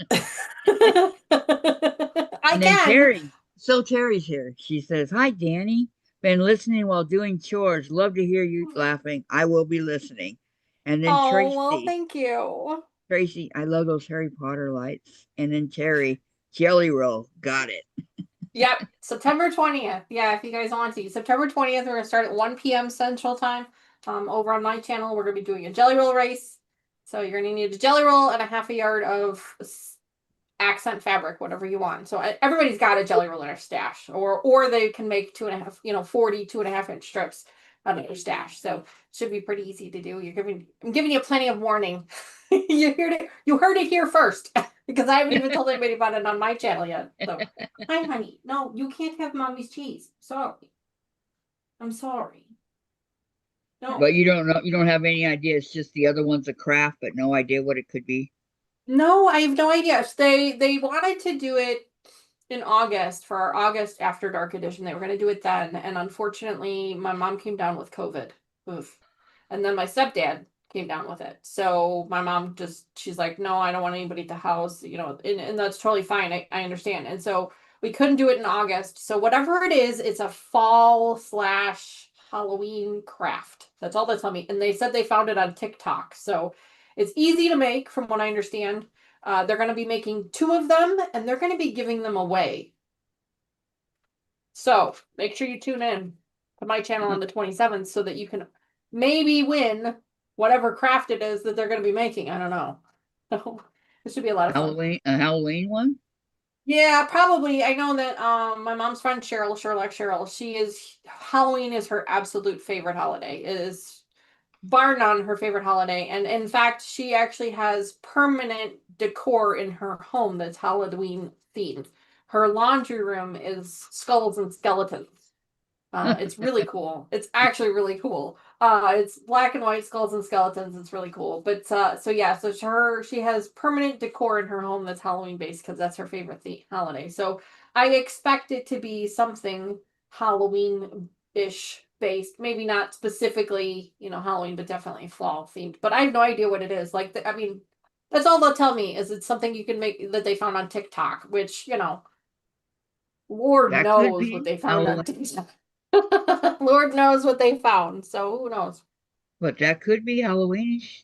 I And then can. Terry's here. She says, "Hi, Danny. Been listening while doing chores. Love to hear you laughing. I will be listening." And then Oh, well, thank you. Tracy, I love those Harry Potter lights. And then Terry, jelly roll, got it. Yep, September 20th. Yeah, if you guys want to. September 20th, we're going to start at 1 p.m. Central Time. Over on my channel, we're going to be doing a jelly roll race. So you're going to need a jelly roll and a half a yard of accent fabric, whatever you want. So everybody's got a jelly roll in their stash, or they can make 40 2.5 inch strips out of their stash. So it should be pretty easy to do. I'm giving you plenty of warning. you heard it here first because I haven't even told anybody about it on my channel yet. So hi honey, no, you can't have mommy's cheese. Sorry. I'm sorry. No. But you don't know, you don't have any idea. It's just the other one's a craft, but no idea what it could be. No, I have no idea. They wanted to do it in August for our August After Dark edition. They were going to do it then, and unfortunately, my mom came down with COVID. Oof. And then my stepdad came down with it. So my mom she's like, no, I don't want anybody at the house, and that's totally fine. I understand. And so we couldn't do it in August. So whatever it is, it's a fall / Halloween craft. That's all they tell me. And they said they found it on TikTok. So it's easy to make from what I understand. They're going to be making 2 of them and they're going to be giving them away. So make sure you tune in to my channel on the 27th so that you can maybe win whatever craft it is that they're going to be making. I don't know. So this should be a lot of fun. A Halloween one? Yeah, probably. I know that my mom's friend Cheryl, Halloween is her absolute favorite holiday. It is bar none her favorite holiday. And in fact, she actually has permanent decor in her home that's Halloween themed. Her laundry room is skulls and skeletons. It's really cool. It's actually really cool. It's black and white skulls and skeletons. It's really cool. But she has permanent decor in her home that's Halloween based because that's her favorite holiday. So I expect it to be something Halloween-ish based. Maybe not specifically, Halloween, but definitely fall themed. But I have no idea what it is. That's all they'll tell me is it's something you can make that they found on TikTok, which, Lord That could knows be what they found on Halloween. TikTok. Lord knows what they found. So who knows? But that could be Halloweenish.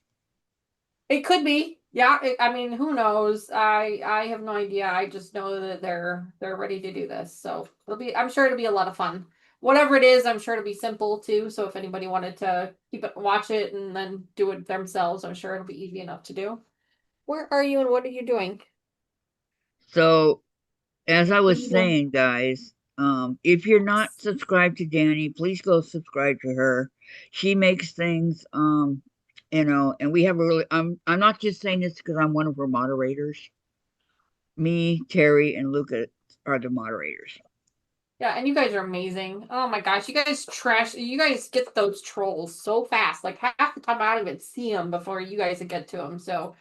It could be. Yeah. Who knows? I have no idea. I just know that they're ready to do this. So I'm sure it'll be a lot of fun. Whatever it is, I'm sure it'll be simple too. So if anybody wanted to watch it and then do it themselves, I'm sure it'll be easy enough to do. Where are you and what are you doing? So as I What are was you doing? saying, guys, if you're not subscribed to Danny, please go subscribe to her. She makes things, and we have a really, I'm not just saying this because I'm one of her moderators. Me, Terry, and Luca are the moderators. Yeah, and you guys are amazing. Oh my gosh, you guys get those trolls so fast. Like half the time I don't even see them before you guys get to them. So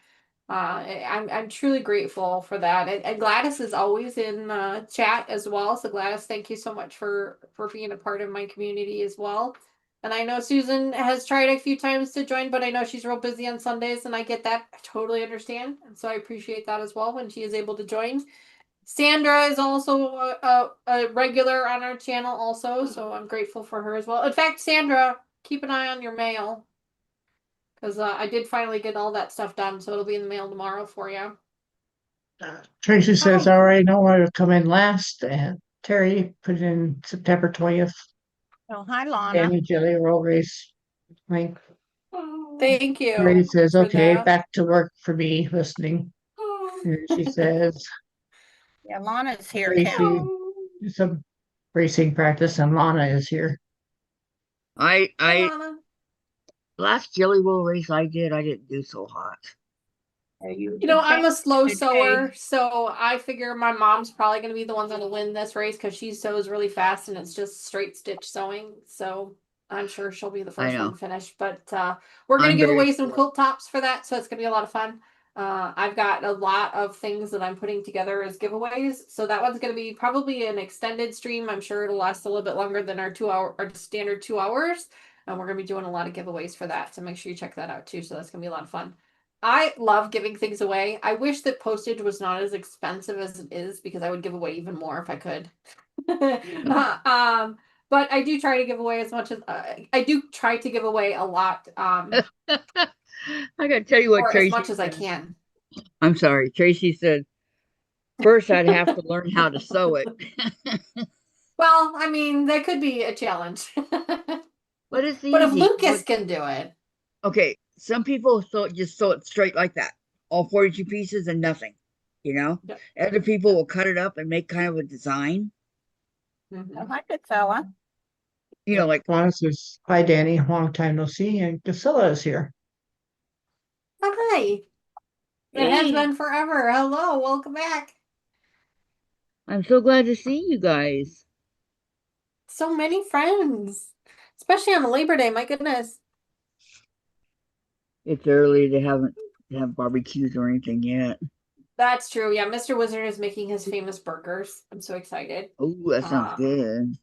I'm truly grateful for that. And Gladys is always in chat as well. So Gladys, thank you so much for being a part of my community as well. And I know Susan has tried a few times to join, but I know she's real busy on Sundays, and I get that. I totally understand. And so I appreciate that as well when she is able to join. Sandra is also a regular on our channel also, so I'm grateful for her as well. In fact, Sandra, keep an eye on your mail. Because I did finally get all that stuff done, so it'll be in the mail tomorrow for you. Tracy says, Hi. all right, no one will come in last, and Terry put in September 20th. Oh, hi, Lana. Danny Jelly Roll Race link. Thank Terry you says, for okay, that. back to work for me listening. And she says, Yeah, Lana's here Tracy, too. do some racing practice, and Lana is here. Hi, I Lana. last Jelly Roll race I didn't do so hot. You know, I'm a slow Today. sewer, so I figure my mom's probably going to be the one that'll win this race because she sews really fast and it's just straight stitch sewing. So I'm sure she'll be the I first one know. to finish. But we're going to I'm give very away some slow. quilt tops for that, so it's going to be a lot of fun. I've got a lot of things that I'm putting together as giveaways, so that one's going to be probably an extended stream. I'm sure it'll last a little bit longer than our standard 2 hours, and we're going to be doing a lot of giveaways for that. So make sure you check that out too. So that's going to be a lot of fun. I love giving things away. I wish that postage was not as expensive as it is because I would give away even more if I could. But I do try to give away as much as I do try to give away a lot, I gotta tell you what or as Tracy much as I said. can. I'm sorry. Tracy said first I'd have to learn how to sew it. Well, I mean, that could be a challenge. But it's But if easy. Lucas can do it, Okay, some people sew it straight like that, all 42 pieces and nothing, you know. Yep. Other people will cut it up and make kind of a design, Oh, hi, good fella. you know, like Lana says, hi, Danny, long time no see, and Priscilla is here. hi. It has hey, been forever. Hello, welcome back. I'm so glad to see you guys. So many friends, especially on Labor Day. My goodness. It's early. They haven't have barbecues or anything yet. That's true. Yeah, Mr. Wizard is making his famous burgers. I'm so excited. Oh, that sounds good.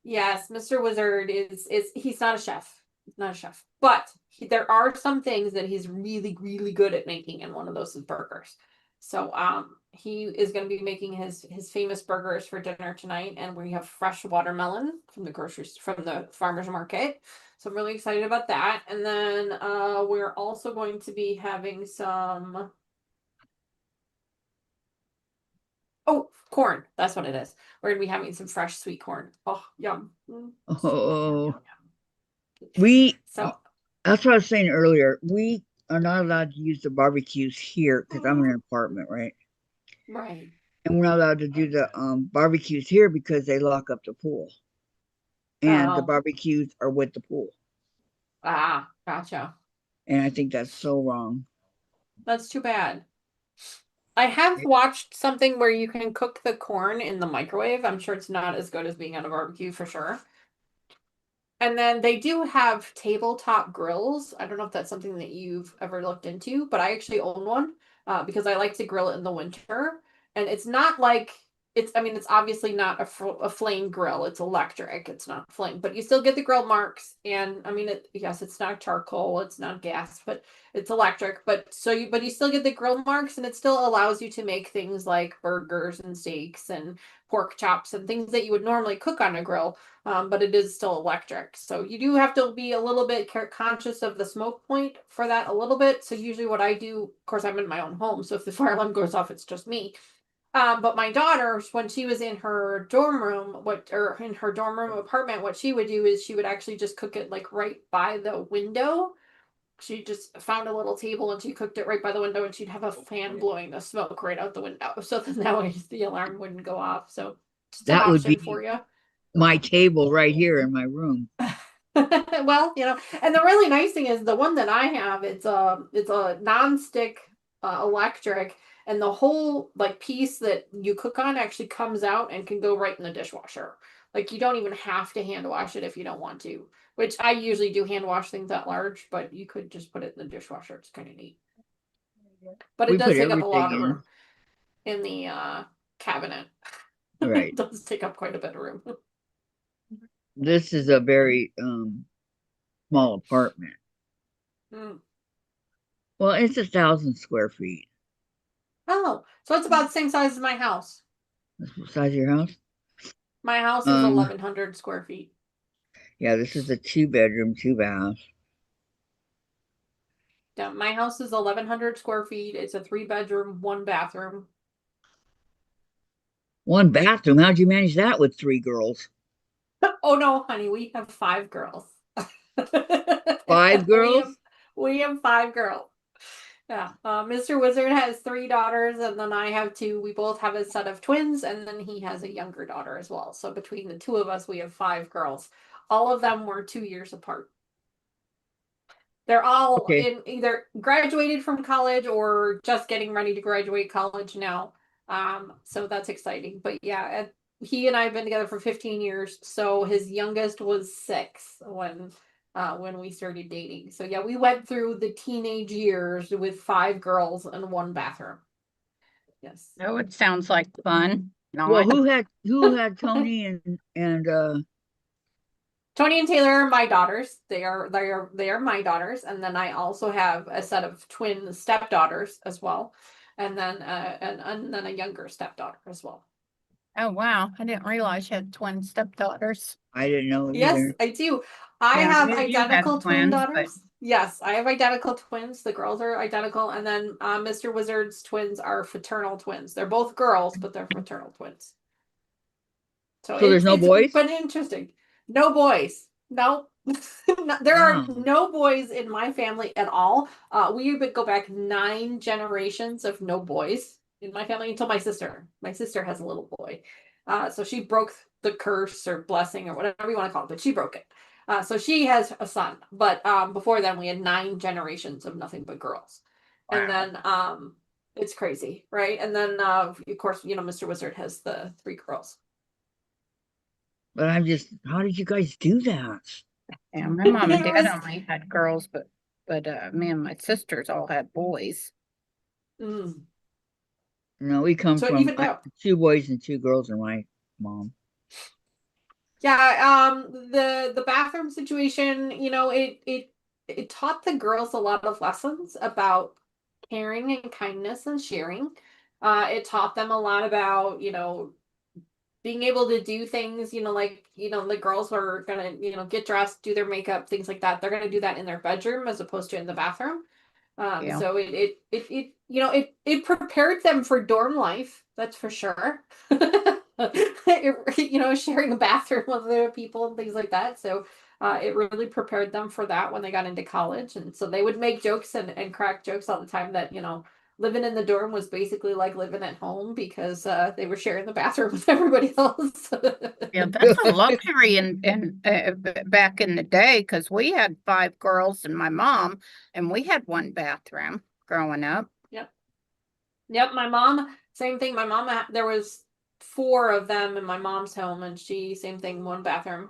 Yes, Mr. Wizard is he's not a chef. He's not a chef. But there are some things that he's really, really good at making, and one of those is burgers. So he is going to be making his famous burgers for dinner tonight, and we have fresh watermelon from the farmer's market. So I'm really excited about that. And then we're also going to be having some corn. That's what it is. We're gonna be having some fresh sweet corn. Oh, yum. Oh, we So that's what I was saying earlier. We are not allowed to use the barbecues here because I'm in an apartment, right? right. And we're not allowed to do the barbecues here because they lock up the pool. And the Oh, barbecues are with the pool. gotcha. And I think that's so wrong. That's too bad. I have watched something where you can cook the corn in the microwave. I'm sure it's not as good as being on a barbecue for sure. And then they do have tabletop grills. I don't know if that's something that you've ever looked into, but I actually own one because I like to grill it in the winter. And it's not like I mean, it's obviously not a flame grill. It's electric. It's not flame, but you still get the grill marks. And I mean, yes, it's not charcoal. It's not gas, but it's electric. But you still get the grill marks, and it still allows you to make things like burgers and steaks and pork chops and things that you would normally cook on a grill, but it is still electric. So you do have to be a little bit conscious of the smoke point for that a little bit. So usually what I do, of course, I'm in my own home. So if the fire alarm goes off, it's just me. But my daughter, when she was in her dorm room, in her dorm room apartment, what she would do is she would actually just cook it like right by the window. She just found a little table and she cooked it right by the window, and she'd have a fan blowing the smoke right out the window. So then that way the alarm wouldn't go off. So just an That would option for be you. my table right here in my room. Well, and the really nice thing is the one that I have, it's a non-stick electric, and the whole like piece that you cook on actually comes out and can go right in the dishwasher. Like you don't even have to hand wash it if you don't want to, which I usually do hand wash things that large, but you could just put it in the dishwasher. It's kind of neat. But We it does put take up a lot of everything in. room in the cabinet. Right. It does take up quite a bit of room. This is a very small apartment. Mm. Well, it's 1,000 square feet. Oh, so it's about the same size as my house. That's the size of your house? My house is Um, 1,100 square feet. Yeah, this is a 2 bedroom, 2 bath. Yeah, my house is 1,100 square feet. It's a 3 bedroom, 1 bathroom. 1 bathroom. How'd you manage that with 3 girls? Oh no, honey, we have 5 girls. 5 we have girls? we have 5 girls. Yeah. Mr. Wizard has 3 daughters, and then I have 2. We both have a set of twins, and then he has a younger daughter as well. So between the 2 of us, we have 5 girls. All of them were 2 years apart. They're all Okay. in either graduated from college or just getting ready to graduate college now. So that's exciting. But yeah, he and I have been together for 15 years. So his youngest was 6 when we started dating. So yeah, we went through the teenage years with 5 girls and 1 bathroom. Yes. Oh, it sounds like fun. No, Well, I who had Tony and Tony and Taylor are my daughters. They are my daughters, and then I also have a set of twin stepdaughters as well, and then and then a younger stepdaughter as well. oh wow, I didn't realize you had twin stepdaughters. I didn't know Yes, either. I do. I Yeah, have I knew you had identical twin twins, but daughters. Yes, I have identical twins. The girls are identical, and then Mr. Wizard's twins are fraternal twins. They're both girls, but they're fraternal twins. So So there's no it's boys? been interesting. No boys. No. There are Wow. no boys in my family at all. We would go back 9 generations of no boys in my family until my sister. My sister has a little boy. So she broke the curse or blessing or whatever you want to call it, but she broke it. So she has a son. But before then we had 9 generations of nothing but girls. And wow. then it's crazy, right? And then of course, Mr. Wizard has the 3 girls. But how did you guys do that? Yeah, my mom and It dad was- only had girls, but me and my sisters all had boys. Mm. No, we come So from even now, 2 boys and 2 girls and my mom. yeah, the bathroom situation, it taught the girls a lot of lessons about caring and kindness and sharing. It taught them a lot about, being able to do things, like, the girls are gonna, get dressed, do their makeup, things like that. They're gonna do that in their bedroom as opposed to in the bathroom. Yeah. So it prepared them for dorm life, that's for sure. Sharing a bathroom with other people and things like that. So it really prepared them for that when they got into college. And so they would make jokes and crack jokes all the time that, living in the dorm was basically like living at home because they were sharing the bathroom with everybody else. Yeah, that's a luxury back in the day because we had 5 girls and my mom, and we had 1 bathroom growing up. Yep, my mom, same thing. My mom, there was 4 of them in my mom's home, and same thing, 1 bathroom.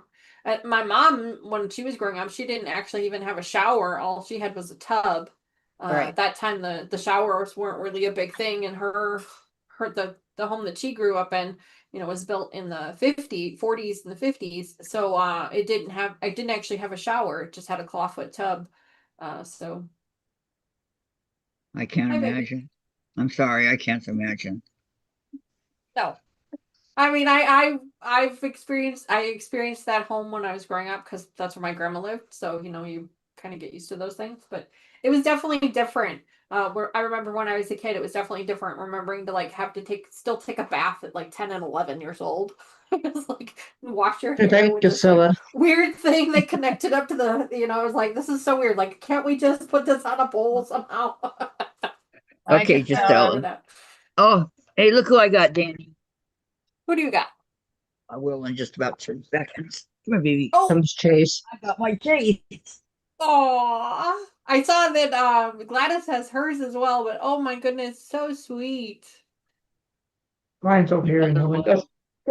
My mom, when she was growing up, she didn't actually even have a shower. All she had was a tub. Right. At that time, the showers weren't really a big thing, and the home that she grew up in, was built in the 40s and the 50s. So I didn't actually have a shower. It just had a clawfoot tub. So I can't hi, baby. imagine. I'm sorry, I can't imagine. No. I mean, I experienced that home when I was growing up because that's where my grandma lived. So, you kind of get used to those things, but it was definitely different. Where I remember when I was a kid, it was definitely different. Remembering to have to still take a bath at like 10 and 11 years old. It was like wash your Good hair night, with this Priscilla. weird thing that connected up to the, it was like, this is so weird. Like, can't we just put this on a pole somehow? I Okay, just just I tell remember them. that. Oh, hey, look who I got, Danny. Who do you got? I will in just about 2 seconds. Come here, baby. Oh, Comes Chase. I got my Chase. aw. I saw that Gladys has hers as well, but oh my goodness, so sweet. Mine's over here in the window.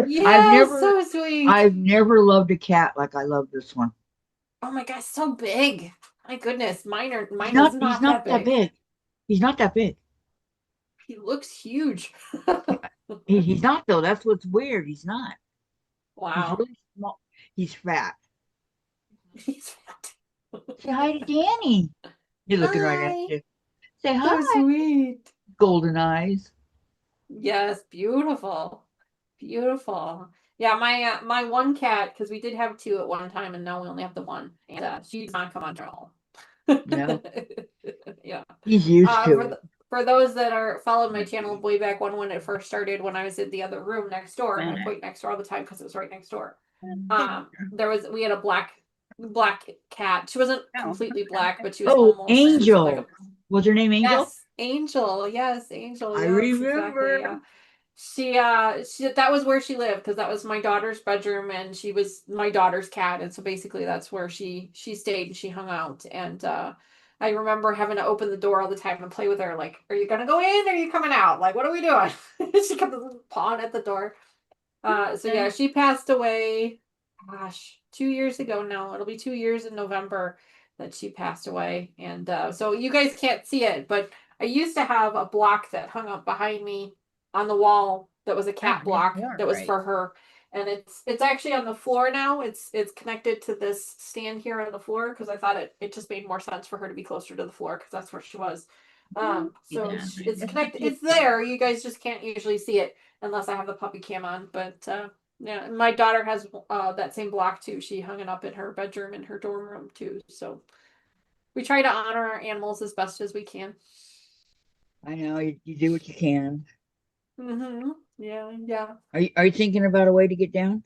Yeah, so sweet. I've never loved a cat like I love this one. Oh my gosh, so big. My goodness, mine is He's not that not that big. big. He's not that big. He looks huge. He's not though. That's what's weird. He's not. He's Wow. really small. He's fat. He's fat. Say hi to Danny. You're looking right at Hi. you. Say So hi. sweet. Golden eyes. Yes, beautiful. Beautiful. Yeah, my one cat, because we did have two at one time, and now we only have the one, and she's not come on at No, Yeah. he's used to For it. for those that are followed my channel way back when it first started, when I was in the other room next door, and I point next door all the time because it was right next door. We had a black cat. She wasn't completely black, but she was Oh, almost she was like Angel. Was her name Angel? yes, Angel. Yes, Angel. I Yes, remember. exactly. Yeah. She that was where she lived because that was my daughter's bedroom and she was my daughter's cat, and so basically that's where she stayed and she hung out. And I remember having to open the door all the time and play with her, like, are you gonna go in or are you coming out? Like, what are we doing? She kept pawing at the door. So yeah, she passed away, gosh, 2 years ago now. It'll be 2 years in November that she passed away. And so you guys can't see it, but I used to have a block that hung up behind me on the wall that was a cat block that was for her. And it's actually on the floor now. It's connected to this stand here on the floor because I thought it just made more sense for her to be closer to the floor because that's where she was. So it's connected. It's there. You guys just can't usually see it unless I have the puppy cam on. But yeah, my daughter has that same block too. She hung it up in her bedroom in her dorm room too. So we try to honor our animals as best as we can. I know you do what you can. Mm-hmm. Yeah, yeah. Are you thinking about a way to get down?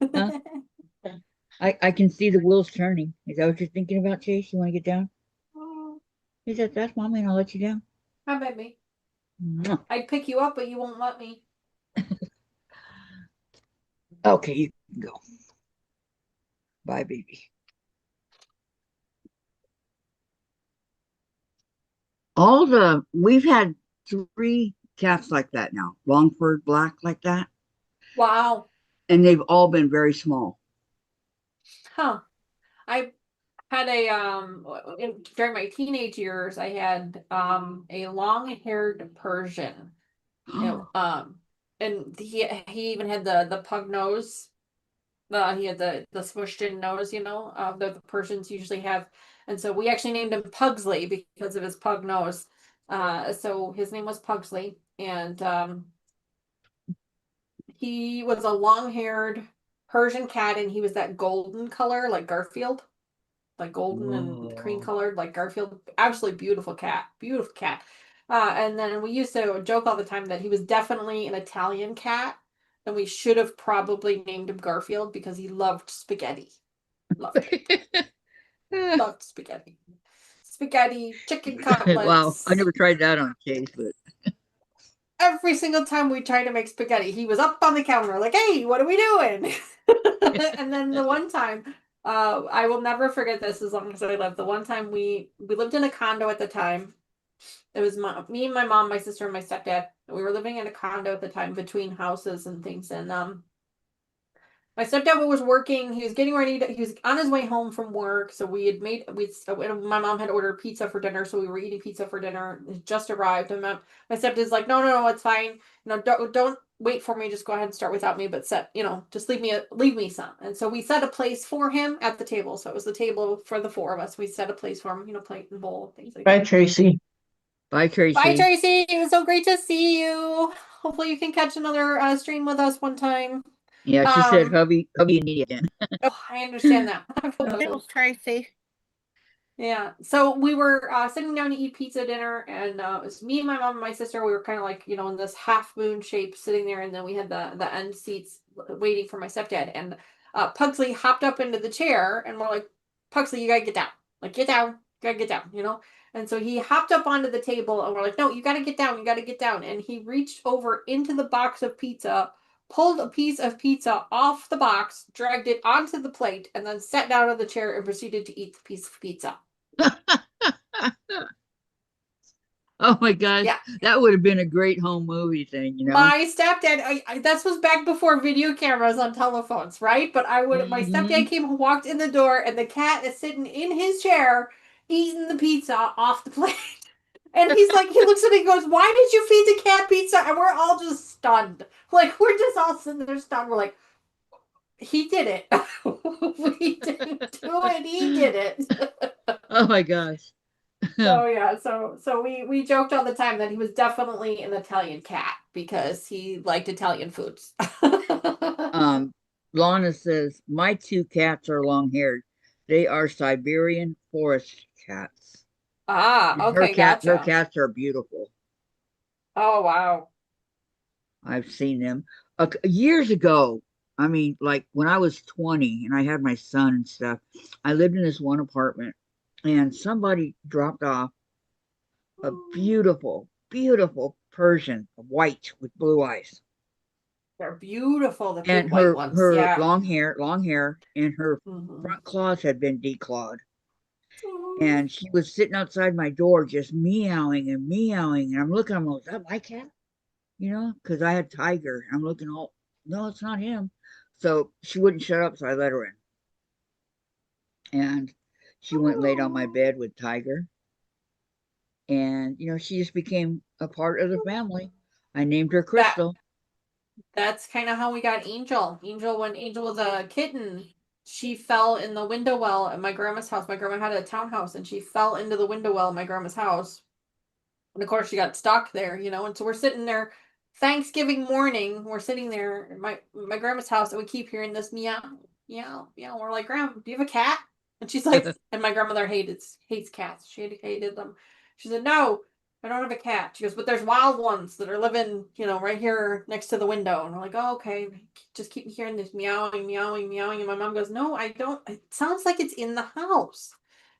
Huh? I can see the wheels turning. Is that what you're thinking about, Chase? You want to get down? He said, "That's mommy, and I'll let you down." How about me? Mwah. I'd pick you up, but you won't let me. Okay, you can go. Bye, baby. We've had 3 cats like that now, Longford black like that, Wow. and they've all been very small. Huh. I had a during my teenage years, I had a long-haired Persian. And he even had the pug nose. He had the smushed in nose, that the Persians usually have. And so we actually named him Pugsley because of his pug nose. So his name was Pugsley, and he was a long-haired Persian cat, and he was that golden color like Garfield, like golden and cream Whoa. colored like Garfield. Absolutely beautiful cat. Beautiful cat. And then we used to joke all the time that he was definitely an Italian cat, and we should have probably named him Garfield because he loved spaghetti. Loved it. Loved spaghetti. Spaghetti, chicken Wow, I cutlets. never tried that on Chase, but Every single time we tried to make spaghetti, he was up on the counter like, "Hey, what are we doing?" And then the one time, I will never forget this as long as I live. The one time we lived in a condo at the time. It was me, my mom, my sister, and my stepdad. We were living in a condo at the time between houses and things. And my stepdad was working. He was getting ready he was on his way home from work. So my mom had ordered pizza for dinner. So we were eating pizza for dinner. It just arrived. And my stepdad's like, no, it's fine. Don't wait for me. Just go ahead and start without me. But just leave me some. And so we set a place for him at the table. So it was the table for the 4 of us. We set a place for him, plate and bowl, things like Bye, that. Tracy. bye, Tracy. Bye, Tracy. It was so great to see you. Hopefully you can catch another stream with us one time. Yeah, she said, hubby, you need it again. Oh, I understand that. Thanks, Tracy. Yeah. So we were sitting down to eat pizza dinner, and it was me and my mom and my sister. We were kind of like, in this half moon shape sitting there, and then we had the end seats waiting for my stepdad. And Pugsley hopped up into the chair, and we're like, Pugsley, you gotta get down. Like, get down. You gotta get down. And so he hopped up onto the table, and we're like, no, you gotta get down. You gotta get down. And he reached over into the box of pizza, pulled a piece of pizza off the box, dragged it onto the plate, and then sat down on the chair and proceeded to eat the piece of pizza. Oh my gosh, Yeah. that would have been a great home movie thing, My stepdad, this was back before video cameras on telephones, right? But my stepdad walked in the door, and the cat is sitting in his chair, eating the pizza off the plate. And he's like, he looks at me and goes, "Why did you feed the cat pizza?" And we're all just stunned. Like, we're just all sitting there stunned. We're like, he did it. We didn't do it. He did it. Oh my gosh. So yeah, so we joked all the time that he was definitely an Italian cat because he liked Italian foods. Lana says, my two cats are long haired. They are Siberian forest cats. Ah, And okay, her gotcha. cats are beautiful. Oh wow. I've seen them years ago. I mean, like when I was 20 and I had my son and stuff, I lived in this one apartment and somebody dropped off a beautiful, beautiful Persian, white with blue eyes. They're beautiful, the And big white ones. her Yeah. long hair, and her Mhm. front claws had been declawed. And she was sitting outside my door just meowing and meowing. And I'm looking, I'm like, is that my cat? You know, because I had Tiger. I'm looking all, no, it's not him. So she wouldn't shut up, so I let her in. And she went and laid on my bed with Tiger. And, you know, she just became a part of the family. I named her That Crystal. that's kind of how we got Angel. Angel, when Angel was a kitten, she fell in the window well at my grandma's house. My grandma had a townhouse and she fell into the window well at my grandma's house. And of course she got stuck there, you know, and so we're sitting there Thanksgiving morning, we're sitting there at my grandma's house and we keep hearing this meow, meow, meow. We're like, "Grandma, do you have a cat?" And she's like, and my grandmother hates cats. She hated them. She said, "No, I don't have a cat." She goes, "But there's wild ones that are living, you know, right here next to the window." And we're like, "Oh, okay." Just keep hearing this meowing, meowing, meowing. And my mom goes, "No, I don't. It sounds like it's in the house."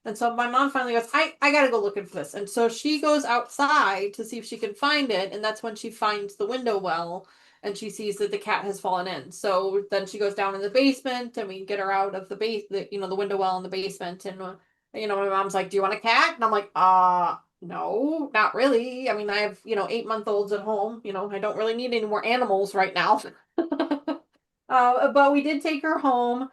And so my mom finally goes, I gotta go looking for this. And so she goes outside to see if she can find it. And that's when she finds the window well and she sees that the cat has fallen in. So then she goes down in the basement and we get her out of the the window well in the basement. And, my mom's like, "Do you want a cat?" And I'm like, no, not really. I mean, I have, 8-month-olds at home. I don't really need any more animals right now. But we did take her home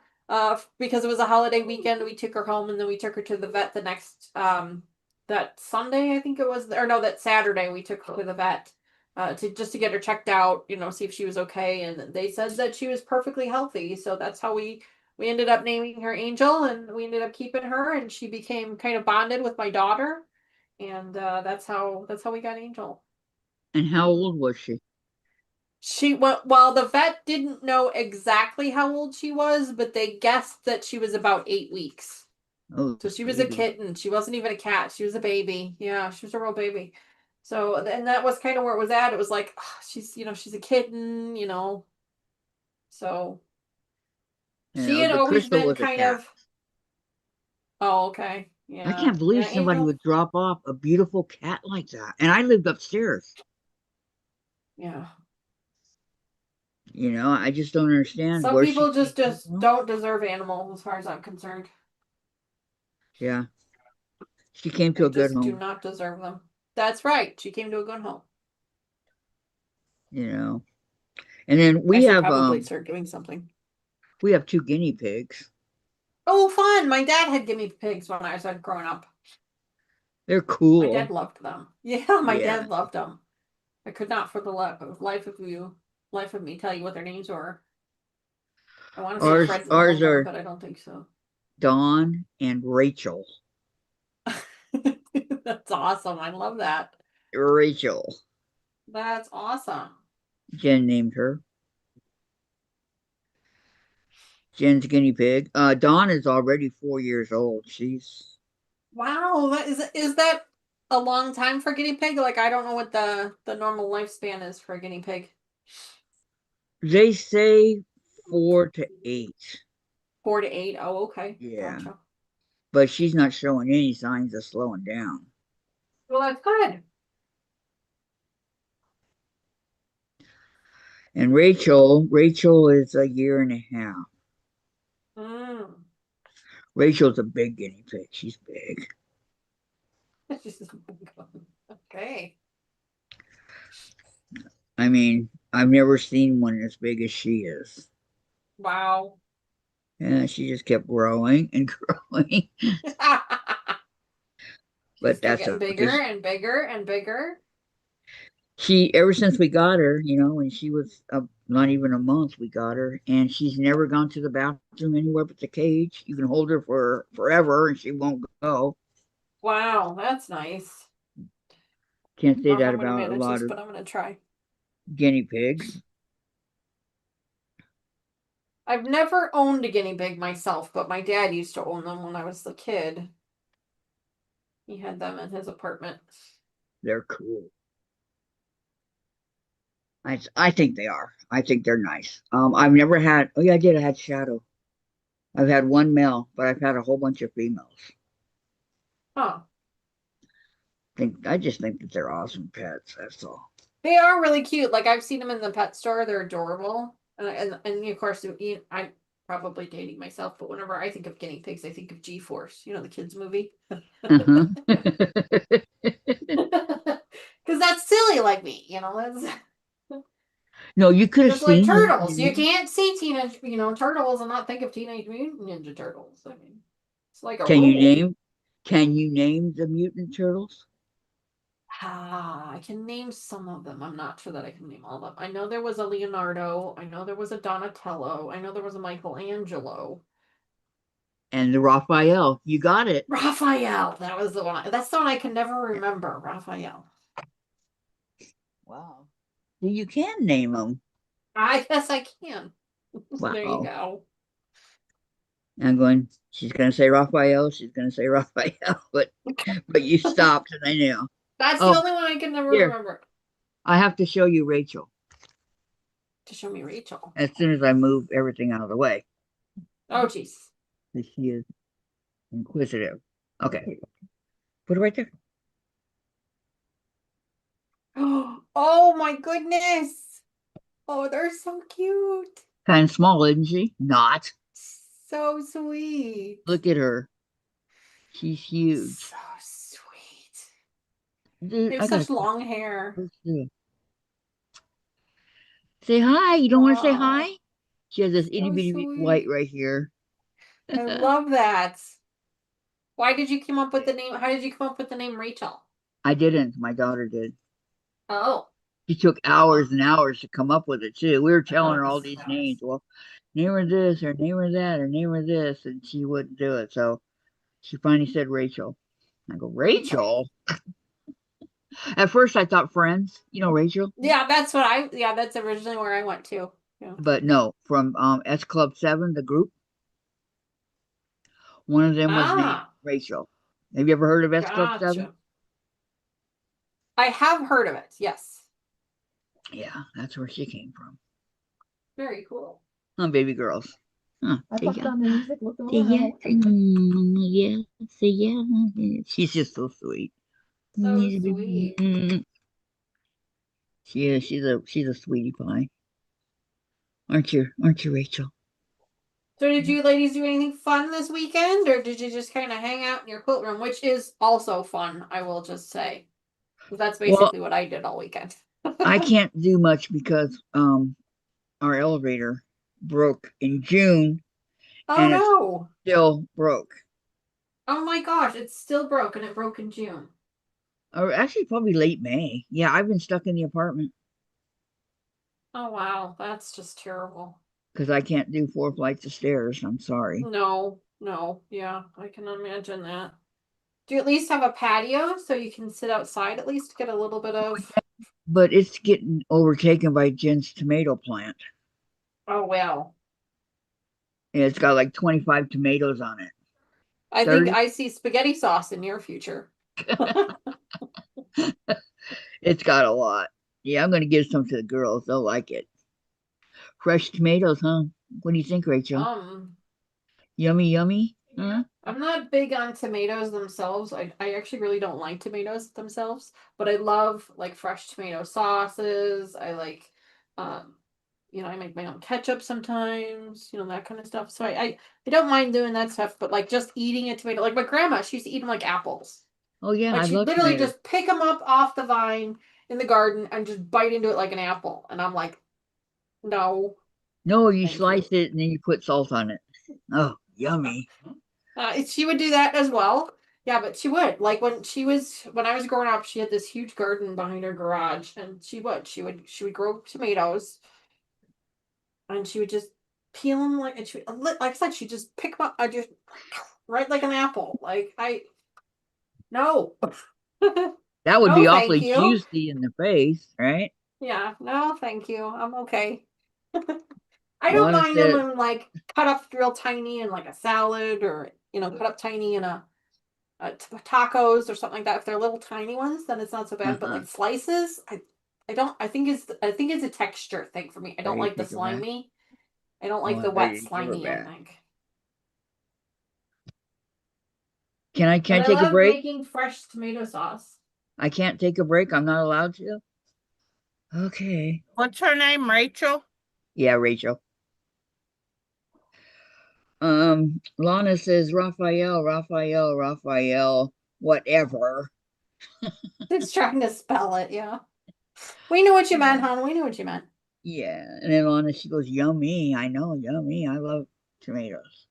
because it was a holiday weekend. We took her home and then we took her to the vet the next that Sunday, I think it was, or no, that Saturday we took her to the vet to get her checked out, see if she was okay. And they said that she was perfectly healthy. So that's how we ended up naming her Angel, and we ended up keeping her, and she became kind of bonded with my daughter, and that's how we got Angel. And how old was she? She went, well, the vet didn't know exactly how old she was, but they guessed that she was about 8 weeks. Oh, So she was a baby. kitten. She wasn't even a cat. She was a baby. Yeah, she was a real baby. So, and that was kind of where it was at. It was like, she's a kitten, So You she know, had the always Crystal been was a kind cat. of, oh, okay. I Yeah. can't believe Yeah, somebody Angel. would drop off a beautiful cat like that. And I lived upstairs. Yeah. You know, I just don't understand Some where she people came just from. don't deserve animals as far as I'm concerned. Yeah, she came to They a good just do home. not deserve them. That's right. She came to a good home. You know, and then I should probably start doing something. we have two guinea pigs. Oh, fun! My dad had guinea pigs when I was growing up. They're My dad cool. loved them. Yeah, my Yeah, dad loved them. I could not for the life of me tell you what their names were. I want to say Fred's and ours Oliver, are but I don't think so. Dawn and Rachel. That's awesome. I love that. Rachel. That's awesome. Jen named her. Jen's guinea pig. Dawn is already 4 years old. She's Wow, is that a long time for guinea pig? Like, I don't know what the normal lifespan is for a guinea pig. they say 4 to 8. 4 to 8. Oh, okay. Yeah, Gotcha. but she's not showing any signs of slowing down. Well, that's good. And Rachel is a year and a half. Mm. Rachel's a big guinea pig. She's big. Okay. I mean, I've never seen one as big as she is. Wow. And she just kept growing and growing. She's but still that's getting bigger okay. and bigger and bigger. She ever since we got her, when she was not even a month, we got her, and she's never gone to the bathroom anywhere but the cage. You can hold her for forever, and she won't go. Wow, that's nice. Can't I say don't know that how I'm gonna about a manage lot this, of but I'm gonna try. guinea pigs. I've never owned a guinea pig myself, but my dad used to own them when I was a kid. He had them in his apartment. They're cool. I think they are. I think they're nice. I've never had. Oh yeah, I did. I had Shadow. I've had one male, but I've had a whole bunch of females. Huh. I just think that they're awesome pets. That's all. They are really cute. Like I've seen them in the pet store. They're adorable. And of course, I'm probably dating myself, but whenever I think of guinea pigs, I think of G-Force. You know, the kids movie. Uh-huh. Because that's silly like me. That's No, you could have just like seen the turtles. You movie. can't see turtles and not think of Teenage Mutant Ninja Turtles. I mean, it's like a Can you rule. name? Can you name the mutant turtles? I can name some of them. I'm not sure that I can name all of them. I know there was a Leonardo. I know there was a Donatello. I know there was a Michelangelo. And the Raphael. You got it. Raphael. That was the one. That's the one I can never remember. Raphael. Wow. You can name them. I guess I can. There you Wow. go. I'm going. She's gonna say Raphael. She's gonna say Raphael, but you stopped, and I knew. That's the Oh, only one I can never here. remember. I have to show you Rachel To show me Rachel. as soon as I move everything out of the way. Oh, jeez. She is inquisitive. Okay, put it right there. Oh my goodness. Oh, they're so cute. Kind of small, isn't she? Not. So sweet. Look at her. She's huge. So sweet. Dude, They have I gotta such long hair. say hi. You don't want to say hi? Oh, She has this itty so bitty white sweet. right here. I love that. Why did you come up with the name? How did you come up with the name Rachel? I didn't. My daughter did. Oh. She took hours and hours to come up with it too. We were telling her all these Yes. names. Well, name her this or name her that or name her this, and she wouldn't do it. So she finally said Rachel. I go, Rachel? At first I thought Friends, Rachel. Yeah, that's originally where I went to. Yeah. But no, from S Club 7, the group. One of them was named Ah, Rachel. Have you ever heard of S Club 7? gotcha. I have heard of it. Yes. Yeah, that's where she came from. Very cool. Baby girls. Huh, I there you put go. on the music, look Yeah, around. yeah. She's just so sweet. So sweet. She is. She's a sweetie pie. Aren't you? Aren't you, Rachel? So did you ladies do anything fun this weekend, or did you just kind of hang out in your quilt room, which is also fun, I will just say. 'Cause that's Well, basically what I did all weekend. I can't do much because our elevator broke in June Oh and it's no. still broke. Oh my gosh, it's still broken. It broke in June. Or actually probably late May. Yeah, I've been stuck in the apartment Oh wow, that's just terrible. because I can't do 4 flights of stairs. I'm sorry. No, no, yeah, I can imagine that. Do you at least have a patio so you can sit outside at least to get a little bit of? But it's getting overtaken by Jen's tomato plant. Oh well. And it's got like 25 tomatoes on it. I think 30. I see spaghetti sauce in your future. It's got a lot. Yeah, I'm going to give some to the girls. They'll like it. Fresh tomatoes, huh? What do you think, Rachel? Yummy, yummy? Huh? I'm not big on tomatoes themselves. I actually really don't like tomatoes themselves, but I love like fresh tomato sauces. I like I make my own ketchup sometimes, that kind of stuff. So I don't mind doing that stuff, but like just eating a tomato, like my grandma, she used to eat them like apples. Oh, yeah, Like I she'd love literally tomatoes. just pick them up off the vine in the garden and just bite into it like an apple. And I'm like, no, No, you thank you. slice it and then you put salt on it. Oh, yummy. She would do that as well. Yeah, but she would. Like when I was growing up, she had this huge garden behind her garage, and she would grow tomatoes, and she would just peel them and like I said, she just pick them up, I just right like an apple. Like I no, That would be no, thank awfully you. juicy in the face, right? Yeah, no, thank you. I'm okay. I don't Lana mind them said, in like cut up real tiny in like a salad or cut up tiny in a tacos or something like that. If they're little tiny ones, then it's not so bad. But uh-huh. like slices, I don't. I think it's a texture thing for me. I don't Ready like to the take a bath? slimy. I don't like Oh, the I'm wet ready to give her slimy. I bath. think. Can But I I take a love break? making fresh tomato sauce. I can't take a break. I'm not allowed to. Okay. What's her name? Rachel? Yeah, Rachel. Lana says Raphael, Raphael, Raphael, whatever. It's trying to spell it. Yeah, we knew what you meant, hon. We knew what you meant. Yeah. And then Lana, she goes, yummy. I know, yummy. I love tomatoes.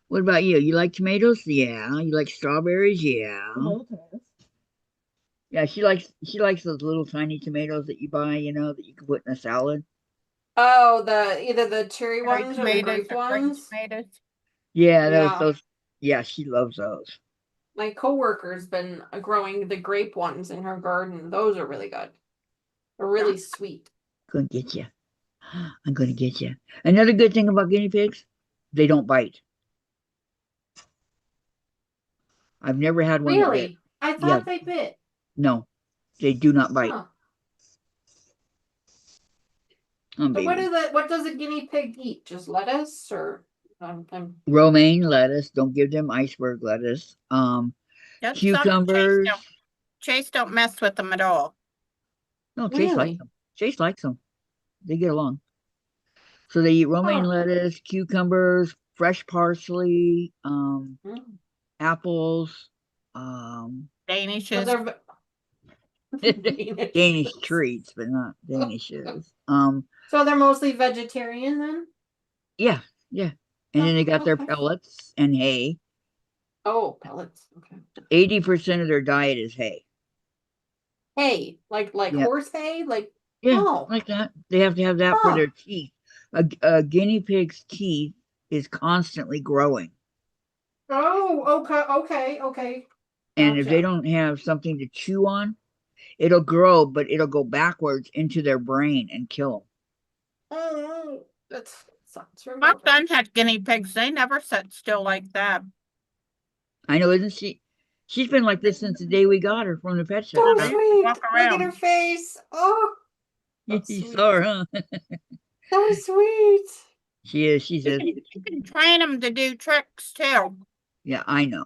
What about you? You like tomatoes? Yeah. You like strawberries? Yeah. Yeah, she likes those little tiny tomatoes that you buy, that you can put in a salad. Oh, either the cherry Cherry ones or the tomatoes grape or green ones. tomatoes? Yeah, those Yeah. those yeah, she loves those. My coworker's been growing the grape ones in her garden. Those are really good. They're really sweet. Gonna get you. I'm gonna get you. Another good thing about guinea pigs, they don't bite. I've never had one that bit. Really? I Yeah, thought they bit. no, they do not bite. Huh. So Baby. what does a guinea pig eat? Just lettuce or Romaine lettuce. Don't give them iceberg lettuce. That's something Cucumbers. Chase don't mess with them at all. No, Chase likes really? them. Chase likes them. They get along. So they eat romaine Huh. lettuce, cucumbers, fresh parsley, Mm. apples, So Danishes. they're Danish Danishes. treats, but not Danishes. So they're mostly vegetarian then? Yeah, yeah. And then Oh, they got their okay. pellets and hay. Oh, pellets. Okay. 80% of their diet is hay. Hay, like Yeah, horse hay, like yeah, oh, like that. They have to have that for huh. their teeth. A guinea pig's teeth is constantly growing. Oh, okay. And if they Gotcha. don't have something to chew on, it'll grow, but it'll go backwards into their brain and kill them. Oh, that sounds My remote. son had guinea pigs. They never sit still like that. I know, isn't she? She's been like this since the day we got her from the pet So I shop. used to sweet. walk Look at her around. face. Oh, that's You sweet. saw her, huh? So sweet. She is. She says, You can train them to do tricks too. "Yeah, I know."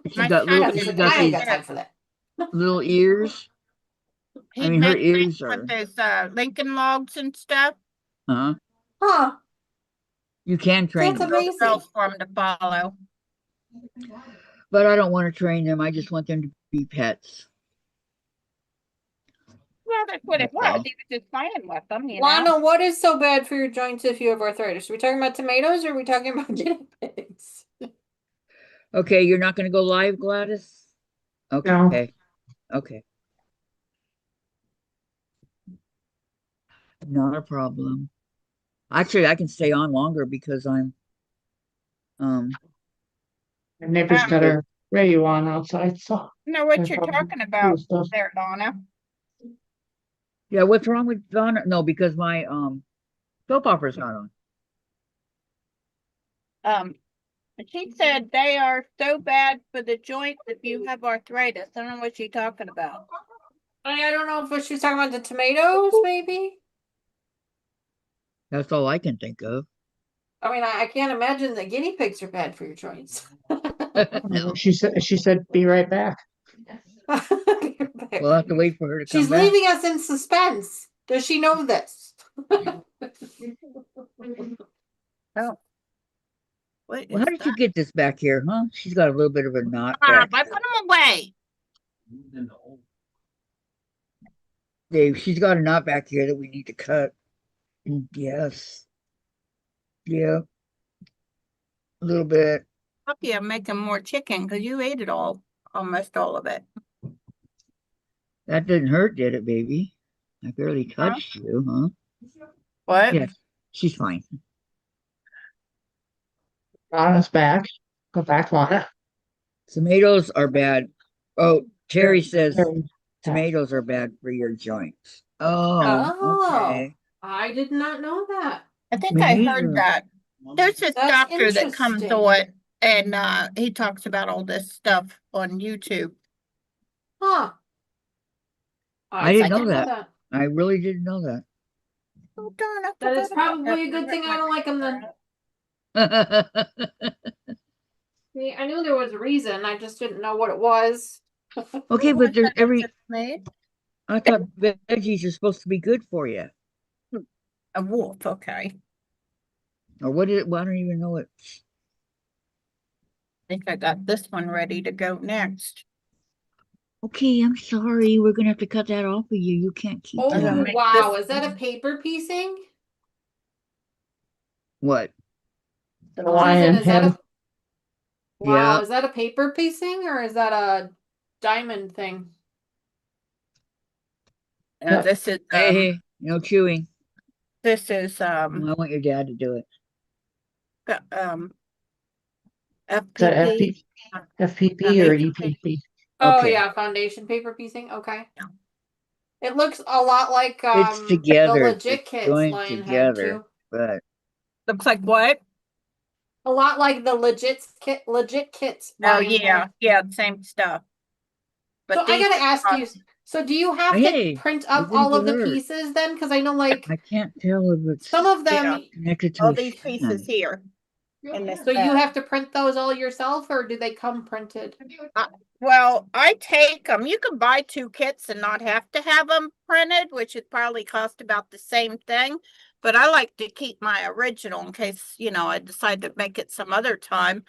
She's My got son little. I did She's ain't got quite a these got time bit. for that. little ears. I He'd mean, her make ears tricks with are. his Lincoln logs and stuff. Huh? Huh. You can train That's them, Little amazing. girls for him to follow. but I don't want to train them. I just want them to be pets. Well, that's what it That's was. all. He was just playing with them, you know. Lana, what is so bad for your joints if you have arthritis? Are we talking about tomatoes or are we talking about guinea pigs? Okay, you're not going to go live, Gladys? No, Okay. Okay. Not a problem. Actually, I can stay on longer because I'm my neighbor's got because her radio on outside, so You know what they're you're probably talking doing about stuff. there, Donna. yeah, what's wrong with Donna? No, because my soap opera's not on. Um, she said they are so bad for the joints if you have arthritis. I don't know what she's talking about. I don't know if she's talking about the tomatoes, maybe. That's all I can think of. I mean, I can't imagine that guinea pigs are bad for your joints. No. She said, be right back. We'll have to wait for her to come She's back. leaving us in suspense. Does she know this? Oh. What Well, is how did that? you get this back here, huh? She's got a little bit of a knot I back put them away. Dave, she's got a knot back here that we need to cut. Yes. Yeah. little bit. Hope you make him more chicken because you ate it all, almost all of it. That didn't hurt, did it, baby? I barely touched you, huh? What? Yes, she's fine. Donna's back. Go back, Lana. Tomatoes are bad. Oh, Terry says There. tomatoes are bad for your joints. Oh, Oh, okay. I did not know that. I think Me I neither. heard that. There's this That's doctor that comes interesting. on and he talks about all this stuff on YouTube. Huh. I didn't know didn't that. I really didn't know that. Oh darn, I That is forgot about probably a that. good thing I don't like them then. Okay, See, I knew there was a reason, I just didn't know what it was. but there's every. Made I thought veggies are supposed to be good for you, a wolf. Okay, or what is it? Well, I don't even know it. I think I got this one ready to go next. Okay, I'm sorry. We're gonna have to cut that off of you. You can't keep Oh, gonna that. make wow, this is that a one. paper piecing? What? The The lion. lion Susan, is that head. a wow, Yeah. is that a paper piecing or is that a diamond thing? Yep. This is Hey, no chewing. this is I want your dad to do it. Is that FPP. FPP or Foundation EPP? Oh Okay. yeah, foundation paper piecing. Okay. It looks a lot like It's the together. Legit It's Kits joined lion head together, too. but Looks like what? A lot like the Legit Kits Oh lion yeah, head. yeah, same stuff. So I these gotta ask you, are- so do you have hey, to print you're up gonna all get of the hurt. pieces then? Because I know like I can't tell if it's some of them, Yeah. connected to all a these pieces stand. here. In this so you bag. have to print those all yourself or do they come printed? Well, I take them. You can buy 2 kits and not have to have them printed, which would probably cost about the same thing. But I like to keep my original in case, I decide to make it some other time.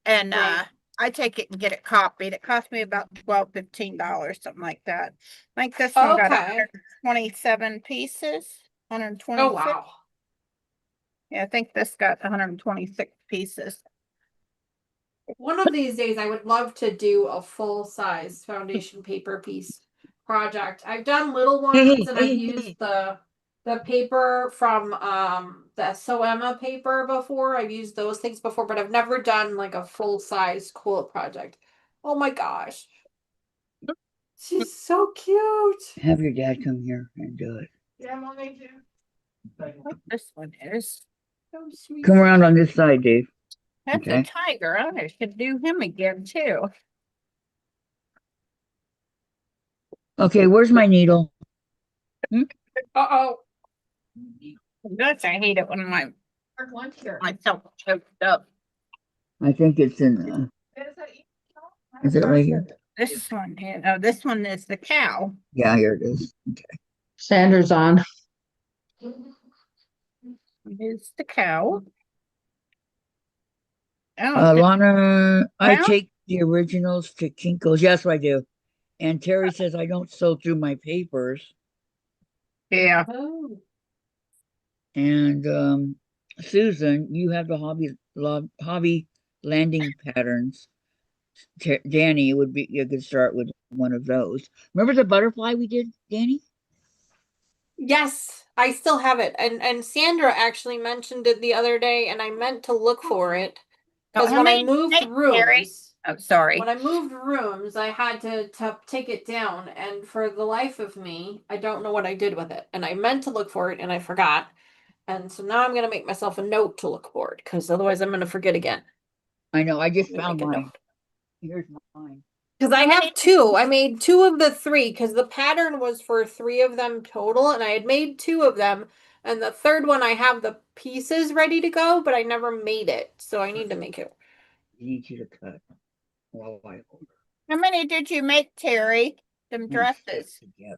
And Right. I take it and get it copied. It cost me about $12-15, something like that. I think this one got Okay. 127 pieces. 126. Oh wow. Yeah, I think this got 126 pieces. One of these days I would love to do a full size foundation paper piece project. I've done little ones and I've used the paper from the Soema paper before. I've used those things before, but I've never done like a full size quilt project. Oh my gosh. She's so cute. Have your dad come here and do it. Yeah, mommy too. This one is. So sweet. Come around on this side, Dave. That's Okay. a tiger. I should do him again too. Okay, where's my needle? Uh-oh. That's I hate it when myself choked up. I think it's in. Is it right here? This one here. Oh, this one is the cow. Yeah, here it is. Okay. Sanders on. Here's the cow. Oh, Lana, I Well- take the originals to Kinko's. Yes, I do. And Terry says I don't sew through my papers. yeah. Oh. And Susan, you have the hobby landing patterns. Danny would be a good start with one of those. Remember the butterfly we did, Danny? Yes, I still have it. And Sandra actually mentioned it the other day and I meant to look for it. Because how when I many moved did you make, Terry? rooms, Oh, sorry. when I moved rooms, I had to take it down. And for the life of me, I don't know what I did with it. And I meant to look for it and I forgot. And so now I'm going to make myself a note to look for it because otherwise I'm going to forget again. I know. I just Let me found make a mine. note. Here's mine. Because I have 2. I made 2 of the 3 because the pattern was for 3 of them total. And I had made 2 of them. And the third one, I have the pieces ready to go, but I never made it. So I need to make it. I need you to cut while I hold How many did you make, Terry? Them her. Let's dresses. stick together.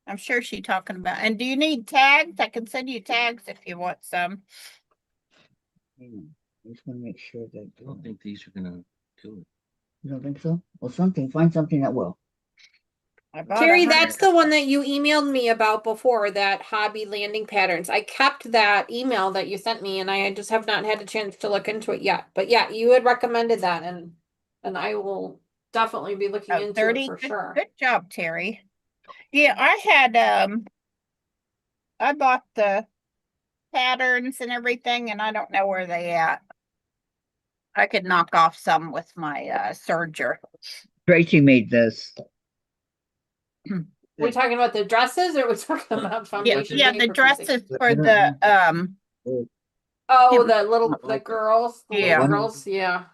I'm sure she's talking about. And do you need tags? I can send you tags if you want some. Hang on. I just want to make sure that. I don't think these are gonna do it. You don't think so? Well, find something that will. I bought Terry, 100 that's the one that you emailed me about before, that hobby landing patterns. I kept that email that you sent me and I just have not had a chance to look into it yet. But yeah, you had recommended that and I will definitely be looking Oh, into 30. it for Good, sure. good job, Terry. Yeah, I had I bought the patterns and everything, and I don't know where they at. I could knock off some with my serger. Tracy made this. We talking about the dresses or we talking about Yeah, foundation yeah, day the for Christmas? dresses But for I don't the know. Oh, him- the girls, the Yeah. little girls, yeah.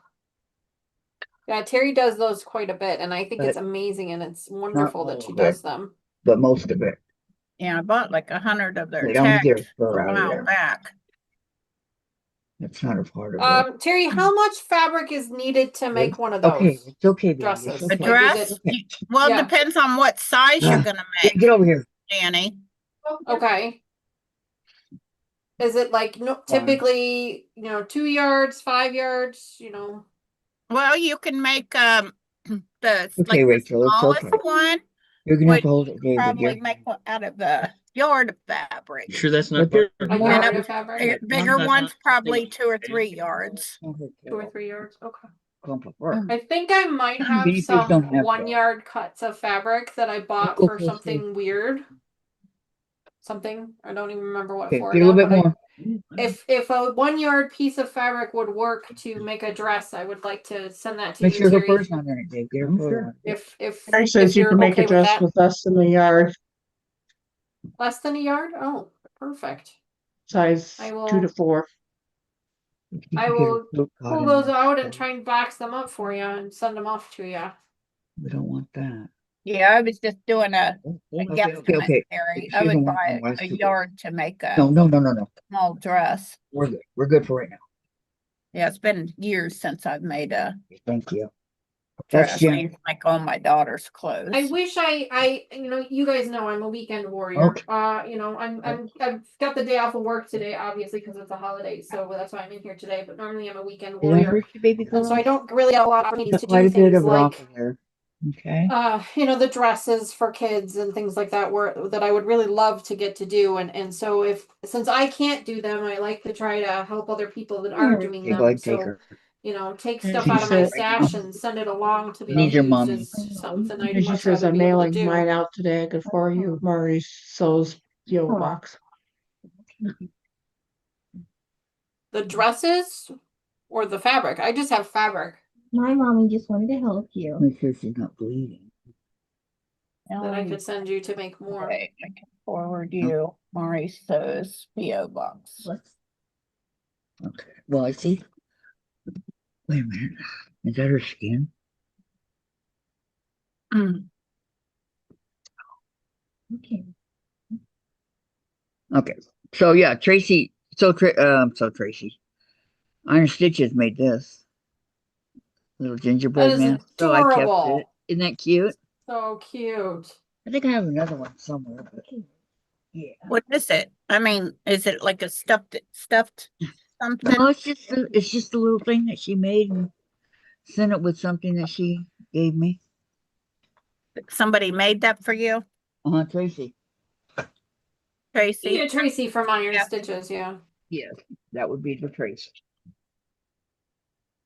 Yeah, Terry does those quite a bit, and I think it's But amazing and it's not wonderful all that she of does it, them. but most of it. yeah, I bought like 100 of their They don't get tags fur a out of while there. back. That's not a part of it. Terry, how much fabric is needed to make one of Okay, those it's okay, baby. dresses? It's A okay. Like, is dress? it Well, Yeah. it depends on what size you're gonna Get make, over here. Danny. okay? Is it like no, typically, 2 yards, 5 yards, Well, you can make the Okay, Rachel, it's smallest okay. one, You're gonna have which to hold it, David. probably make one out of the yard of fabric. Sure, that's not. But there's a more. yard of fabric? Bigger That's ones, not- probably 2 or 3 yards. 2 or 3 yards? Okay. Clump of fur. I think I might have Guinea pigs don't some have 1 yard cuts of fabric that I bought go for closer. something weird. Something, I don't even remember what Okay, for get a little now, bit but more. if a 1 yard piece of fabric would work to make a dress, I would like to send that to Make you, sure her Terry. fur's not in it, Dave. Get her fur on. If Terry says you you're can make okay a with dress that. with less than a yard, Less than a yard? Oh, perfect. size I 2 to will 4. If you I can get her will foot caught pull in those there. out and try and box them up for you and send them off to you. We don't want that. Yeah, I was just doing a Okay, guesstimate, Terry. She I doesn't would want buy one less a to go. yard to make a No. small dress. We're good. We're good for right now. Yeah, it's been years since I've made a Thank you. That's dress. I Jen. used to make all my daughter's clothes. I wish you guys know I'm a weekend warrior. Okay. I've got the day off of work today, obviously, because it's a holiday, so that's why I'm in here today. But normally I'm a weekend Did I warrior, hurt you, baby girl? and so I don't really get a lot of opportunities to Quite do a bit things of it off like of there. Okay. the dresses for kids and things like that that I would really love to get to do. And so since I can't do them, I like to try to help other people that are doing Okay, go them. ahead, So take her. take And stuff she out of my said- stash and send it along to be Needs her used mommy. is something I'd And she much says rather I'm be able to mailing do. mine out today. Good for you, Maurice So's PO box. The dresses or the fabric? I just have fabric My mommy just wanted to help you. Make sure she's not bleeding. that I could send you to make more. Okay, I can forward you Maurice's PO box. Okay. Well, I see. Wait a minute. Is that her skin? Mm. Okay. Okay. So yeah, Tracy. So Tracy. Iron Stitches made this little gingerbread That is man. So I kept adorable. it. Isn't that cute? So cute. I think I have another one somewhere. But yeah. What is it? I mean, is it like a stuffed something? No, it's just a little thing that she made and sent it with something that she gave me. Somebody made that for you, Tracy. Tracy? Yeah, Tracy from Iron Yeah. Stitches, yeah. Yes, that would be the Tracy.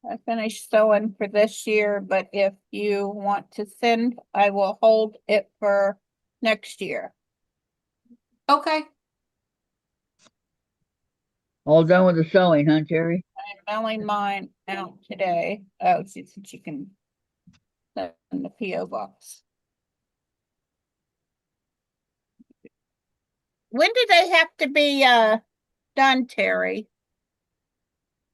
I finished sewing for this year, but if you want to send, I will hold it for next year. Okay. All done with the sewing, huh, Terry? I'm mailing mine out today. Oh, since you can send the PO box. When do they have to be done, Terry?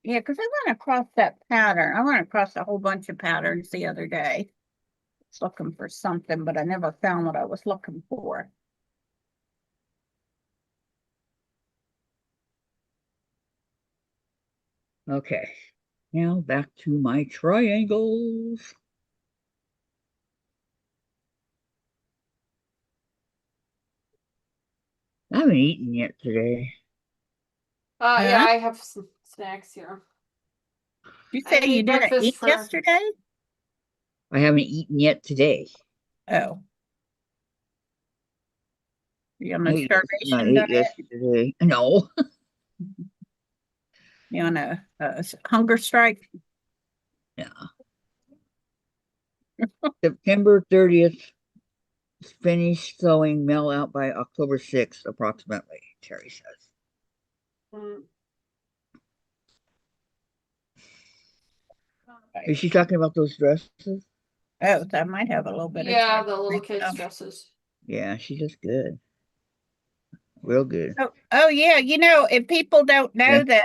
Yeah, because I ran across that pattern. I ran across a whole bunch of patterns the other day. I was looking for something, but I never found what I was looking for. Okay. Now back to my triangles. I haven't eaten yet today. Yeah, Huh? I have some snacks here. You I say made you didn't breakfast eat for- yesterday? I haven't eaten yet today. Oh, You on a I starvation ate diet? yesterday. No. You on a hunger strike? Yeah. September 30th, finish sewing, mail out by October 6th, approximately, Terry says. Mm. Is she talking about those dresses? Oh, that might have a little bit Yeah, of the little Greek kids' stuff. dresses. Yeah, she does good. Real good. Oh yeah, you know, if people don't know Yeah.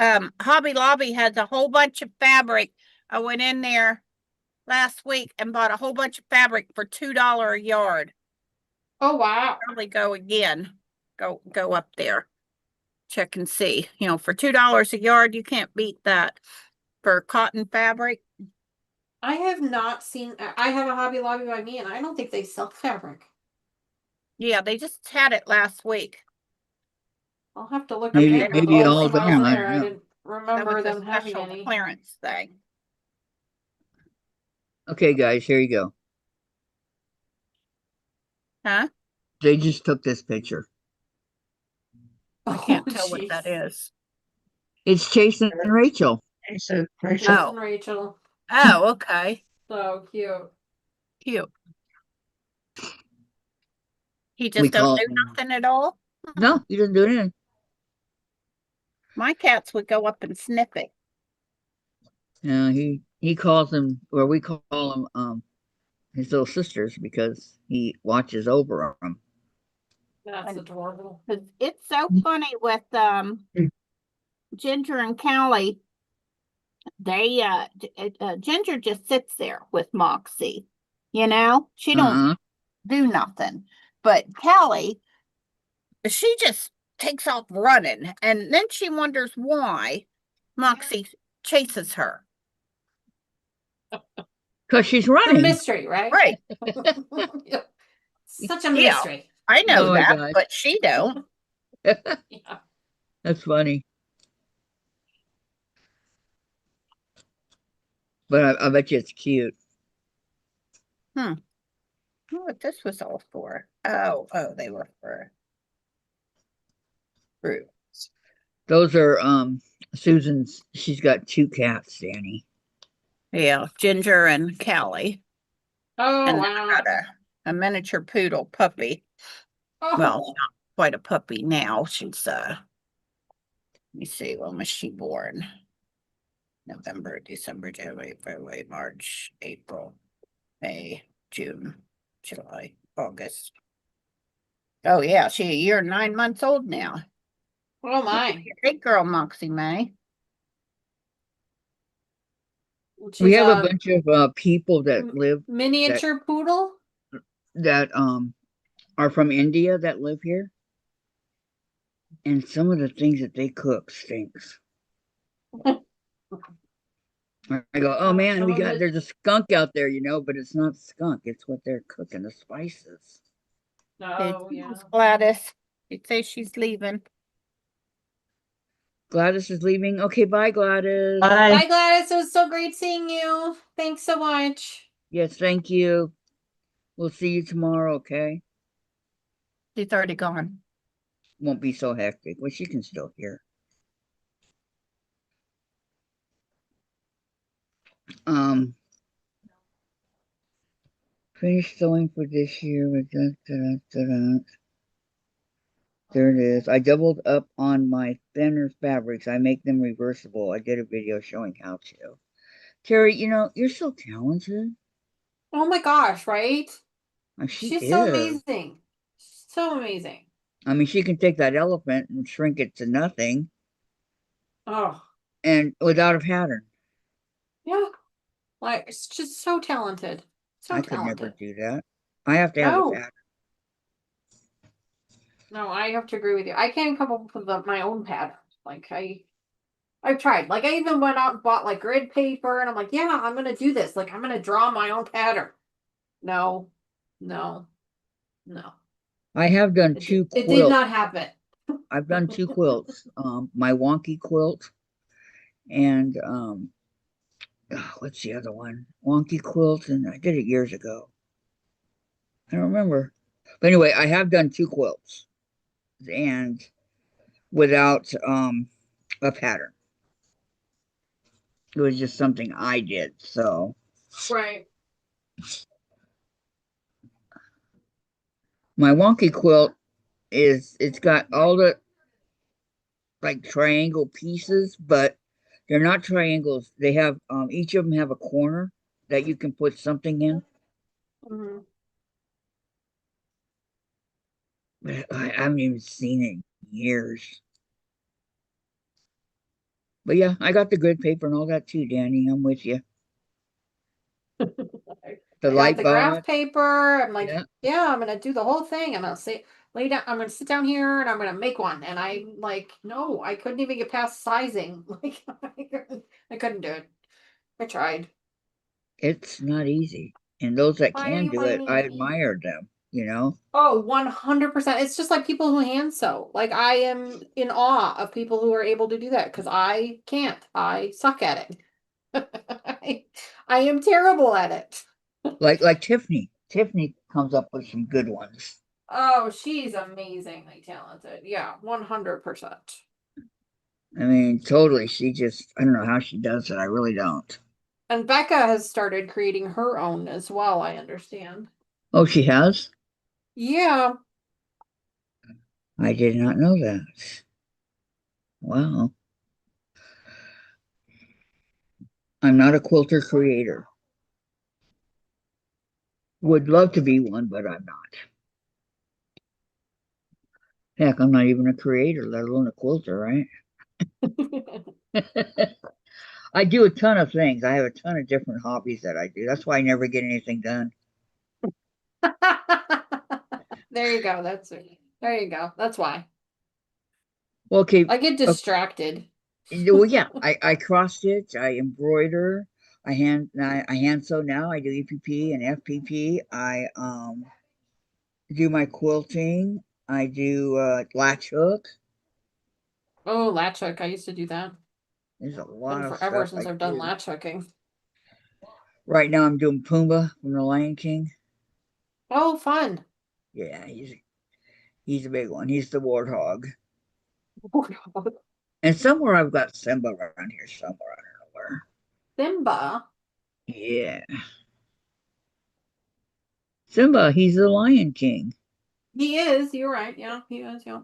this, Hobby Lobby has a whole bunch of fabric. I went in there last week and bought a whole bunch of fabric for $2 a yard. Oh wow. Probably go again. Go up there. Check and see. You know, for $2 a yard, you can't beat that for cotton fabric. I have not seen. I have a Hobby Lobby by me, and I don't think they sell fabric. Yeah, they just had it last week. I'll have to look Maybe again. That maybe The all last of time I was them. in I there, don't I know. didn't remember was a them having special any. clearance thing. Okay, guys, here you go. Huh? They just took this picture. I Oh, can't tell what that jeez. is. It's Chase and Rachel. So Rachel, Oh. Jason, Rachel, Oh, okay. so cute. Cute. He We just don't call do him. nothing at all. No, he doesn't do anything. My cats would go up and sniff it. No, he calls them, or we call them his little sisters because he watches over them. That's And- adorable. 'Cause it's so funny with Ginger and Callie. They Ginger just sits there with Moxie. You know, she don't Uh-huh. do nothing. But Callie, she just takes off running, and then she wonders why Moxie chases her. Because she's The running. mystery, right? Right. Yeah. Such a Yeah. mystery. I know Oh my that, gosh. but she don't. Yeah. That's funny. But I bet you it's cute. I wonder what this was all for. Oh, they were for fruit. Those are Susan's. She's got 2 cats, Danny. Yeah, Ginger and Callie. Oh And then wow. I got a miniature poodle puppy. Well, Oh. not quite a puppy now. She's let me see, when was she born? November, December, January, February, March, April, May, June, July, August. Oh yeah, she a year and 9 months old now. Oh my. Big girl, Moxie May. We She's have a a bunch of people that live miniature poodle. that are from India that live here, and some of the things that they cook stinks. I go, oh man, Some of it. there's a skunk out there, but it's not skunk. It's what they're cooking, the spices. Oh yeah. Gladys. She'd say she's leaving. Gladys is leaving. Okay, bye, Gladys. bye. Bye, Gladys. It was so great seeing you. Thanks so much. Yes, thank you. We'll see you tomorrow, okay? She's already gone. Won't be so hectic. Well, she can still hear. Finished sewing for this year. There it is. I doubled up on my thinner fabrics. I make them reversible. I did a video showing how to. Terry, you're so talented. Oh my gosh, right? She She's so is. amazing. So amazing. I mean, she can take that elephant and shrink it to nothing, Oh, and without a pattern. yeah. Like, it's just so talented. So I could never talented. do that. I have to have a No. pattern. No, I have to agree with you. I can't come up with my own pattern. Like, I've tried. Like, I even went out and bought like grid paper, and I'm like, yeah, I'm gonna do this. Like, I'm gonna draw my own pattern. No, no, no. I have done It 2 it did quilts. not happen. I've done 2 quilts. My wonky quilt and what's the other one? Wonky quilt, and I did it years ago. I don't remember. But anyway, I have done 2 quilts and without a pattern. It was just something I did. So Right. my wonky quilt it's got all the like triangle pieces, but they're not triangles. They have each of them have a corner that you can put something in. Mhm. But I haven't even seen it in years. But yeah, I got the grid paper and all that too, Danny. I'm with you. The I got light the graph box. paper. I'm like, Yeah. yeah, I'm gonna do the whole thing. I'm gonna lay down. I'm gonna sit down here and I'm gonna make one. And I'm like, no, I couldn't even get past sizing. Like, I couldn't do it. I tried. It's not easy. And those that can Tiny, do it, I tiny. admire them, you know? Oh, 100%. It's just like people who hand sew. Like, I am in awe of people who are able to do that because I can't. I suck at it. I am terrible at it. Like Tiffany. Tiffany comes up with some good ones. Oh, she's amazingly talented. Yeah, 100%. I mean, totally. She just, I don't know how she does it. I really don't. And Becca has started creating her own as well, I understand. Oh, she has? Yeah. I did not know that. Wow. I'm not a quilter creator. Would love to be one, but I'm not. Heck, I'm not even a creator, let alone a quilter, right? I do a ton of things. I have a ton of different hobbies that I do. That's why I never get anything done. There you go. That's it. There you go. That's why. Well, okay. I get distracted. Well, yeah, I cross stitch, I embroider, I hand sew now. I do EPP and FPP. I do my quilting. I do latch hook. Oh, latch hook. I used to do that. There's a Been lot of forever stuff since I I've done do. latch hooking. Right now, I'm doing Pumbaa from the Lion King. Oh, fun. Yeah, he's a big one. He's the warthog. And somewhere I've got Simba around here somewhere. I don't know where. Simba. Yeah, Simba. He's the Lion King. He is. You're right. Yeah, he is. Yeah.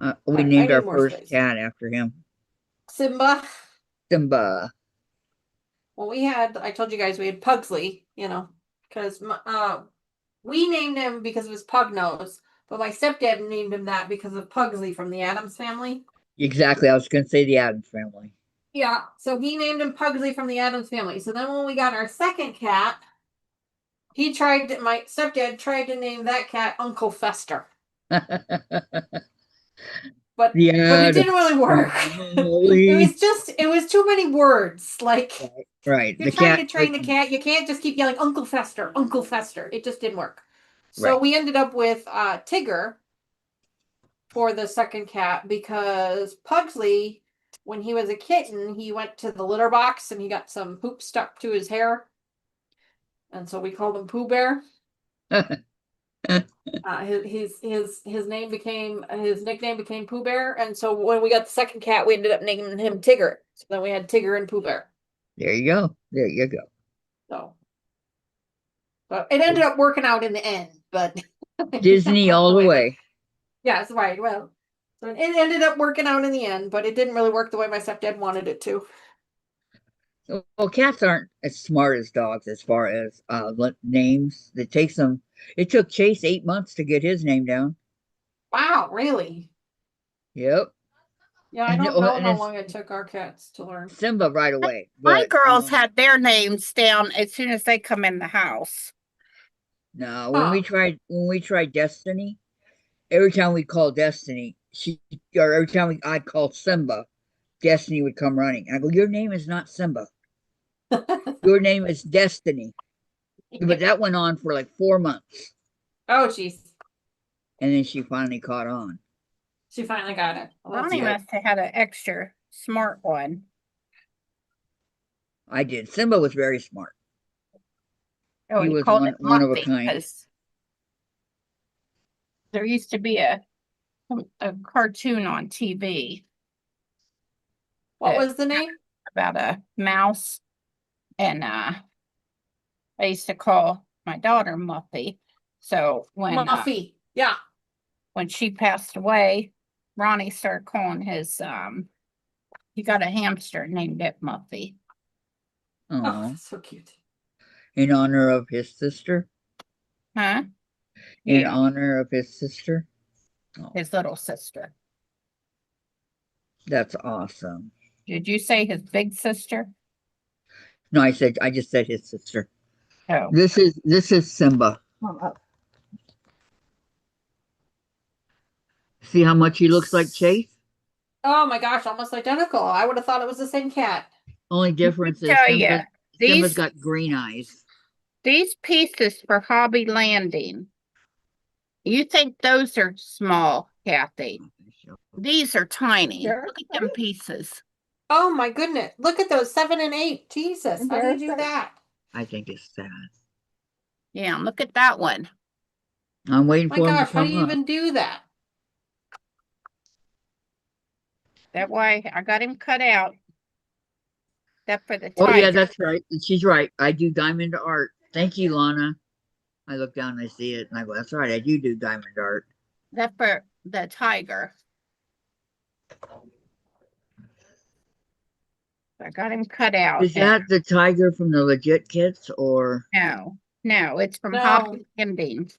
We All right. I named need our more first space. cat after him, Simba. Simba. Well, I told you guys we had Pugsley, because we named him because of his pug nose, but my stepdad named him that because of Pugsley from the Addams Family. Exactly. I was going to say the Addams Family. Yeah, so he named him Pugsley from the Addams Family. So then when we got our second cat, my stepdad tried to name that cat Uncle Fester. But The it didn't really Addams work. Family. It was too many words. Like, Right. you're The trying cat. to train the cat, you can't just keep yelling Uncle Fester, Uncle Fester. It just didn't work. So Right. we ended up with Tigger for the second cat because Pugsley, when he was a kitten, he went to the litter box and he got some poop stuck to his hair. And so we called him Pooh Bear. His nickname became Pooh Bear, and so when we got the second cat, we ended up naming him Tigger. So then we had Tigger and Pooh Bear. There you go. There you go. So, but it ended up working out in the end. But Disney all the way. Yes, right. Well, so it ended up working out in the end, but it didn't really work the way my stepdad wanted it to. Well, cats aren't as smart as dogs as far as names. It took Chase 8 months to get his name down. Wow, really? Yep. Yeah, I And, don't know and how it's long it took our cats to learn. Simba right away. My But girls had their names down as soon as they come in the house. no, Huh. when we tried Destiny, every time we called Destiny, every time I'd call Simba, Destiny would come running. And I go, your name is not Simba. Your name is Destiny. But that went on for like 4 months. Oh, jeez. And then she finally caught on. She finally got it. Well, that's Ronnie good. must have had an extra smart one. I did. Simba was very smart. Oh, He he was called it one of a Muffy kind. because There used to be a cartoon on TV What Yeah. was the name? about a mouse, and I used to call my daughter Muffy. So Muffy. Yeah. when she passed away, Ronnie started calling he got a hamster and named it Muffy. Oh, Oh, that's so cute. in honor of his sister. Huh? In Yeah, honor of his sister. Oh, his little sister. that's awesome. Did you say his big sister? No, I just said his sister. Oh, This is Simba. Mom, up. See how much he looks like Chase? Oh my gosh, almost identical. I would have thought it was the same cat. Only difference is tell ya, Simba's these got green eyes. these pieces for Hobby Landing. You think those are small, Kathy? These are tiny. They're Look at them pieces. Oh my goodness. Look at those 7 and 8. Jesus. How do you do They're- that? I think it's sad. Yeah, look at that one. I'm waiting My for him to gosh, how do come you up. even do that? That way I got him cut out. That for the Oh yeah, tiger. that's right. She's right. I do diamond art. Thank you, Lana. I look down and I see it and I go, that's right, I do diamond art. That for the tiger. I got him cut out. Is that the tiger from the legit kits or No, it's from No. Hobby Landing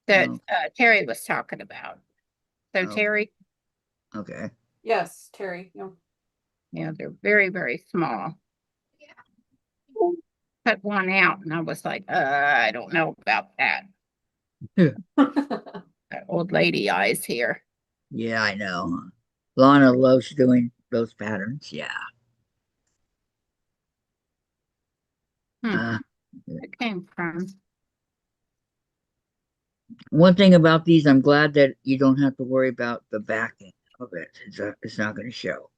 that Oh. Terry was talking about. So Oh. Terry, okay. Yes, Terry. yeah, they're very, very small. Cut one out and I was like, I don't know about that. That old lady eyes here. Yeah, I know. Lana loves doing those patterns. Yeah. It came from. One thing about these, I'm glad that you don't have to worry about the backing of it. It's not going to show.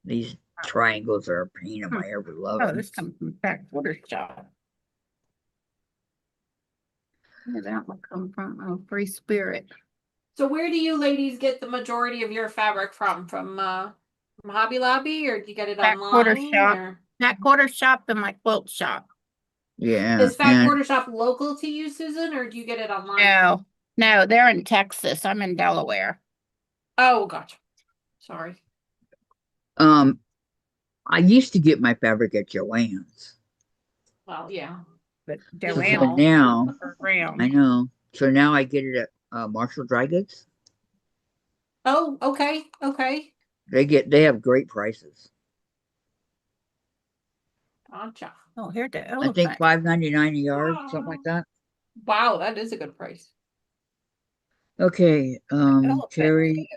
These triangles are a pain in my ever Oh, loving. this comes from Back Quarter Shop. Where did that one come from? Oh, Free Spirit. So where do you ladies get the majority of your fabric from? From Hobby Lobby, or do you get it Back Quarter online? Shop. Or Back Quarter Shop and my quilt shop. Yeah. is Fat and Quarter Shop local to you, Susan, or do you get it online? No, they're in Texas. I'm in Delaware. Oh, gotcha. Sorry. I used to get my fabric at Joann's. Well, yeah. But You Joanne know. now, around. I know. So now I get it at Marshall Dry Goods. Oh, okay, okay. They have great prices. Gotcha. Oh, here's the I think elephant. $5.99 a yard, something like that. Wow, that is a good price. Okay, Elephant. Terry,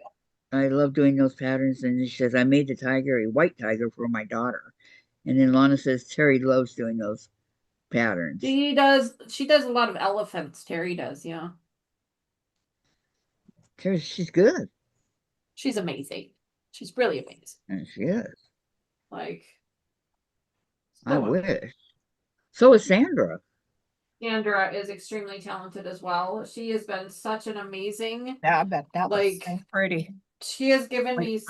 I love doing those patterns, and she says I made the tiger a white tiger for my daughter, and then Lana says Terry loves doing those patterns. She does a lot of elephants, Terry does, yeah. Terry, she's good, She's amazing. She's really amazing. and she is. Like I so wish. So is Sandra. Sandra is extremely talented as well. She has been such an amazing, Yeah, I bet that was like, so pretty. she has given me Like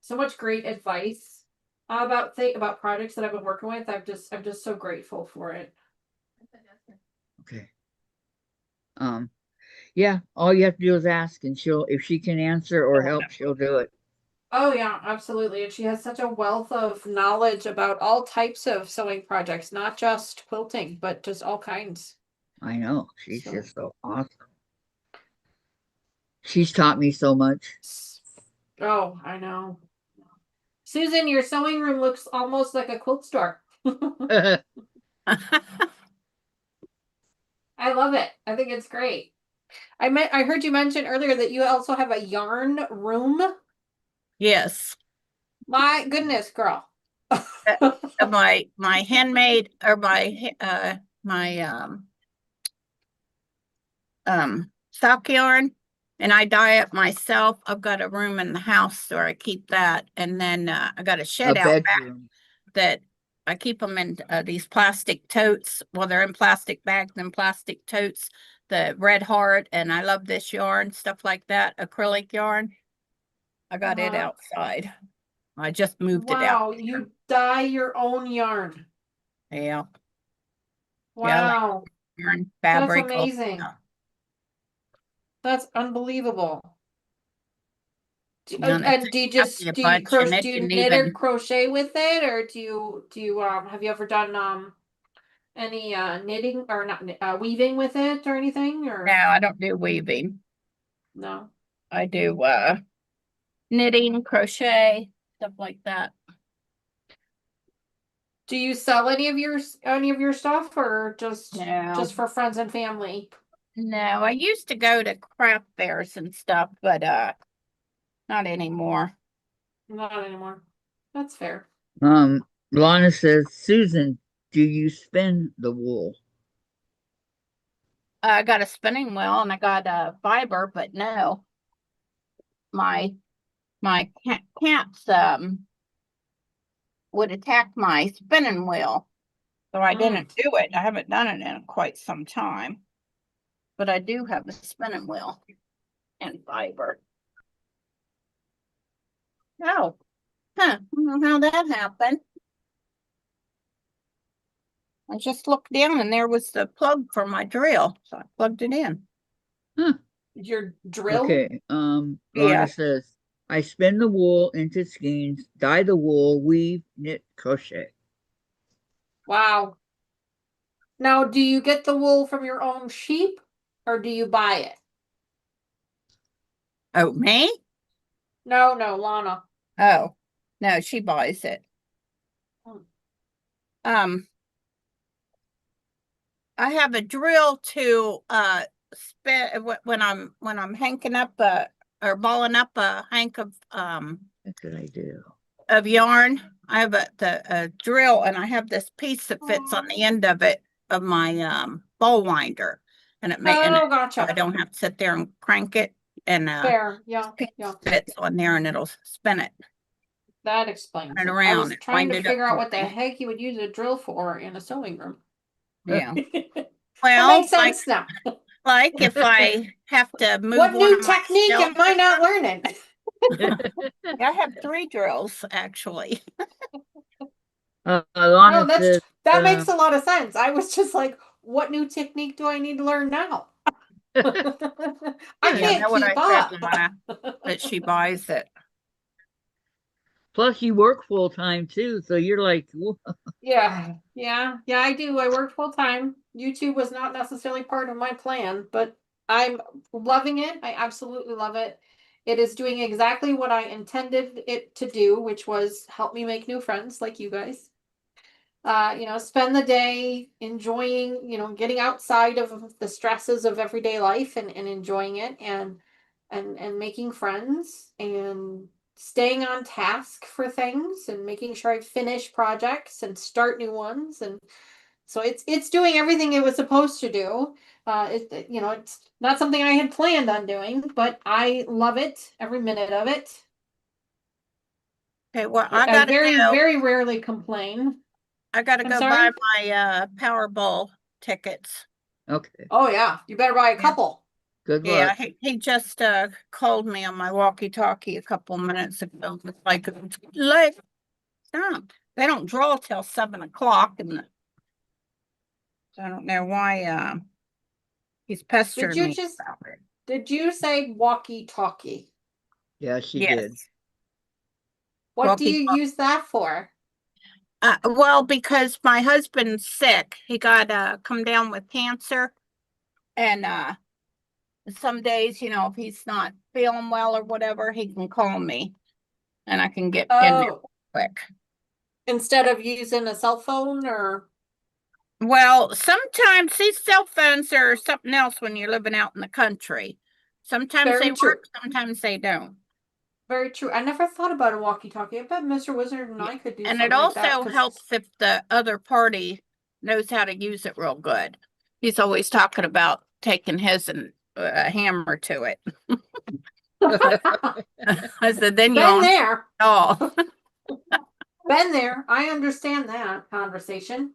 so much great advice about projects that I've been working with. I'm just so grateful for it. Okay. Yeah, all you have to do is ask, and if she can answer or help, she'll do it. Oh yeah, absolutely. And she has such a wealth of knowledge about all types of sewing projects, not just quilting, but just all kinds. I know. She's So- just so awesome. She's taught me so much. Oh, I know. Susan, your sewing room looks almost like a quilt store. I love it. I think it's great. I heard you mention earlier that you also have a yarn room. Yes. My goodness, girl. My handmade or my sock yarn, and I dye it myself. I've got a room in the house where I keep that, and then I got a A shed out back bedroom. that I keep them in these plastic totes. Well, they're in plastic bags and plastic totes. The Red Heart, and I love this yarn, stuff like that, acrylic yarn. I got it Uh-huh. outside. I just moved it out. Wow, you dye your own yarn. Yeah, yeah, I like Wow, yarn, that's fabric, all amazing. stuff. That's unbelievable. And it's Do you cost me just a bunch, and it do you didn't knit or even. crochet with it, or do you have you ever done any knitting or not weaving with it or anything No, or I don't do weaving. no? I do knitting, crochet, stuff like that. Do you sell any of your stuff or No, just for friends and family? no, I used to go to craft fairs and stuff, but not anymore. Not anymore. That's fair. Lana says, Susan, do you spin the wool? I got a spinning wheel and I got a fiber, but no, my cats would attack my spinning wheel, so I didn't do it. I haven't done it in quite some time, but I do have a spinning wheel and fiber. Oh, huh, I don't know how that happened. I just looked down and there was the plug for my drill, so I plugged it in. Your drill? Okay. Yeah. Lana says, I spin the wool into skeins, dye the wool, weave, knit, crochet. Wow. Now, do you get the wool from your own sheep or do you buy it? Oh, me? No, Lana. Oh, no, she buys it. Hmm. I have a drill to spin when I'm hanking up or balling up a hank of What did I do? of yarn. I have a drill, and I have this piece that fits on the end of it of my ball winder, and Oh, gotcha. I don't have to sit there and crank it, and Fair. Yeah. piece Yeah. fits on there, and it'll spin it. That explains Turn it. it I was around and trying wind to it up figure out for what the me. heck you would use a drill for in a sewing room. Yeah. That Well, makes sense now. like if I have to move What one new of my technique shelves, am I not learning? I have 3 drills actually. Lana No, says, that makes a lot of sense. I was just like, what new technique do I need to learn now? I Yeah, can't that's what keep I said, up. Lana, that she buys it. plus you work full time too, so you're like, Yeah, I do. I work full time. YouTube was not necessarily part of my plan, but I'm loving it. I absolutely love it. It is doing exactly what I intended it to do, which was help me make new friends like you guys. Spend the day enjoying, getting outside of the stresses of everyday life and enjoying it and making friends and staying on task for things and making sure I finish projects and start new ones. And so it's doing everything it was supposed to do. It's not something I had planned on doing, but I love it, every minute of it. Okay, well, I very, very rarely complain. I gotta I'm go sorry? buy my Powerball tickets. okay, Oh yeah, you better buy a couple. good Yeah, luck. he just called me on my walkie-talkie a couple minutes ago. It's like stop. They don't draw till 7 o'clock, and so I don't know why he's pestering me about it. Did you say walkie-talkie? Yeah, she Yes. did. What do you use that for? Well, because my husband's sick. He got come down with cancer, and some days, if he's not feeling well or whatever, he can call me and I can get in there quick. Instead of using a cell phone or? Well, sometimes these cell phones are something else when you're living out in the country. Sometimes they work, sometimes they don't. Very true. I never thought about a walkie-talkie. I bet Mr. Wizard and I could do and something it like that. also helps if the other party knows how to use it real good. He's always talking about taking his and a hammer to it. I said, then you Been there. all. Been there. I understand that conversation.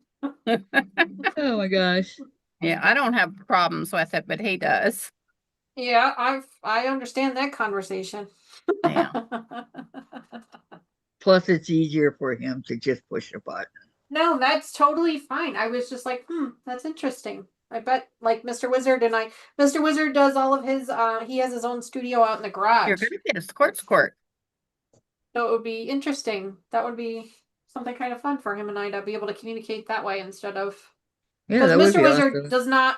Oh my gosh. Yeah, I don't have problems with it, but he does. Yeah, I understand that conversation. Yeah. Plus, it's easier for him to just push a button. No, that's totally fine. I was just like, that's interesting. I bet like Mr. Wizard Mr. Wizard does all of his he has his own studio out in the You're garage. gonna get a sports court. So it would be interesting. That would be something kind of fun for him and I to be able to communicate that way instead of Yeah, because that would Mr. be Wizard awesome. does not,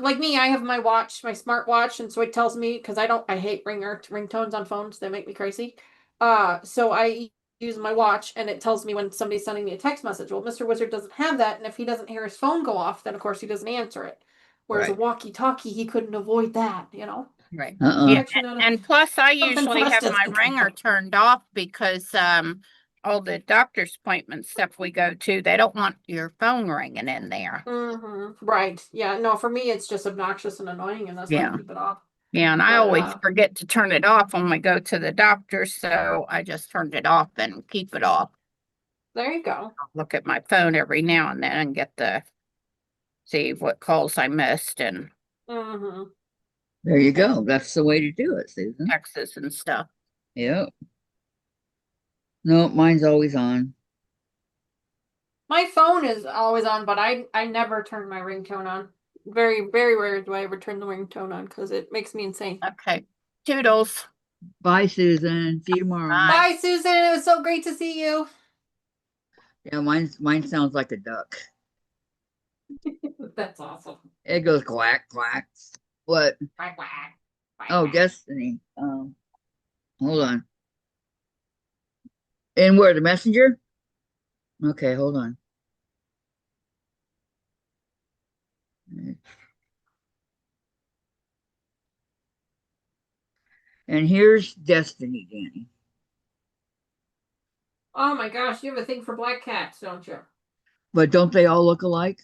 like me, I have my watch, my smartwatch, and so it tells me because I hate ringtones on phones. They make me crazy. So I use my watch and it tells me when somebody's sending me a text message. Well, Mr. Wizard doesn't have that, and if he doesn't hear his phone go off, then of course he doesn't answer it. Whereas a Right. walkie-talkie, he couldn't avoid that. Right. Uh-uh. Yeah, Actually, not a- and plus I something for usually us have to my think ringer about. turned off because all the doctor's appointment stuff we go to, they don't want your phone ringing in there. Right. Yeah. No, for me, it's just obnoxious and annoying, and that's why I Yeah. keep it off. Yeah, and I But always forget to turn it off when we go to the doctor, so I just turned it off and keep it off. there you go. Look at my phone every now and then and get the see what calls I missed and Mm-hmm. There you go. That's the way to do it, Susan. texts and stuff. Yep. No, mine's always on. My phone is always on, but I never turn my ringtone on. Very, very rare do I ever turn the ringtone on because it makes me insane. Okay. Toodles. Bye, Susan. See you tomorrow. Bye. Bye, Susan. It was so great to see you. Yeah, mine sounds like a duck. That's awesome. It goes quack quack. What? Quack, quack. Quack, Oh, quack. Destiny. Hold on. And where the messenger? Okay, hold on. And here's Destiny, Danny. Oh my gosh, you have a thing for black cats, don't you? But don't they all look alike?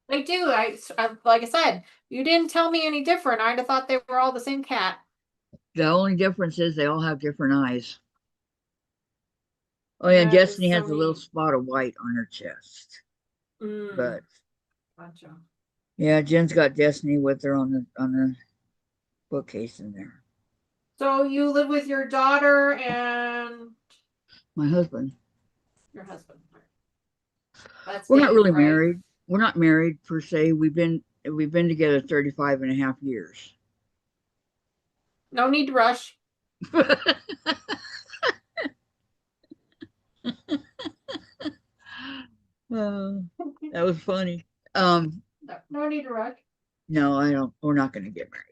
They do. Like I said, you didn't tell me any different. I'd have thought they were all the same cat. The only difference is they all have different eyes. Oh, yeah, and That is Destiny has so a little neat. spot of white on her chest. Mm, But gotcha. yeah, Jen's got Destiny with her on the bookcase in there. So you live with your daughter and My husband. your husband. That's We're not Dave, really right? married. We're not married per se. We've been together 35 and a half years. No need to rush. Oh, that was funny. No need to rush. No, I don't. We're not going to get married.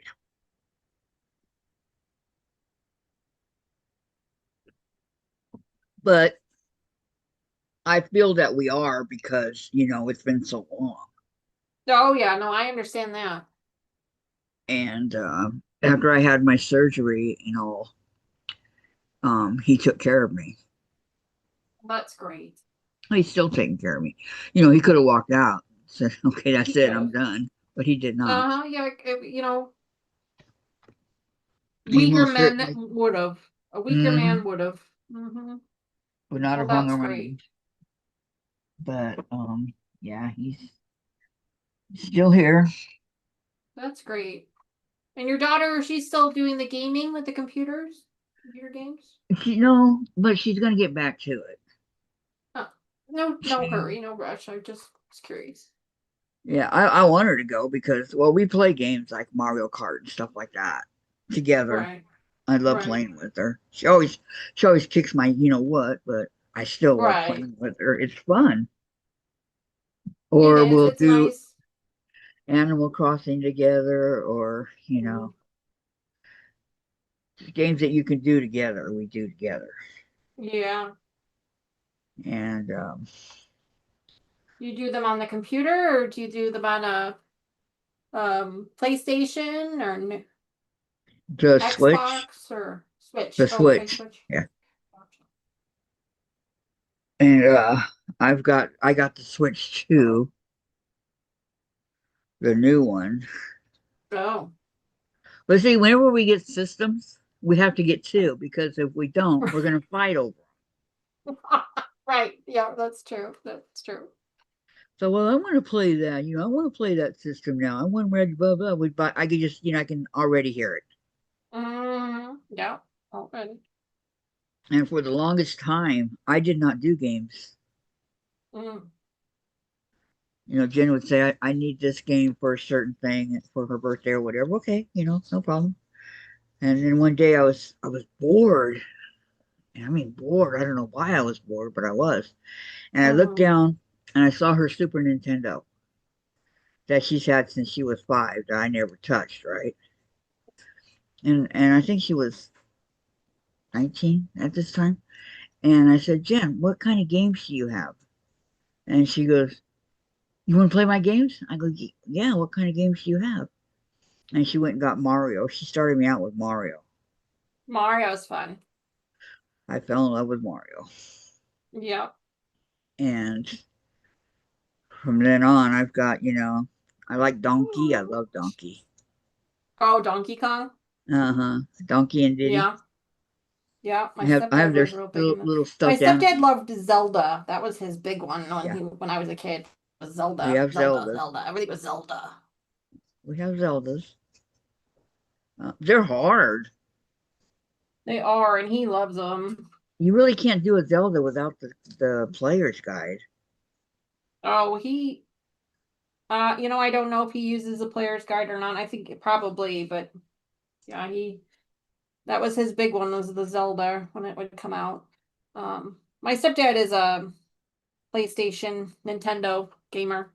But I feel that we are because, it's been so long. Oh yeah, no, I understand that. And after I had my surgery and all, he took care of me. That's great. He's still taking care of me. He could have walked out, said, "Okay, that's He it, I'm could've. done." But he did not. Yeah, He weaker most men certainly would have. A weaker man would have. Mm-hmm. would not Well, have hung that's around. great. But yeah, he's still here. That's great. And your daughter, she's still doing the gaming with the computers? Computer games? But she's gonna get back to it. Oh, no hurry, no rush. I just was curious. Yeah, I want her to go because, well, we play games like Mario Kart and stuff like that together. Right. I love Right. playing with her. She always kicks my what, but I still love Right. playing with her. It's fun. It Or is. we'll It's do nice. Animal Crossing together, or games that you can do together. We do together, Yeah. and You do them on the computer or do you do them on a PlayStation or the Switch, Xbox or Switch? the Oh, okay, Switch, Switch. yeah. Gotcha. And I got the Switch 2, the new one. Oh. But see, whenever we get systems, we have to get two because if we don't, we're gonna fight over them. Right. Yeah, that's true. That's true. So, well, I want to play that. I want to play that system now. I want Red blah blah. But I could just, I can already hear it. Yeah. Oh, good. And for the longest time, I did not do games. Mm. Jen would say, I need this game for a certain thing for her birthday or whatever. Okay, no problem. And then one day I was bored. And I mean bored. I don't know why I was bored, but I was. And I looked Mhm. down and I saw her Super Nintendo that she's had since she was 5 that I never touched, right? And I think she was 19 at this time. And I said, Jen, what kind of games do you have? And she goes, you want to play my games? I go, yeah, what kind of games do you have? And she went and got Mario. She started me out with Mario. Mario's fun. I fell in love with Mario. Yeah. And from then on, I've got, I like Donkey. I love Donkey. Oh, Donkey Kong. Uh-huh. Donkey and Diddy. Yeah. Yeah. I My have stepdad their was real big in that. little My stuffed stepdad animals. loved Zelda. That was his big one Yeah. when I was a kid. It was We Zelda. have Zeldas. Zelda. Everything was Zelda. We have Zeldas. They're hard. They are, and he loves them. You really can't do a Zelda without the player's guide. Oh, I don't know if he uses a player's guide or not. I think probably, but yeah, that was his big one was the Zelda when it would come out. My stepdad is a PlayStation, Nintendo gamer.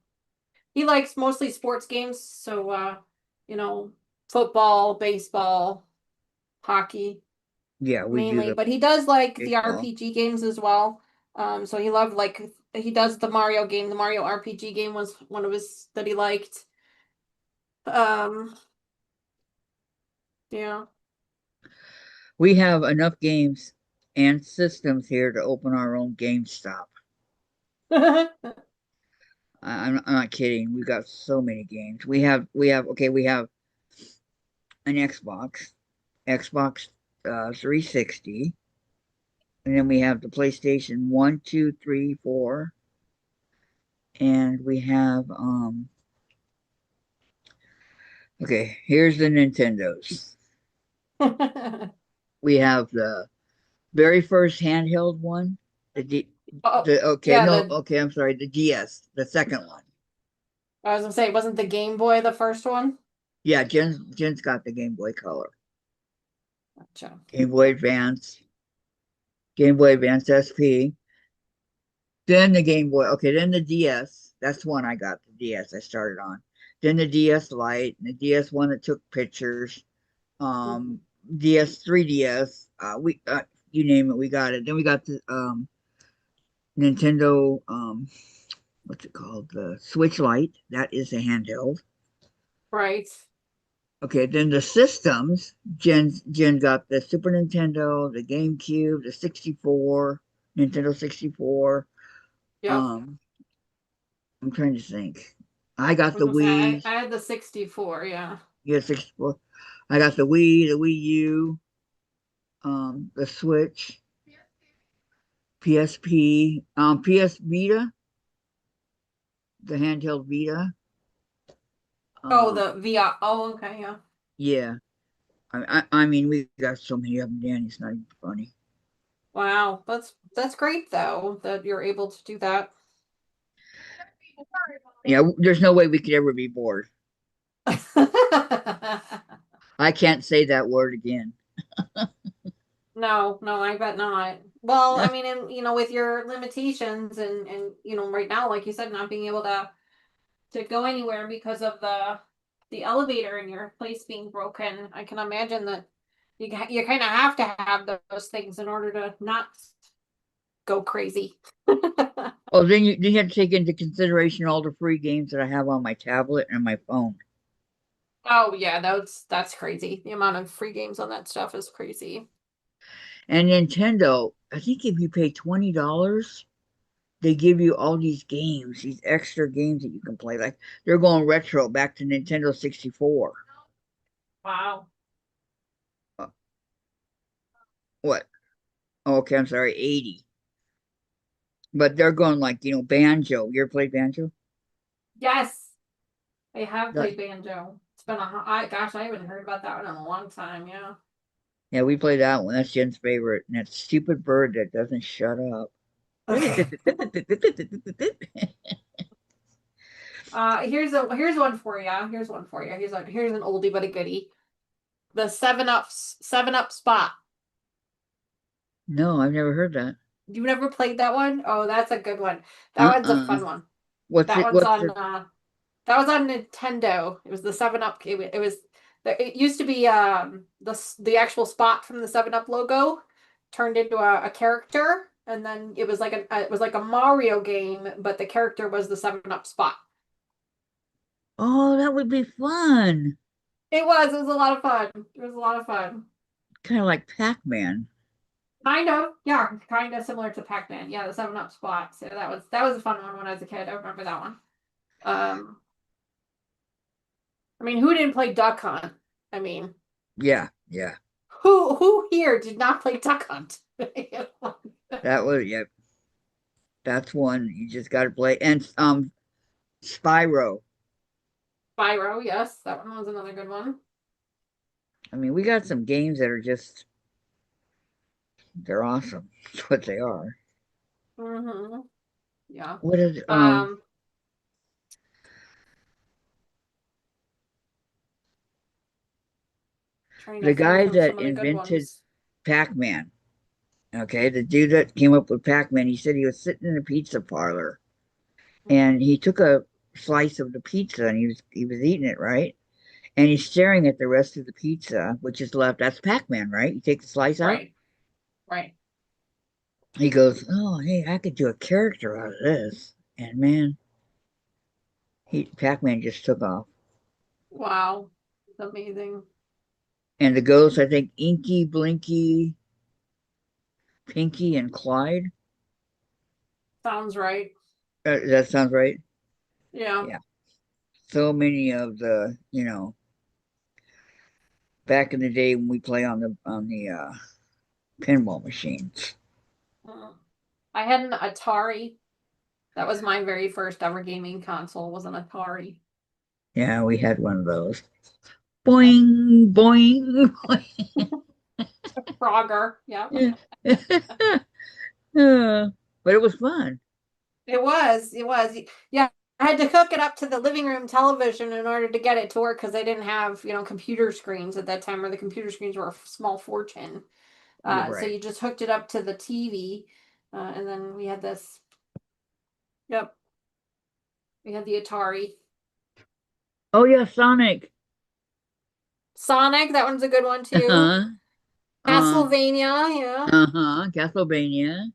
He likes mostly sports games, so you know, football, baseball, hockey Yeah, we do mainly, the but he does like the baseball. RPG games as well. So he does the Mario game. The Mario RPG game was one of his that he liked. Um, yeah. We have enough games and systems here to open our own GameStop. I'm not kidding. We got so many games. We have an Xbox 360, and then we have the PlayStation 1, 2, 3, 4, and we have okay, here's the Nintendos. We have the very first handheld one, the D, Oh, the okay, yeah, no, okay, I'm sorry, the DS, the second one. I was gonna say, wasn't the Game Boy the first one? Yeah, Jen's got the Game Boy Color, Gotcha. Game Boy Advance, Game Boy Advance SP, then the Game Boy. Okay, then the DS. That's one I got. The DS I started on. Then the DS Lite, and the DS one that took pictures. Mhm. DS 3DS. We you name it, we got it. Then we got the Nintendo. What's it called? The Switch Lite. That is a handheld. Right. Okay, then the systems. Jen got the Super Nintendo, the GameCube, the 64, Nintendo 64. Yep. Um, I'm trying to think. I I got was the gonna say Wii. I had the 64, yeah. Yeah, 64. I got the Wii U, the Switch, PSP, PS Vita, the handheld Vita. Oh, Um, the VR. Oh, okay, yeah. yeah. I mean, we got so many of them, Danny. It's not even funny. Wow. That's great though that you're able to do that. Yeah, there's no way we could ever be bored. I can't say that word again. No, no, I bet not. Well, I mean, and with your limitations and right now, like you said, not being able to go anywhere because of the elevator in your place being broken, I can imagine that you kind of have to have those things in order to not go crazy. Oh, then you have to take into consideration all the free games that I have on my tablet and my phone. Oh yeah, that's crazy. The amount of free games on that stuff is crazy. And Nintendo, I think if you pay $20, they give you all these games, these extra games that you can play. Like they're going retro back to Nintendo 64. Wow. Uh, what? Oh, okay, I'm sorry, 80. But they're going like, banjo. You ever played banjo? Yes, I have That- played banjo. It's been gosh, I haven't heard about that one in a long time. Yeah. Yeah, we played that one. That's Jen's favorite. And that stupid bird that doesn't shut up. Here's one for you. Here's one for you. Here's an oldie but a goodie. The Seven Up spot. No, I've never heard that. You never played that one? Oh, that's a good one. That one's a Uh-uh. fun one. What's That it? one's What's on it? that was on Nintendo. It was the 7-Up. It used to be the actual spot from the 7-Up logo turned into a character, and then it was like a Mario game, but the character was the 7-Up spot. Oh, that would be fun. It was a lot of fun. It was a lot of fun. Kind of like Pac-Man. Kind of, yeah, kind of similar to Pac-Man. Yeah, the 7-Up spot. So that was a fun one when I was a kid. I remember that one. I mean, who didn't play Duck Hunt? I mean, Yeah. who here did not play Duck Hunt? That was, yep. That's one you just got to play. And Spyro. Spyro, yes, that one was another good one. I mean, we got some games that are just, they're awesome. That's what they are. Mm-hmm. Yeah. What is Trying the to think guy of that some of the good invented ones. Pac-Man? Okay, the dude that came up with Pac-Man, he said he was sitting in a pizza parlor and he took a slice of the pizza and he was eating it, right? And he's staring at the rest of the pizza, which is left. That's Pac-Man, right? You take the slice out. Right. Right. He goes, "Oh, hey, I could do a character out of this." And man, Pac-Man just took off. Wow. It's amazing. And the ghosts, I think, Inky, Blinky, Pinky, and Clyde. Sounds right. That sounds right. Yeah. Yeah. So many of the, back in the day when we play on the pinball machines. I had an Atari. That was my very first ever gaming console, was an Atari. Yeah, we had one of those. Boing, boing, boing. Frogger, yeah. But it was fun. It was. Yeah, I had to hook it up to the living room television in order to get it to work because they didn't have, computer screens at that time, or the computer screens were a small fortune. You're So right. you just hooked it up to the TV, and then we had this. Yep, we had the Atari. Oh yeah, Sonic. Sonic, that one's a good one too. Uh-huh. Castlevania, yeah. Castlevania.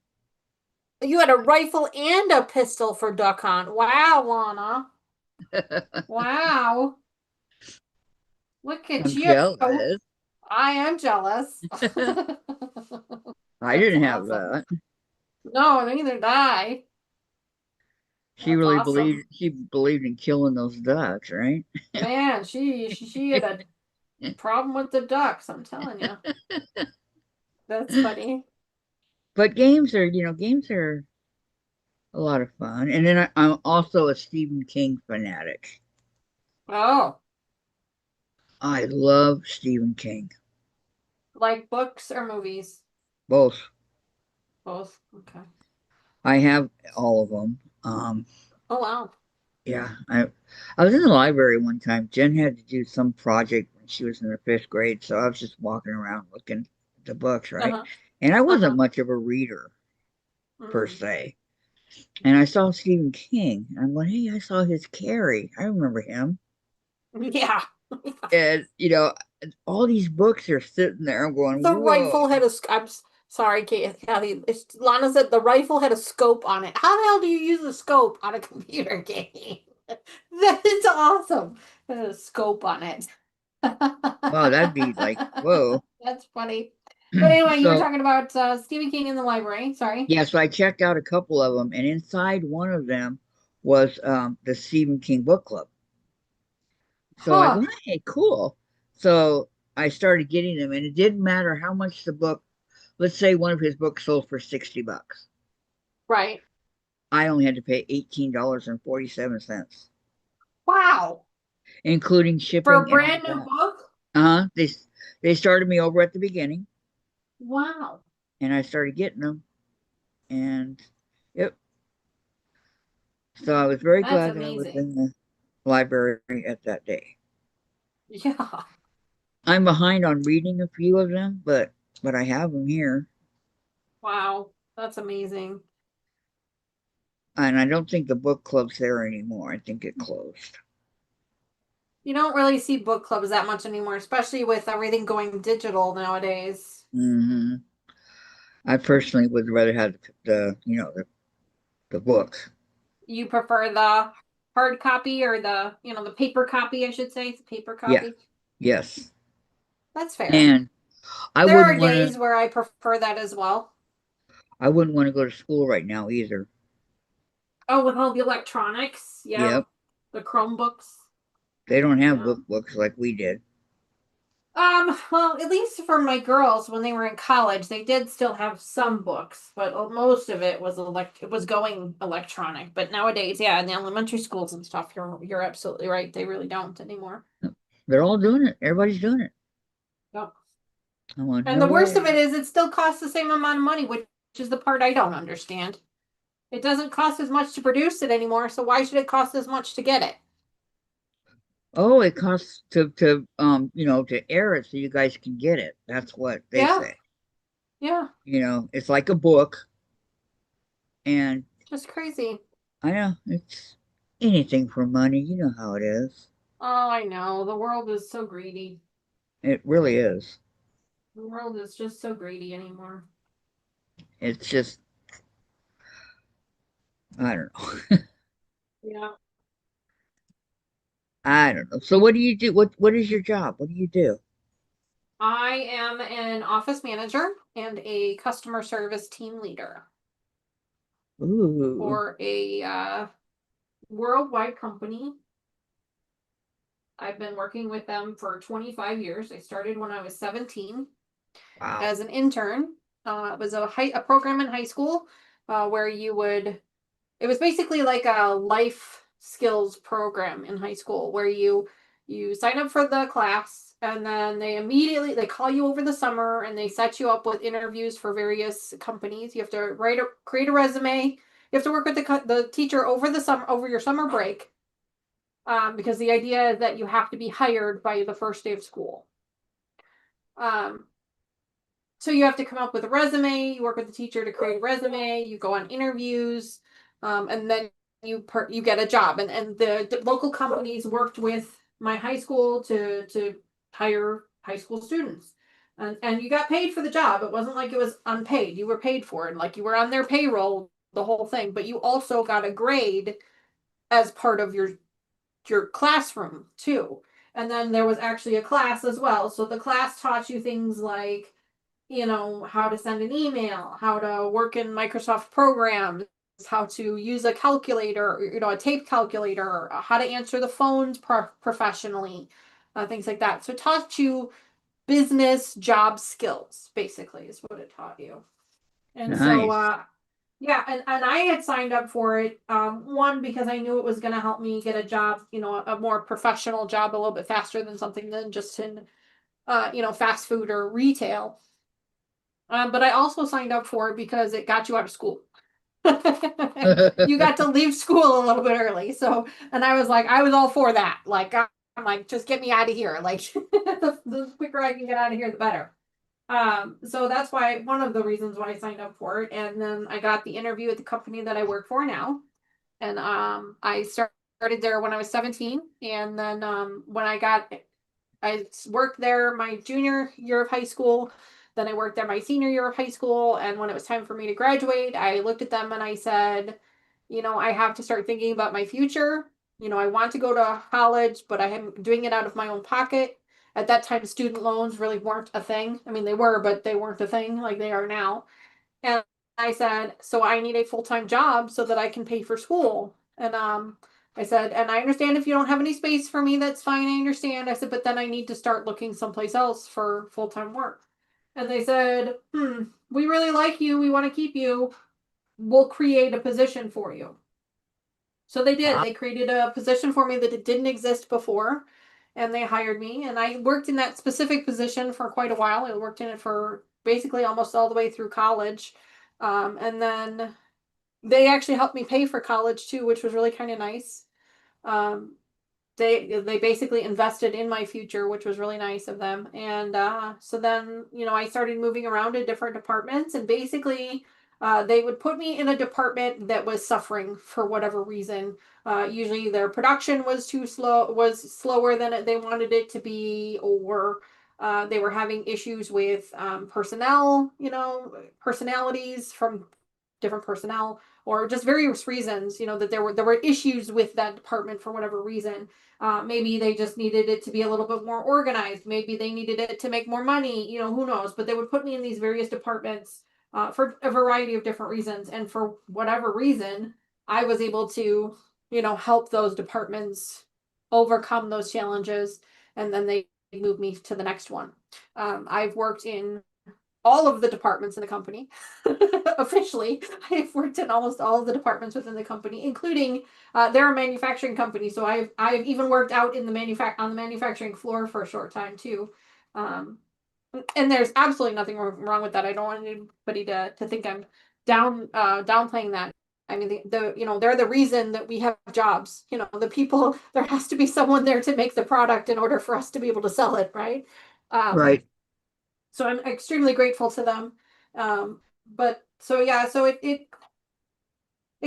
You had a rifle and a pistol for Duck Hunt. Wow, Lana. Wow. Look at I'm you. jealous. I am jealous. I didn't have awesome. that. No, neither did I. She That's really awesome. believed in killing those ducks, right? Man, she had a problem with the ducks, I'm telling you. That's funny. But games are a lot of fun. And then I'm also a Stephen King fanatic. Oh, I love Stephen King. like books or movies? Both. Both. Okay. I have all of them. Oh wow. Yeah, I was in the library one time. Jen had to do some project when she was in the fifth grade, so I was just walking around looking at the books, right? Uh-huh. And I wasn't Uh-huh. much of a reader per Mhm. se. And I saw Stephen King. And I'm going, hey, I saw his Carrie. I remember him. Yeah. And all these books are sitting there. I'm going, The whoa. rifle had a. I'm sorry, Kathy. Lana said the rifle had a scope on it. How the hell do you use a scope on a computer game? That is awesome. It had a scope on it. Wow, that'd be like, whoa. That's funny. But anyway, you were So talking about Stephen King in the library. Sorry. yeah, so I checked out a couple of them, and inside one of them was the Stephen King book club. So I Huh. go, hey, cool. So I started getting them, and it didn't matter how much the book, let's say one of his books sold for $60. Right. I only had to pay $18.47, Wow. including For shipping a and all brand new that. book? Uh-huh. They started me over at the beginning, Wow. and I started getting them, and yep. So I was very That's glad that I was amazing. in the library at that day. Yeah. I'm behind on reading a few of them, but I have them here, Wow. That's amazing. and I don't think the book club's there anymore. I think it closed. You don't really see book clubs that much anymore, especially with everything going digital nowadays. Hmm. I personally would rather have the books. You prefer the hard copy or the paper copy, I should say, the paper Yeah, copy. yes, That's fair. and I There wouldn't are want to. days where I prefer that as well. I wouldn't want to go to school right now either. Oh, with all the electronics, yeah, Yep, the Chromebooks, they don't have yeah. books like we did. Well, at least for my girls when they were in college, they did still have some books, but most of it was it was going electronic. But nowadays, yeah, in the elementary schools and stuff, you're absolutely right. They really don't anymore. They're all doing it. Everybody's doing it. Yep. I want And no the worst of way. it is it still costs the same amount of money, which is the part I don't understand. It doesn't cost as much to produce it anymore, so why should it cost as much to get it? Oh, it costs to air it so you guys can get it. That's what they Yeah, say. yeah, It's like a book, and just crazy. I know it's anything for money. You know how it is. Oh, I know. The world is so greedy. It really is. The world is just so greedy anymore. It's just I don't know. Yeah. I don't know. So what do you do? What is your job? What do you do? I am an office manager and a customer service team leader Ooh, for a worldwide company. I've been working with them for 25 years. I started when I was 17 wow. as an intern. It was a program in high school where it was basically like a life skills program in high school where you sign up for the class and then they call you over the summer and they set you up with interviews for various companies. You have to create a resume. You have to work with the teacher over your summer break, because the idea is that you have to be hired by the first day of school. Um, so you have to come up with a resume. You work with the teacher to create a resume. You go on interviews, and then you get a job. And the local companies worked with my high school to hire high school students, and you got paid for the job. It wasn't like it was unpaid. You were paid for it, like you were on their payroll, the whole thing. But you also got a grade as part of your classroom too. And then there was actually a class as well. So the class taught you things like, how to send an email, how to work in Microsoft programs, how to use a calculator, a tape calculator, how to answer the phones professionally, things like that. So it taught you business job skills, basically, is what it taught you. And so, Nice. yeah, and I had signed up for it, one, because I knew it was going to help me get a job, a more professional job a little bit faster than something than just in, fast food or retail. But I also signed up for it because it got you out of school. You got to leave school a little bit early. So, and I was all for that. Like, I'm like, just get me out of here. Like, the quicker I can get out of here, the better. So that's one of the reasons why I signed up for it. And then I got the interview at the company that I work for now. And I started there when I was 17. And then I worked there my junior year of high school. Then I worked there my senior year of high school. And when it was time for me to graduate, I looked at them and I said, I have to start thinking about my future. I want to go to college, but I am doing it out of my own pocket. At that time, student loans really weren't a thing. I mean, they were, but they weren't a thing like they are now. And I said, so I need a full-time job so that I can pay for school. And I said, and I understand if you don't have any space for me, that's fine. I understand. I said, but then I need to start looking someplace else for full-time work. And they said, we really like you. We want to keep you. we'll create a position for you. So they did. Wow. They created a position for me that it didn't exist before, and they hired me. And I worked in that specific position for quite a while. I worked in it for basically almost all the way through college. And then they actually helped me pay for college too, which was really kind of nice. Um, they basically invested in my future, which was really nice of them. And so then, you know, I started moving around to different departments, and basically they would put me in a department that was suffering for whatever reason. Usually their production was was slower than they wanted it to be, or they were having issues with personnel, you know, personalities from different personnel, or just various reasons, you know, that there were issues with that department for whatever reason. Maybe they just needed it to be a little bit more organized. Maybe they needed it to make more money. You know, who knows? But they would put me in these various departments for a variety of different reasons. And for whatever reason, I was able to, you know, help those departments overcome those challenges. And then they moved me to the next one. I've worked in all of the departments in the company. Officially, I've worked in almost all of the departments within the company, including they're a manufacturing company, so I've even worked out in the on the manufacturing floor for a short time too. Um, and there's absolutely nothing wrong with that. I don't want anybody to think I'm downplaying that. I mean, the you know, they're the reason that we have jobs. You know, the people, there has to be someone there to make the product in order for us to be able to sell it, right? Right. So I'm extremely grateful to them. But so yeah, so it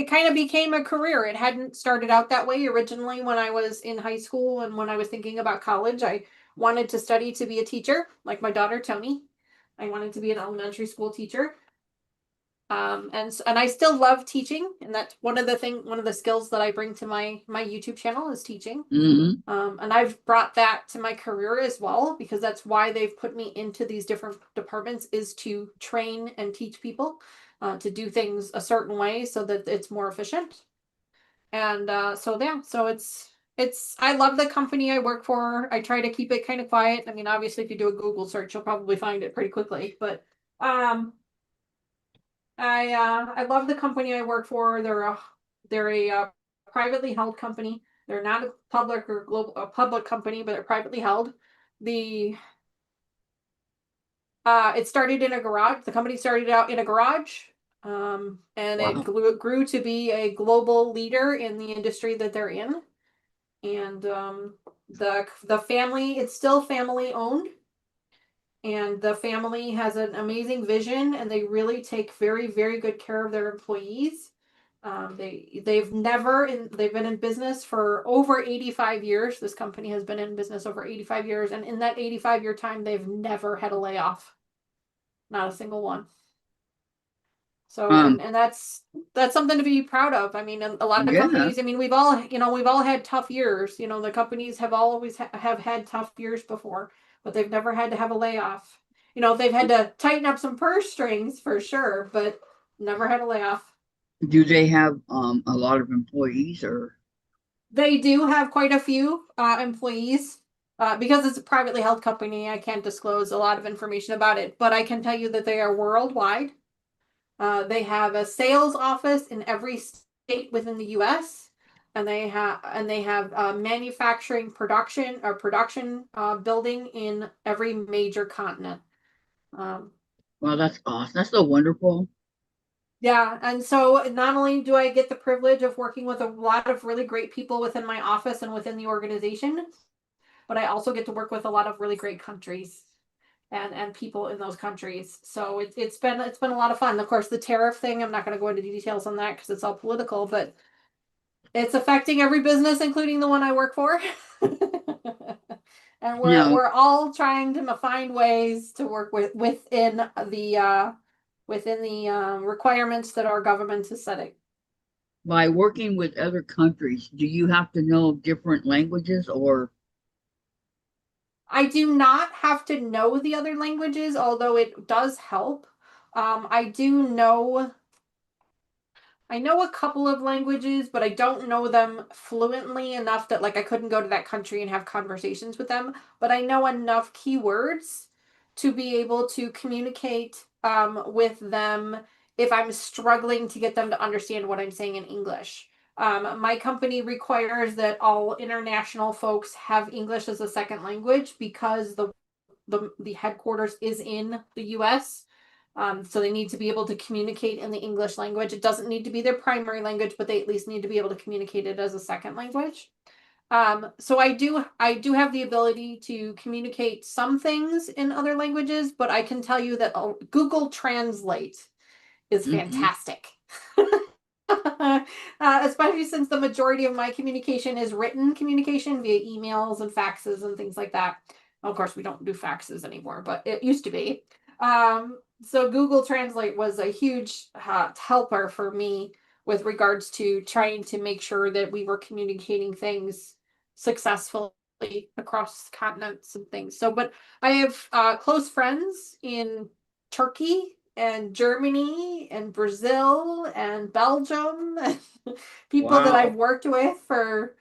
kind of became a career. It hadn't started out that way originally when I was in high school, and when I was thinking about college. I wanted to study to be a teacher, like my daughter Tony. I wanted to be an elementary school teacher. And I still love teaching, and that's one of the skills that I bring to my YouTube channel is teaching. Hmm. And I've brought that to my career as well, because that's why they've put me into these different departments, is to train and teach people to do things a certain way so that it's more efficient. And so yeah, so it's I love the company I work for. I try to keep it kind of quiet. I mean, obviously, if you do a Google search, you'll probably find it pretty quickly. But um, I love the company I work for. They're a privately held company. They're not a public or global a public company, but they're privately held. The it started in a garage. The company started out in a garage, and it Wow. grew to be a global leader in the industry that they're in. And the family, it's still family owned, and the family has an amazing vision, and they really take very, very good care of their employees. They've been in business for over 85 years. This company has been in business over 85 years, and in that 85-year time, they've never had a layoff, not a single one. So, Um, and that's something to be proud of. I mean, a lot of yeah. companies, I mean, we've all had tough years. You know, the companies have always have had tough years before, but they've never had to have a layoff. You know, they've had to tighten up some purse strings for sure, but never had a layoff. Do they have a lot of employees or? They do have quite a few employees. Because it's a privately held company, I can't disclose a lot of information about it, but I can tell you that they are worldwide. They have a sales office in every state within the U.S., and they have manufacturing production building in every major continent. Um, Wow, that's awesome. That's so wonderful. yeah, and so not only do I get the privilege of working with a lot of really great people within my office and within the organization, but I also get to work with a lot of really great countries and people in those countries. So it's been a lot of fun. Of course, the tariff thing, I'm not going to go into details on that because it's all political, but it's affecting every business, including the one I work for. And Now, we're all trying to find ways to work within the requirements that our government is setting. by working with other countries, do you have to know different languages or? I do not have to know the other languages, although it does help. I know a couple of languages, but I don't know them fluently enough that like I couldn't go to that country and have conversations with them. But I know enough keywords to be able to communicate with them if I'm struggling to get them to understand what I'm saying in English. My company requires that all international folks have English as a second language because the headquarters is in the US. So they need to be able to communicate in the English language. It doesn't need to be their primary language, but they at least need to be able to communicate it as a second language. So I do have the ability to communicate some things in other languages, but I can tell you that Google Translate is fantastic. Especially since the majority of my communication is written communication via emails and faxes and things like that. Of course, we don't do faxes anymore, but it used to be. So Google Translate was a huge helper for me with regards to trying to make sure that we were communicating things successfully across continents and things. So, but I have close friends in Turkey and Germany and Brazil and Belgium and people that I've worked with for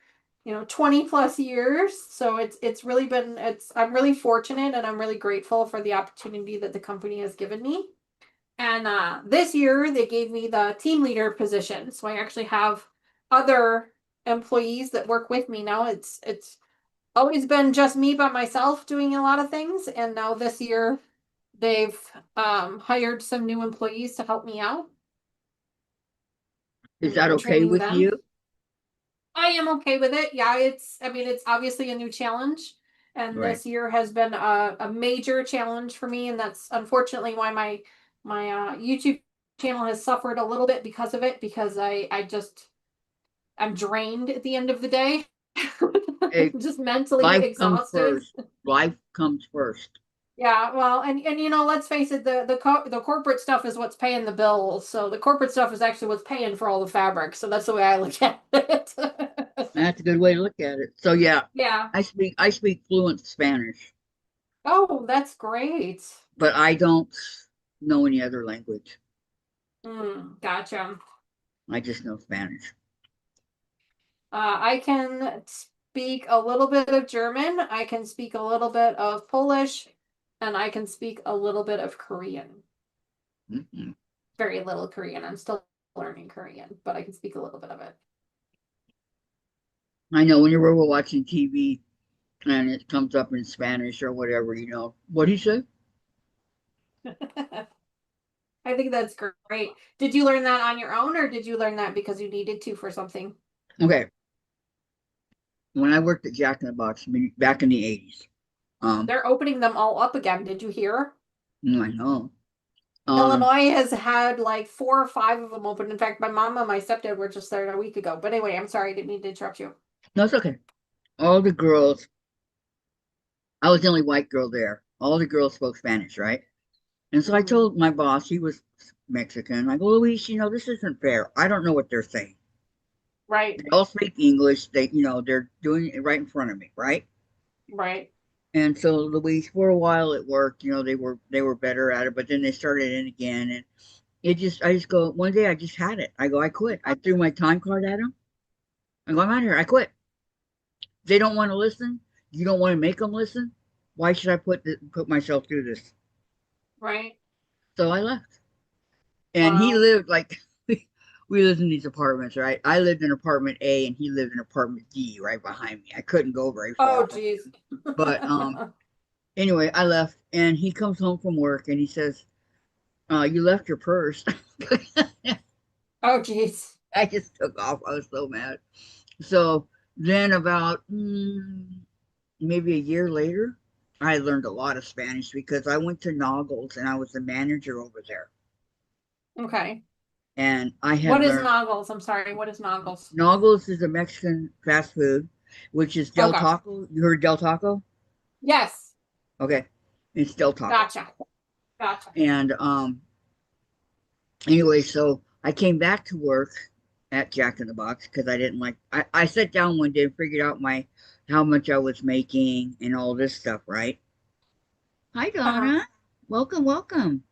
20 plus years. So it's really been I'm really fortunate and I'm really grateful for the opportunity that the company has given me. And this year they gave me the team leader position. So I actually have other employees that work with me now. It's always been just me by myself doing a lot of things, and now this year they've hired some new employees to help me out. Is that okay Training with them. you? I am okay with it. Yeah, it's obviously a new challenge. And Right. this year has been a major challenge for me. And that's unfortunately why my YouTube channel has suffered a little bit because of it, because I'm drained at the end of the day. Just mentally Life comes exhausted. first. Life comes first. Yeah, well, and let's face it, the corporate stuff is what's paying the bills. So the corporate stuff is actually what's paying for all the fabric. So that's the way I look at it. That's a good way to look at it. So yeah, Yeah. I speak fluent Spanish, Oh, that's great. but I don't know any other language. Gotcha. I just know Spanish. I can speak a little bit of German. I can speak a little bit of Polish, and I can speak a little bit of Korean. Mm-mm. Very little Korean. I'm still learning Korean, but I can speak a little bit of it. I know whenever we're watching TV and it comes up in Spanish or whatever, what do you say? I think that's great. Did you learn that on your own, or did you learn that because you needed to for something? Okay. When I worked at Jack in the Box back in the 80s, They're opening them all up again. Did you hear? I know. Illinois has had like 4 or 5 of them open. In fact, my mom and my stepdad were just there a week ago. But anyway, I'm sorry, I didn't mean to interrupt you. No, it's okay. All the girls, I was the only white girl there. All the girls spoke Spanish, right? And so I told my boss, he was Mexican, I go, Luis, this isn't fair. I don't know what they're saying. Right. They all speak English. They're doing it right in front of me, right? Right. And so Luis, for a while it worked. They were better at it, but then they started in again, and I just go. One day I just had it. I go, I quit. I threw my time card at them. I go, I'm out of here. I quit. They don't want to listen. You don't want to make them listen. Why should I put myself through this? Right. So I left. And he lived like we lived in these apartments, right? I lived in apartment A and he lived in apartment D right behind me. I couldn't go very far. Oh, geez. But anyway, I left and he comes home from work and he says, you left your purse. Oh, geez. I just took off. I was so mad. So then about maybe a year later, I learned a lot of Spanish because I went to Noggles and I was the manager over there. Okay. And I had What is learned Noggles? I'm sorry. What is Noggles? Noggles is a Mexican fast food, which is Del gotcha. Taco. You heard Del Taco? Yes. Okay. It's Del Taco. Gotcha. And anyway, so I came back to work at Jack in the Box because I didn't like I sat down one day and figured out how much I was making and all this stuff, right? Hi Donna. Welcome.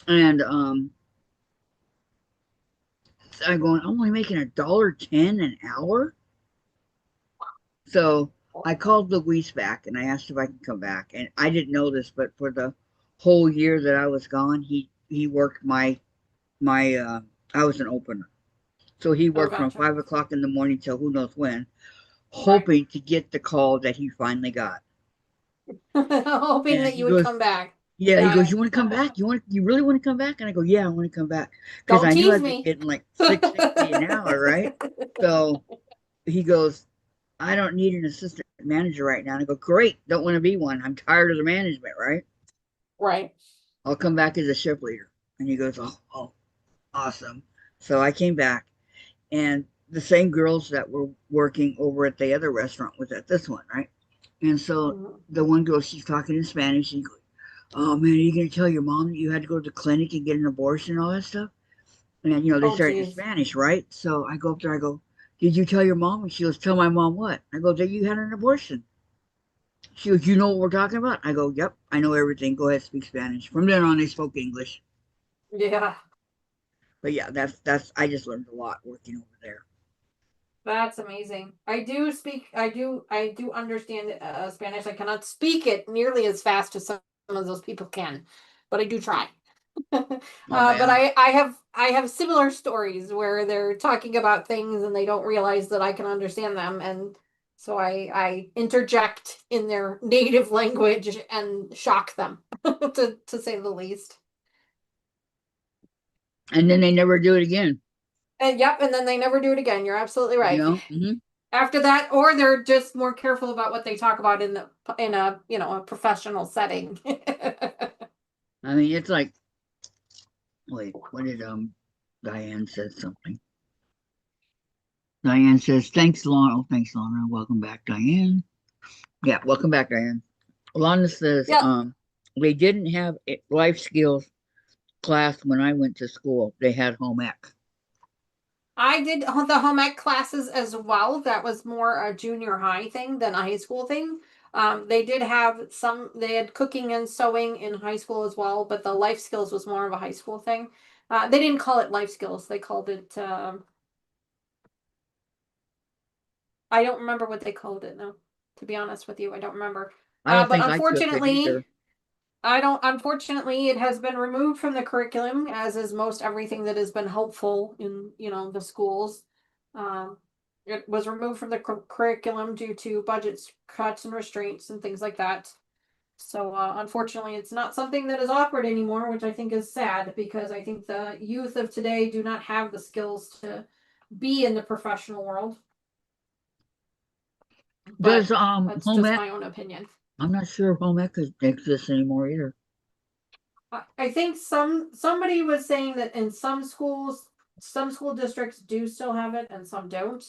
And I'm going, I'm only making $1.10 an hour. So I called Luis back and I asked if I could come back. And I didn't know this, but for the whole year that I was gone, he worked my I was an opener. So he Oh, worked from gotcha. 5 o'clock in the morning till who knows when, hoping to get the call that he finally got. Hoping And that he you would goes, come back. yeah, he Got goes, it. you want to come back? You really want to come back? And I go, yeah, I want to come back. Because Don't I knew tease I'd be me. getting like $6.60 an hour, right? So he goes, I don't need an assistant manager right now. And I go, great, don't want to be one. I'm tired of the management, right? Right. I'll come back as a shift leader. And he goes, oh, awesome. So I came back, and the same girls that were working over at the other restaurant was at this one, right? And so Mhm. the one girl, she's talking in Spanish, and goes, oh man, are you gonna tell your mom that you had to go to the clinic and get an abortion and all that stuff? And they Oh, started in geez. Spanish, right? So I go up there, I go, did you tell your mom? And she goes, tell my mom what? I go, that you had an abortion. She goes, you know what we're talking about? I go, yep, I know everything. Go ahead, speak Spanish. From then on, they spoke English. Yeah. But yeah, that's I just learned a lot working over there. That's amazing. I do understand Spanish. I cannot speak it nearly as fast as some of those people can, but I do try. But Oh yeah. I have similar stories where they're talking about things and they don't realize that I can understand them, and so I interject in their native language and shock them, to say the least. And then they never do it again. And yep, and then they never do it again. You're absolutely right. Mm-hmm. After that, or they're just more careful about what they talk about in a a professional setting. I mean, it's like, wait, what did Diane said something. Diane says, thanks, Lana. Oh, thanks, Lana. Welcome back, Diane. Yeah, welcome back, Diane. Lana says, Yep. they didn't have life skills class when I went to school. They had home ec. I did the home ec classes as well. That was more a junior high thing than a high school thing. They did have they had cooking and sewing in high school as well, but the life skills was more of a high school thing. They didn't call it life skills. They called it, I don't remember what they called it now. To be honest with you, I don't remember. I don't But think I took it unfortunately, either. unfortunately, it has been removed from the curriculum, as is most everything that has been helpful in, the schools. Um, it was removed from the curriculum due to budget cuts and restraints and things like that. So, unfortunately, it's not something that is offered anymore, which I think is sad, because I think the youth of today do not have the skills to be in the professional world. But Does that's home just ec? my own opinion. I'm not sure if home ec exists anymore either. I think somebody was saying that in some schools, some school districts do still have it and some don't.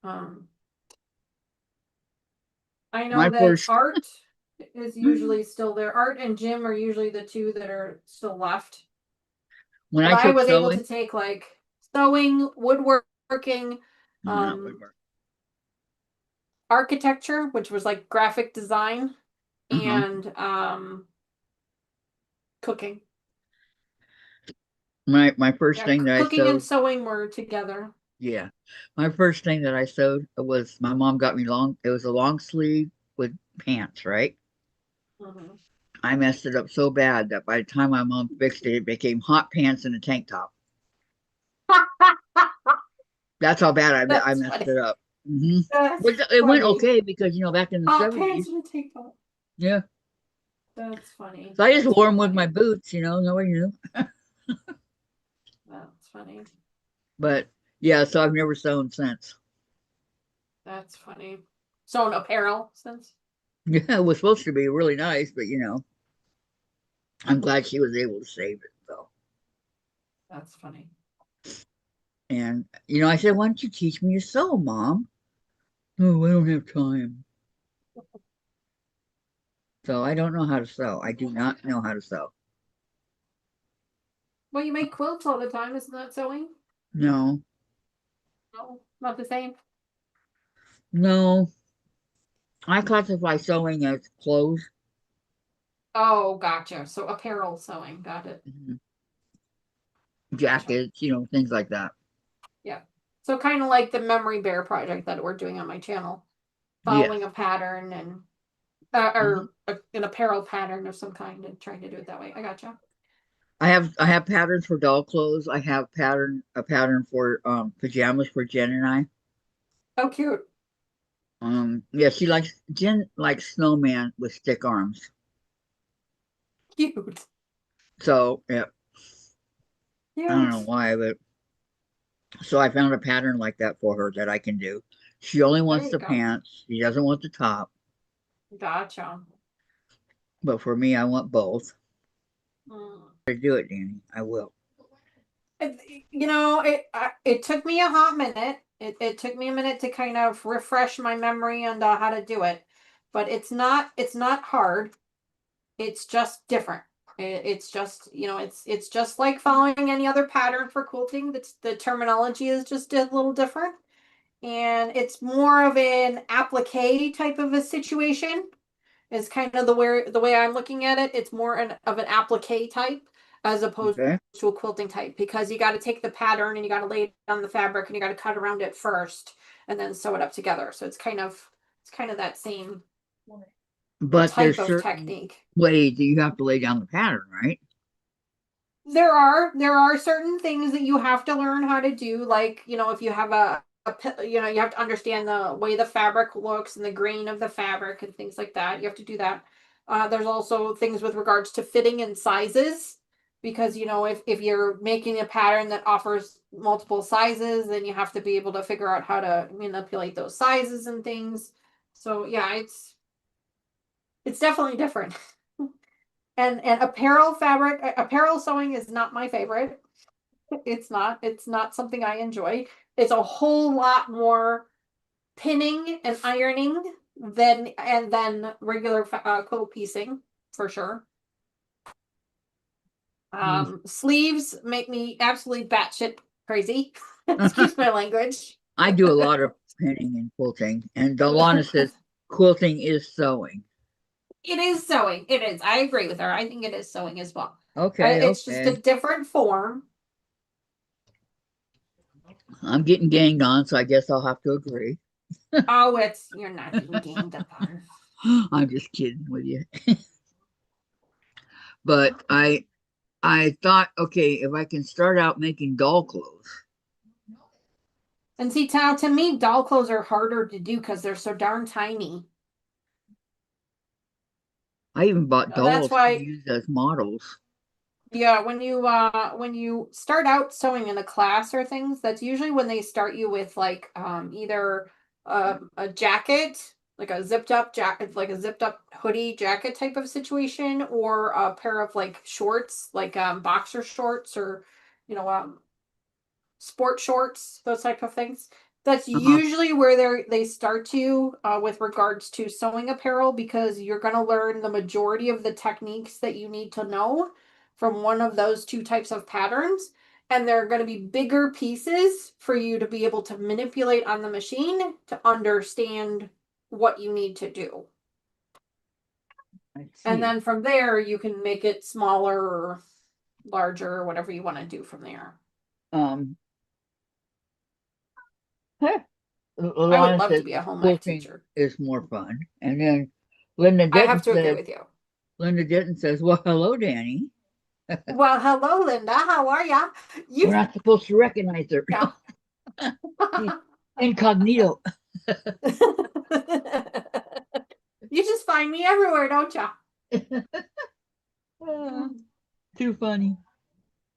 Um, I My know that first, art is usually still there. Art and gym are usually the two that are still left. when But I I took was able to sewing, take like sewing, woodworking, no, not woodwork. architecture, which was like graphic design, Uh-huh. and cooking. My first Yeah, thing that I cooking and sewed, sewing were together. yeah, my first thing that I sewed was my mom got me long. It was a long sleeve with pants, right? Mhm. I messed it up so bad that by the time my mom fixed it, it became hot pants and a tank top. That's how bad I That's messed funny. it up. Hmm. That's But it went funny. okay because back in the Hot pants 70s, and a tank top. yeah. That's funny. So I just That's wore too them with funny. my boots, nobody knew. That's funny. But yeah, so I've never sewn since. That's funny. Sewn apparel since. Yeah, it was supposed to be really nice, but I'm glad she was able to save it though. That's funny. And I said, why don't you teach me to sew, Mom? Oh, I don't have time. So I don't know how to sew. I do not know how to sew. Well, you make quilts all the time, isn't that sewing? No, No, not the same. no. I classify sewing as clothes. Oh, gotcha. So apparel sewing. Got it. Mhm. Gotcha. Jackets, things like that. Yeah. So kind of like the memory bear project that we're doing on my channel, Yes. following a pattern and Mhm. an apparel pattern of some kind and trying to do it that way. I gotcha. I have patterns for doll clothes. I have a pattern for pajamas for Jen and I. Oh, cute. Yeah, Jen likes snowman with stick arms. Cute. So yeah, I don't know Cute. why, but so I found a pattern like that for her that I can do. She only There wants you the go. pants. She doesn't want the top. Gotcha. But for me, I want both. Mm. To do it, Danny, I will. It took me a hot minute. It took me a minute to kind of refresh my memory on how to do it, but it's not hard. It's just different. It's just it's just like following any other pattern for quilting. That's the terminology is just a little different, and it's more of an applique type of a situation is kind of the way I'm looking at it. It's more of an applique type as opposed Okay. to a quilting type because you got to take the pattern and you got to lay it on the fabric and you got to cut around it first and then sew it up together. So it's kind of that same But type there's of certain technique. ways that you have to lay down the pattern, right? There are certain things that you have to learn how to do, like if you have you have to understand the way the fabric looks and the grain of the fabric and things like that. You have to do that. There's also things with regards to fitting and sizes, because if you're making a pattern that offers multiple sizes, then you have to be able to figure out how to manipulate those sizes and things. So yeah, it's definitely different. And apparel sewing is not my favorite. It's not something I enjoy. It's a whole lot more pinning and ironing than regular quilt piecing for sure. Mm. Sleeves make me absolutely batshit crazy. Excuse my language. I do a lot of pinning and quilting, and Delana says quilting is sewing. It is sewing. It is. I agree with her. I think it is sewing as well. Okay, It's just a okay. different form. I'm getting ganged on, so I guess I'll have to agree. Oh, you're not being ganged upon. I'm just kidding with you. But I thought, okay, if I can start out making doll clothes. And see, now to me, doll clothes are harder to do because they're so darn tiny. I even bought That's dolls to why, use as models. yeah, when you start out sewing in a class or things, that's usually when they start you with like either a jacket, like a zipped up jacket, like a zipped up hoodie jacket type of situation, or a pair of like shorts, like boxer shorts or you know sport shorts, those type of things. That's Uh-huh. usually where they start you with regards to sewing apparel, because you're going to learn the majority of the techniques that you need to know from one of those two types of patterns. And they're going to be bigger pieces for you to be able to manipulate on the machine to understand what you need to do. I And see. then from there, you can make it smaller or larger, or whatever you want to do from there. Um, I would Alana love to says be a home ec quilting teacher. is more fun. And then Linda I have Denton to agree says, with you. well, hello, Danny. Well, hello, Linda. How are ya? We're You, not supposed to recognize her. yeah. She's incognito. You just find me everywhere, don't ya? Ah, too funny.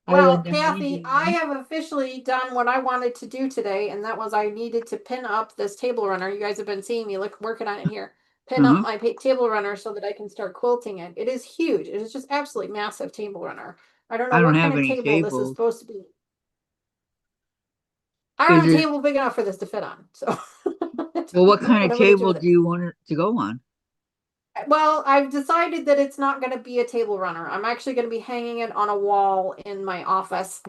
Hi, Well, Linda. How you Kathy, I doing? have officially done what I wanted to do today, and that was I needed to pin up this table runner. You guys have been seeing me working on it here. Pin up Uh-huh. my table runner so that I can start quilting it. It is huge. It is just absolutely massive table runner. I don't know I don't what have kind of any table this is tables. supposed to be. I don't Is have a it table big enough for this to fit on, so I well? don't What know kind what of I'm gonna do table with do it. you want it to go on? Well, I've decided that it's not going to be a table runner. I'm actually going to be hanging it on a wall in my office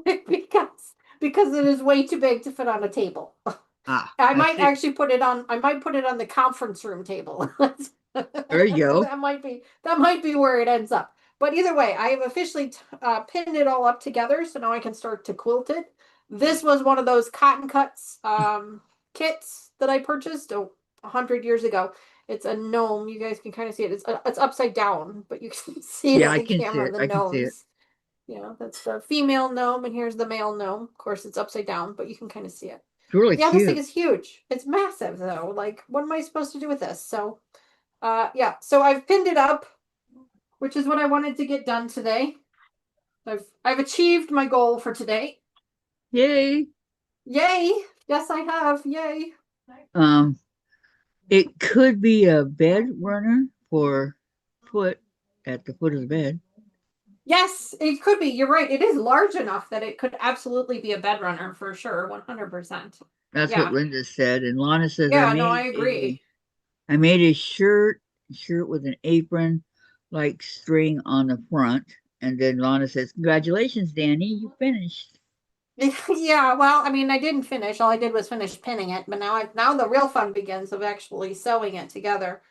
because it is way too big to fit on a table. Ah, I I might see. actually I might put it on the conference room table. There you go. That might be where it ends up. But either way, I have officially pinned it all up together, so now I can start to quilt it. This was one of those cotton cuts kits that I purchased 100 years ago. It's a gnome. You guys can kind of see it. It's upside down, but you can see it Yeah, in I the can see camera. it. The I can see it. gnomes. Yeah, that's the female gnome, and here's the male gnome. Of course, it's upside down, but you can kind of see it. It's really Yeah, this thing cute. is huge. It's massive, though. Like, what am I supposed to do with this? So, yeah. So I've pinned it up, which is what I wanted to get done today. I've achieved my goal for today. Yay. Yay! Yes, I have. Yay! Um, it could be a bed runner for foot at the foot of the bed. Yes, it could be. You're right. It is large enough that it could absolutely be a bed runner for sure. 100%. That's what Yeah. Linda said. And Lana says Yeah, no, I agree. I made a shirt with an apron like string on the front. And then Lana says, congratulations, Danny, you finished. Yeah, well, I mean, I didn't finish. All I did was finish pinning it, but now the real fun begins of actually sewing it together.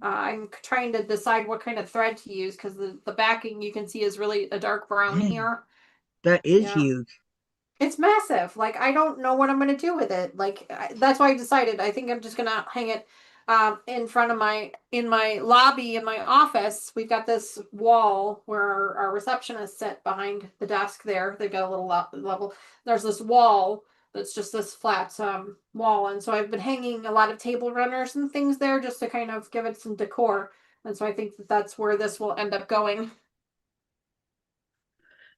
I'm trying to decide what kind of thread to use because the backing you can see is really a dark brown Man, here. that is Yeah. huge. It's massive. Like, I don't know what I'm going to do with it. Like, that's why I decided I think I'm just going to hang it in front of in my lobby in my office. We've got this wall where our receptionists sit behind the desk there. They've got a little level. There's this wall that's just this flat wall. And so I've been hanging a lot of table runners and things there just to kind of give it some decor. And so I think that that's where this will end up going.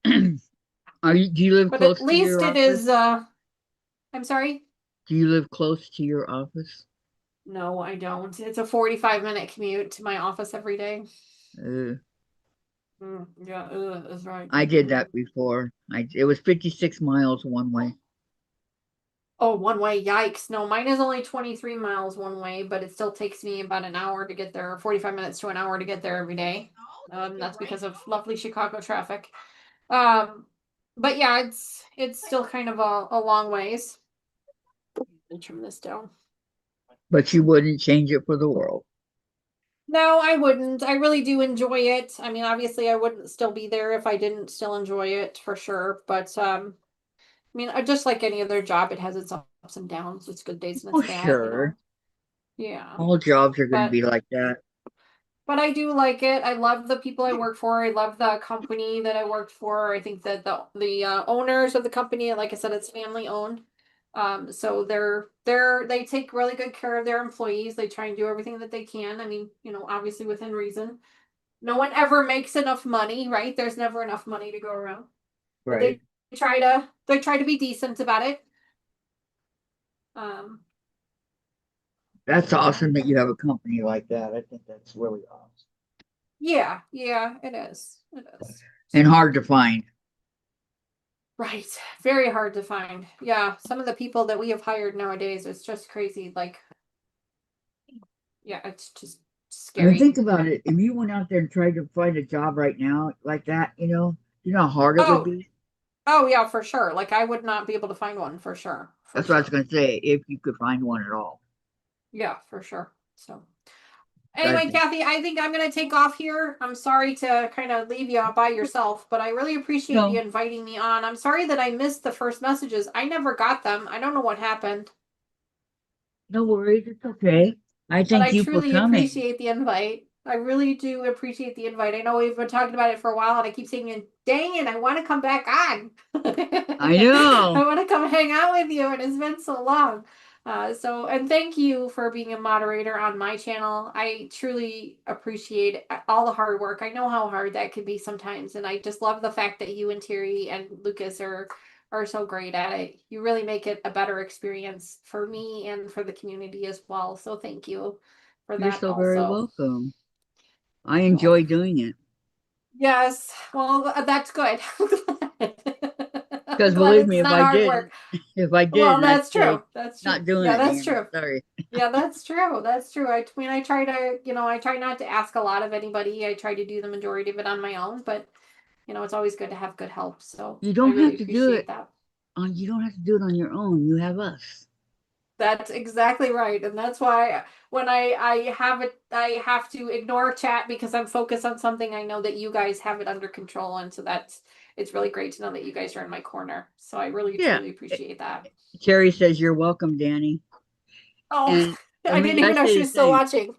Do you live But close at to your least it office? is, I'm sorry? Do you live close to your office? No, I don't. It's a 45-minute commute to my office every day. Uh, Yeah, that's right. I did that before. It was 56 miles one way. Oh, one way. Yikes. No, mine is only 23 miles one way, but it still takes me about an hour to get there, 45 minutes to an hour to get there every day. That's because of lovely Chicago traffic. But yeah, it's still kind of a long ways. I'll trim this down. But you wouldn't change it for the world. No, I wouldn't. I really do enjoy it. I mean, obviously, I wouldn't still be there if I didn't still enjoy it for sure. But I mean, just like any other job, it has its ups and downs. It's good days and Oh, it's bad, you know. sure. Yeah, All jobs are going to but be like that. I do like it. I love the people I work for. I love the company that I worked for. I think that the owners of the company, like I said, it's family owned. So they take really good care of their employees. They try and do everything that they can. I mean, you know, obviously within reason. No one ever makes enough money, right? There's never enough money to go around. But Right. they try to be decent about it. Um, That's awesome that you have a company like that. I think that's really awesome. yeah, it is. It is. And hard to find. Right. Very hard to find. Yeah. Some of the people that we have hired nowadays, it's just crazy. Like, yeah, it's just I mean, scary. think about it. If you went out there and tried to find a job right now like that, you know how hard it would be? Oh yeah, for sure. Like I would not be able to find one for sure. That's what I was going to say, if you could find one at all. Yeah, for sure. So I anyway, think. Kathy, I think I'm gonna take off here. I'm sorry to kind of leave you by yourself, but I really appreciate you No, inviting me on. I'm sorry that I missed the first messages. I never got them. I don't know what happened, no worries. It's okay. I but thank I you for truly coming. appreciate the invite. I really do appreciate the invite. I know we've been talking about it for a while, and I keep saying, "Dang it, I want to come back on." I I know. want to come hang out with you, and it's been so long. And thank you for being a moderator on my channel. I truly appreciate all the hard work. I know how hard that can be sometimes, and I just love the fact that you and Terry and Lucas are so great at it. You really make it a better experience for me and for the community as well. So thank you for You're that so very also. welcome. I So, enjoy doing it. yes, well, that's good. I'm Because glad believe me, it's not hard work. if I Well, didn't, I'd that's say, true. That's true. not doing Yeah, it, that's Danny. true. Sorry. Yeah, that's true. That's true. I mean, I try to, I try not to ask a lot of anybody. I try to do the majority of it on my own, but it's always good to have good help. So You I don't really have to do appreciate it that. you don't have to do it on your own. You have us. That's exactly right. And that's why when I have it, I have to ignore chat because I'm focused on something. I know that you guys have it under control. And so it's really great to know that you guys are in my corner. So I really, Yeah. truly appreciate that. Terry says you're welcome, Danny. Oh, And I didn't I even know say she the was still same. watching.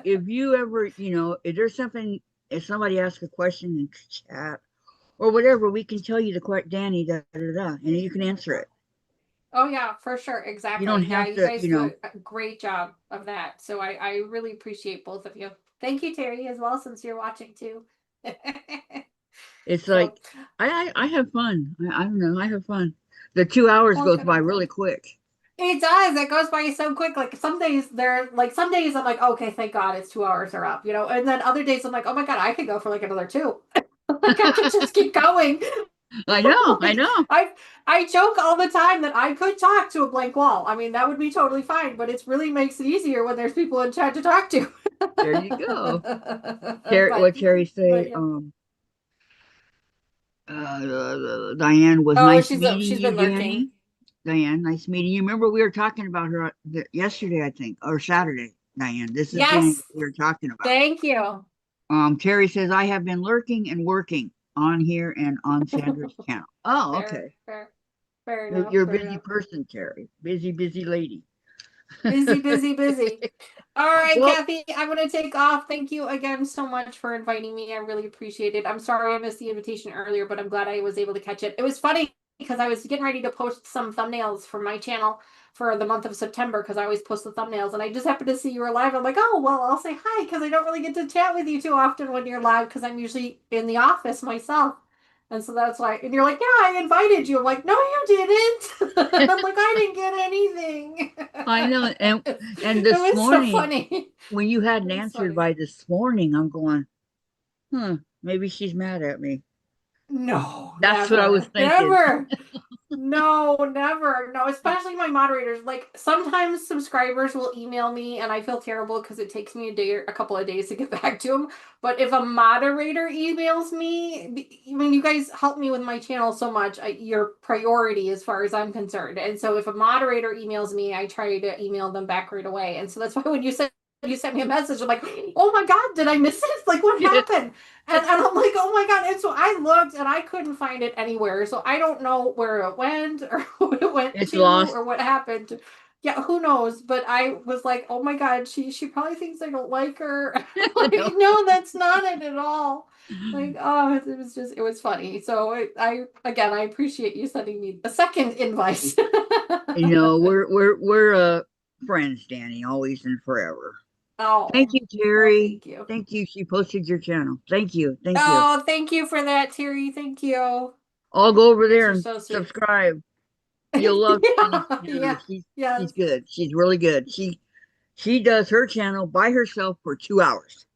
If you ever, if there's something, if somebody asks a question in chat or whatever, we can tell you the correct Danny, and you can answer it. Oh yeah, for sure. You Exactly. don't Yeah, have you to, guys do a great job of that. So I really appreciate both of you. Thank you, Terry, as well, since you're watching too. it's So, like I have fun. I don't know, I have fun. The 2 hours well, goes good. by I'm really glad. quick. It does. It goes by so quick. Like some days I'm like, okay, thank God it's 2 hours are up, and then other days I'm like, oh my God, I could go for like another two. Like I could just keep going. I know, I Like know. I joke all the time that I could talk to a blank wall. I mean, that would be totally fine, but it really makes it easier when there's people in chat to talk to. There you go. but What Terry but say? yeah. Diane, was Oh, nice meeting she's you, been lurking. Danny. Diane, nice meeting you. Remember we were talking about her yesterday, I think, or Saturday. Diane, this is Danny Yes, we were talking about. thank you. Terry says I have been lurking and working on here and on Sandra's channel. Oh, Fair, okay. fair enough, You're a fair busy enough. person, Terry. Busy lady. Busy, busy, busy. All right, Well, Kathy, I'm going to take off. Thank you again so much for inviting me. I really appreciate it. I'm sorry I missed the invitation earlier, but I'm glad I was able to catch it. It was funny because I was getting ready to post some thumbnails for my channel for the month of September because I always post the thumbnails, and I just happened to see you were live. I'm like, oh, well, I'll say hi because I don't really get to chat with you too often when you're live because I'm usually in the office myself. And so that's why, and you're like, yeah, I invited you. I'm like, no, you didn't. I'm like, I didn't get anything. I know, and It this was so morning funny. when you hadn't It was answered funny. by this morning, I'm going, maybe she's mad at me. No, That's what I was never, thinking. never. No, never. No, especially my moderators. Like sometimes subscribers will email me and I feel terrible because it takes me a day or a couple of days to get back to them. But if a moderator emails me, I mean, you guys help me with my channel so much. Your priority as far as I'm concerned. And so if a moderator emails me, I try to email them back right away. And so that's why when you sent me a message, I'm like, oh my God, did I miss it? Like what happened? And I'm like, oh my God. And so I looked and I couldn't find it anywhere. So I don't know where it went or who it went It's to lost. or what happened. Yeah, who knows? But I was like, oh my God, she probably thinks I don't like her. Like, No. no, that's not it at all. Like, oh, it was funny. So again, I appreciate you sending me a second invite. We're friends, Danny, always and forever. Thank Oh, you, well, Terry. thank you. Thank you. She posted your channel. Thank you. Thank you. Oh, thank you for that, Terry. Thank you. I'll go over You guys there are and so sweet. subscribe. You'll love Danny's Yeah, channel. yeah, She's yes. good. She's really good. She does her channel by herself for 2 hours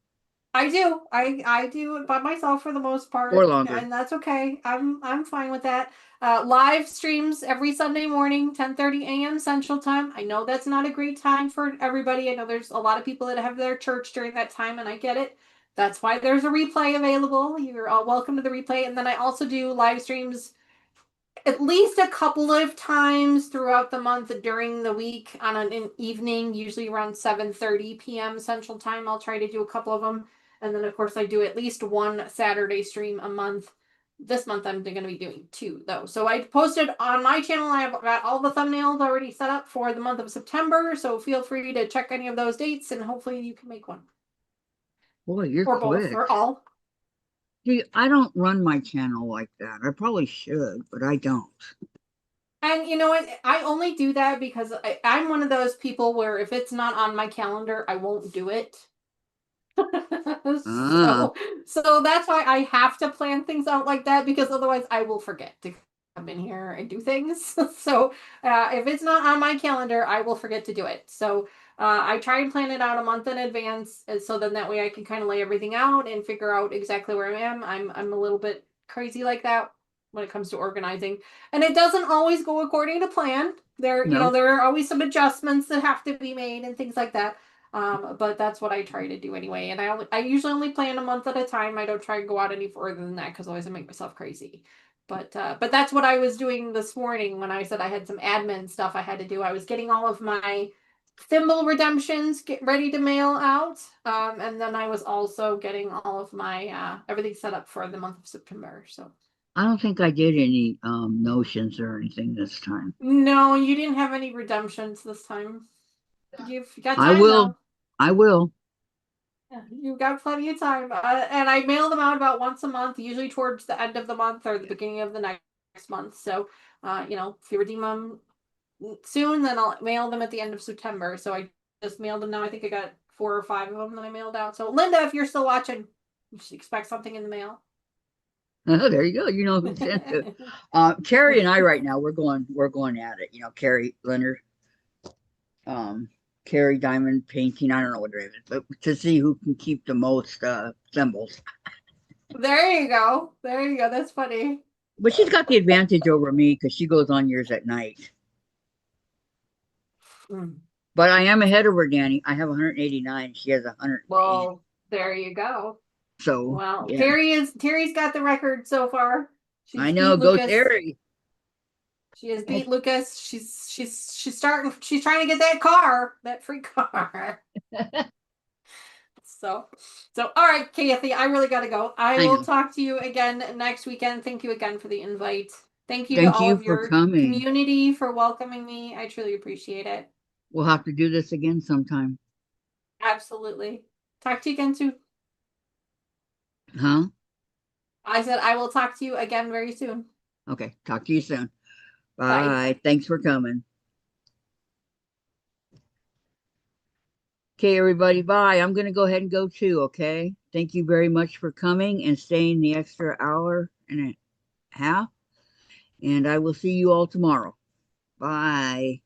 I do. I do it by myself for the most or part, longer. and that's okay. I'm fine with that. Live streams every Sunday morning, 10:30 a.m. Central Time. I know that's not a great time for everybody. I know there's a lot of people that have their church during that time, and I get it. That's why there's a replay available. You're all welcome to the replay. And then I also do live streams at least a couple of times throughout the month during the week on an evening, usually around 7:30 p.m. Central Time. I'll try to do a couple of them. And then, of course, I do at least one Saturday stream a month. This month, I'm going to be doing two, though. So I posted on my channel, I've got all the thumbnails already set up for the month of September. So feel free to check any of those dates, and hopefully you can make one. Boy, you're Or both, quick. or all. See, I don't run my channel like that. I probably should, but I don't. And you know what? I only do that because I'm one of those people where if it's not on my calendar, I won't do it. Ah, so that's why I have to plan things out like that because otherwise I will forget to come in here and do things. So if it's not on my calendar, I will forget to do it. So I try and plan it out a month in advance, so then that way I can kind of lay everything out and figure out exactly where I am. I'm a little bit crazy like that when it comes to organizing, and it doesn't always go according to plan. no. There are always some adjustments that have to be made and things like that. But that's what I try to do anyway. And I usually only plan a month at a time. I don't try and go out any further than that because otherwise I make myself crazy. But that's what I was doing this morning when I said I had some admin stuff I had to do. I was getting all of my thimble redemptions get ready to mail out. And then I was also getting all of my everything set up for the month of September. So I don't think I did any notions or anything this time. no, you didn't have any redemptions this time. You've got I time will. though. I will. You've got plenty of time. And I mail them out about once a month, usually towards the end of the month or the beginning of the next month. So, if you redeem them soon, then I'll mail them at the end of September. So I just mailed them now. I think I got 4 or 5 of them that I mailed out. So Linda, if you're still watching, you should expect something in the mail. Oh, there you go. You know who sent it. Carrie and I right now we're going at it. Carrie Leonard, Carrie Diamond Painting. I don't know what her name is, but to see who can keep the most symbols. There you go. There you go. That's funny. But she's got the advantage over me because she goes on yours at night. But I am ahead of her, Danny. I have 189. She has 180. Well, there you go. So Well, yeah. Terry's got the record so far. She's I know. beat Go Lucas. Terry. She has beat Lucas. She's trying to get that car, that free car. So all right, Kathy, I really gotta go. I will talk to you again next weekend. Thank you again for the invite. Thank you to all of your community for welcoming me. I truly appreciate it. We'll have to do this again sometime. Absolutely. Talk to you again soon. Huh? I said I will talk to you again very soon. Okay. Talk to you soon. Bye. Bye. Thanks for coming. Okay, everybody, bye. I'm going to go ahead and go too, okay? Thank you very much for coming and staying the extra hour and a half. And I will see you all tomorrow. Bye.